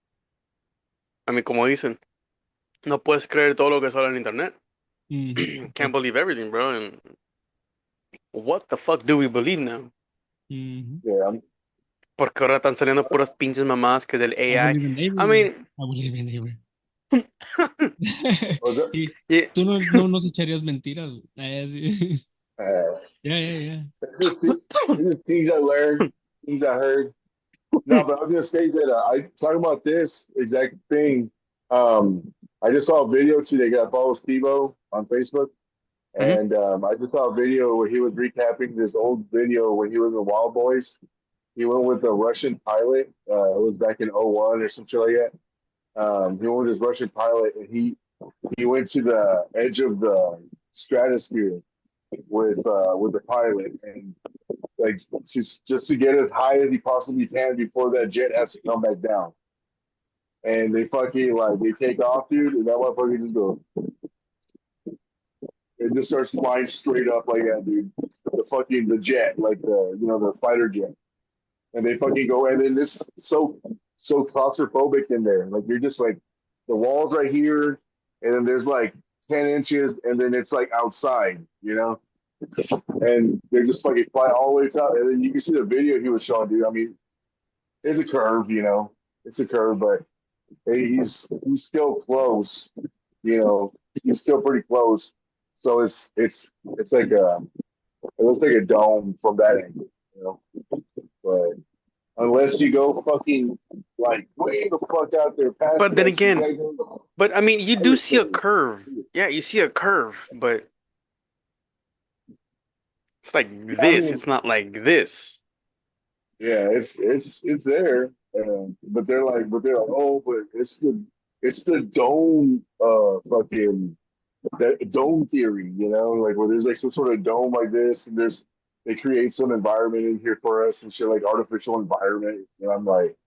a mí como dicen, no puedes creer todo lo que sale en internet. Ujú, Can't exacto. believe everything, bro. And what the fuck do we believe now? Ujú. Yeah, Porque ahora están saliendo puras pinches mamadas que del I AI. believe in neighbor, I bro. mean, I believe in neighbor. was it? Y yeah, tú no nos echarías mentiras, güey. Sí. Uh, Ya. just, just things I learned, things I heard. No, but I was gonna say that I talking about this exact thing. I just saw a video today. I follow Steve-O on Facebook, Mhm. and I just saw a video where he was recapping this old video when he was in Wild Boys. He went with a Russian pilot. It was back in '01 or some shit like that. He went with his Russian pilot, and he went to the edge of the stratosphere with the pilot, and like just to get as high as he possibly can before that jet has to come back down. And they fucking like they take off, dude, and that motherfucker just goes. It just starts flying straight up like that, dude. The jet, like the fighter jet, and they fucking go, and then this so claustrophobic in there. Like you're just like the walls right here, and then there's like 10 inches, and then it's like outside, and they just fucking fly all the way to top. And then you can see the video he was showing, dude. I mean, it's a curve, it's a curve, but hey, he's still close, you know, he's still pretty close. So it's like it looks like a dome from that angle. But unless you go fucking like way the fuck out there past But then that shit, you again, gotta go but I mean, you other do see a things. curve. Yeah, you see a curve, but it's like Yeah, I this. mean, It's not like this. yeah, it's there, but they're like, oh, but it's the dome, fucking that dome theory, like where there's like some sort of dome like this, and they create some environment in here for us and shit, like artificial environment. And I'm like,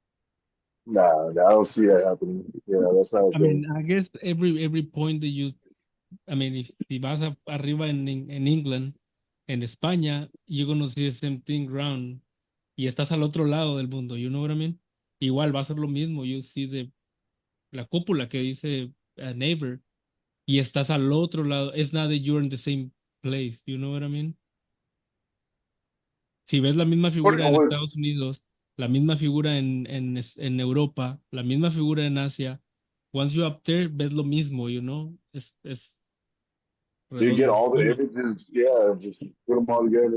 nah, I don't see that happening. That's not a I thing. mean, I guess every point that you, I mean, if si vas arriba en England, en España, you're gonna see the same thing ground y estás al otro lado del mundo, you know what I mean? Igual va a ser lo mismo, you see la cúpula que dice neighbor y estás al otro lado. It's not that you're in the same place, you know what I mean? Si ves la misma What, figura en what, Estados Unidos, la misma figura en Europa, la misma figura en Asia, once you're up there, ves lo mismo, you know? Es you get redondo. all the Bueno, images, yeah, just put them all together.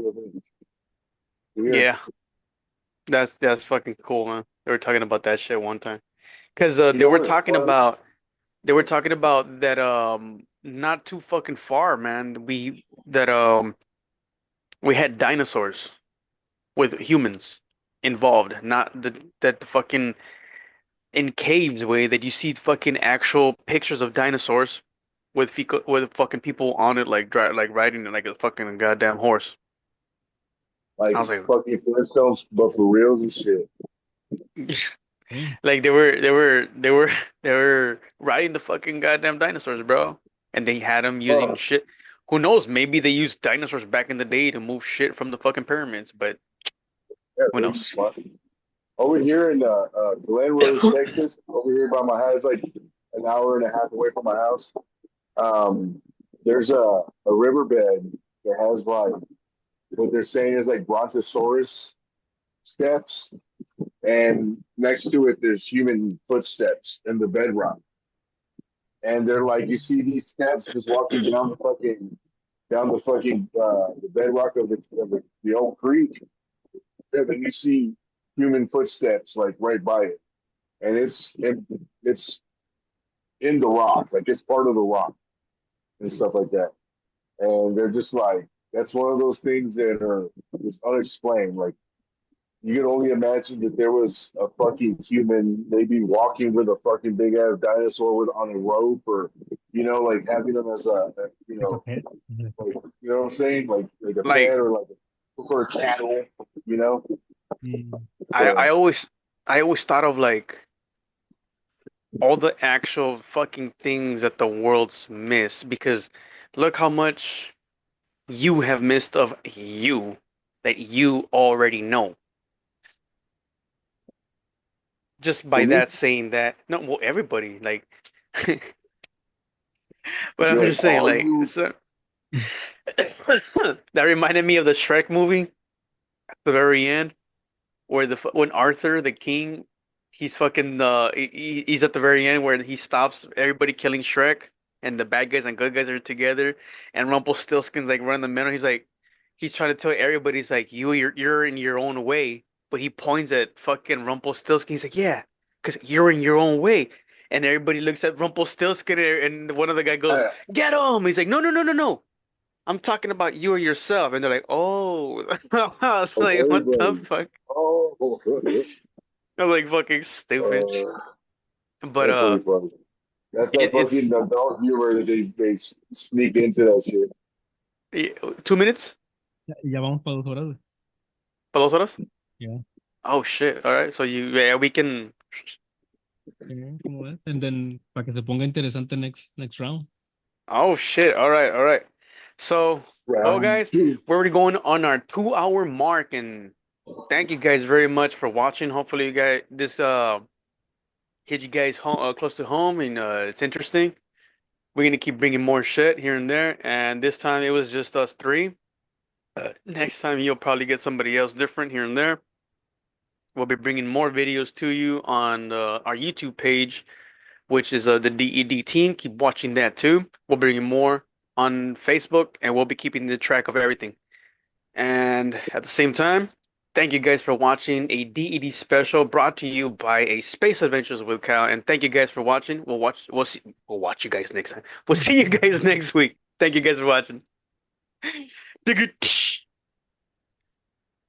Weird. Yeah, that's fucking cool, man. They were talking about that shit one time because You know what is fun? they were talking about that not too fucking far, man. We had dinosaurs with humans involved, not the fucking in caves way that you see fucking actual pictures of dinosaurs with fucking people on it like riding it like a fucking goddamn horse. Like I was like, fucking Flintstones, but for reals and shit. damn. like they were riding the fucking goddamn dinosaurs, bro. And they had them using Oh, shit. Who knows? Maybe they used dinosaurs back in the day to move shit from the fucking pyramids, but yeah, who maybe knows? smart. Over here in Glen Rose, Texas, over here by my house, like an hour and a half away from my house. Um, there's a riverbed that has like what they're saying is like Brontosaurus steps, and next to it there's human footsteps in the bedrock. And they're like, you see these steps just walking down the fucking. down the fucking the bedrock of the old creek, and then you see human footsteps like right by it, and it's in the rock, like it's part of the rock and stuff like that. And they're just like that's one of those things that are just unexplained. Like you can only imagine that there was a fucking human maybe walking with a fucking big ass dinosaur with on a rope, or like having them as Like a pet. Mhm. like what I'm saying, like a pet Like or like for cattle, you know. Mm. I I So always I always thought of like all the actual fucking things that the world's missed because look how much you have missed of you that you already know. Just by for me, that saying that, no, well, everybody, like, but I'm you're like, just saying, oh, like, you so, that reminded me of the Shrek movie at the very end, where when Arthur, the king, he's fucking, he's at the very end where he stops everybody killing Shrek, and the bad guys and good guys are together, and Rumpelstiltskin's like running the middle. He's trying to tell everybody, he's like, you're in your own way, but he points at fucking Rumpelstiltskin. He's like, yeah, because you're in your own way. And everybody looks at Rumpelstiltskin, and one of the guy goes, uh, "Get him!" He's like, "No, no, no, no, no. I'm talking about you or yourself." And they're like, "Oh." I was of like, "What the everybody. fuck?" Oh, I was like, "Fucking stupid." uh, But that's pretty funny. That's that it's fucking adult humor that they sneak into that shit. 2 minutes, Ya vamos para 2 horas, güey. para 2 horas. Yeah. Oh shit! All right, so yeah, we can. Yeah, ¿cómo ves? And then, para que se ponga interesante next round. Oh shit! All right, all right. So, well, Round guys, two. we're already going on our 2 hour mark, and thank you guys very much for watching. Hopefully, you guys this hit you guys home close to home, and it's interesting. We're gonna keep bringing more shit here and there, and this time it was just us three. Next time you'll probably get somebody else different here and there. We'll be bringing more videos to you on our YouTube page, which is the DED team. Keep watching that too. We'll be bringing more on Facebook, and we'll be keeping the track of everything. And at the same time, thank you guys for watching a DED special brought to you by a Space Adventures with Kyle. And thank you guys for watching. We'll watch you guys next time. We'll see you guys next week. Thank you guys for watching.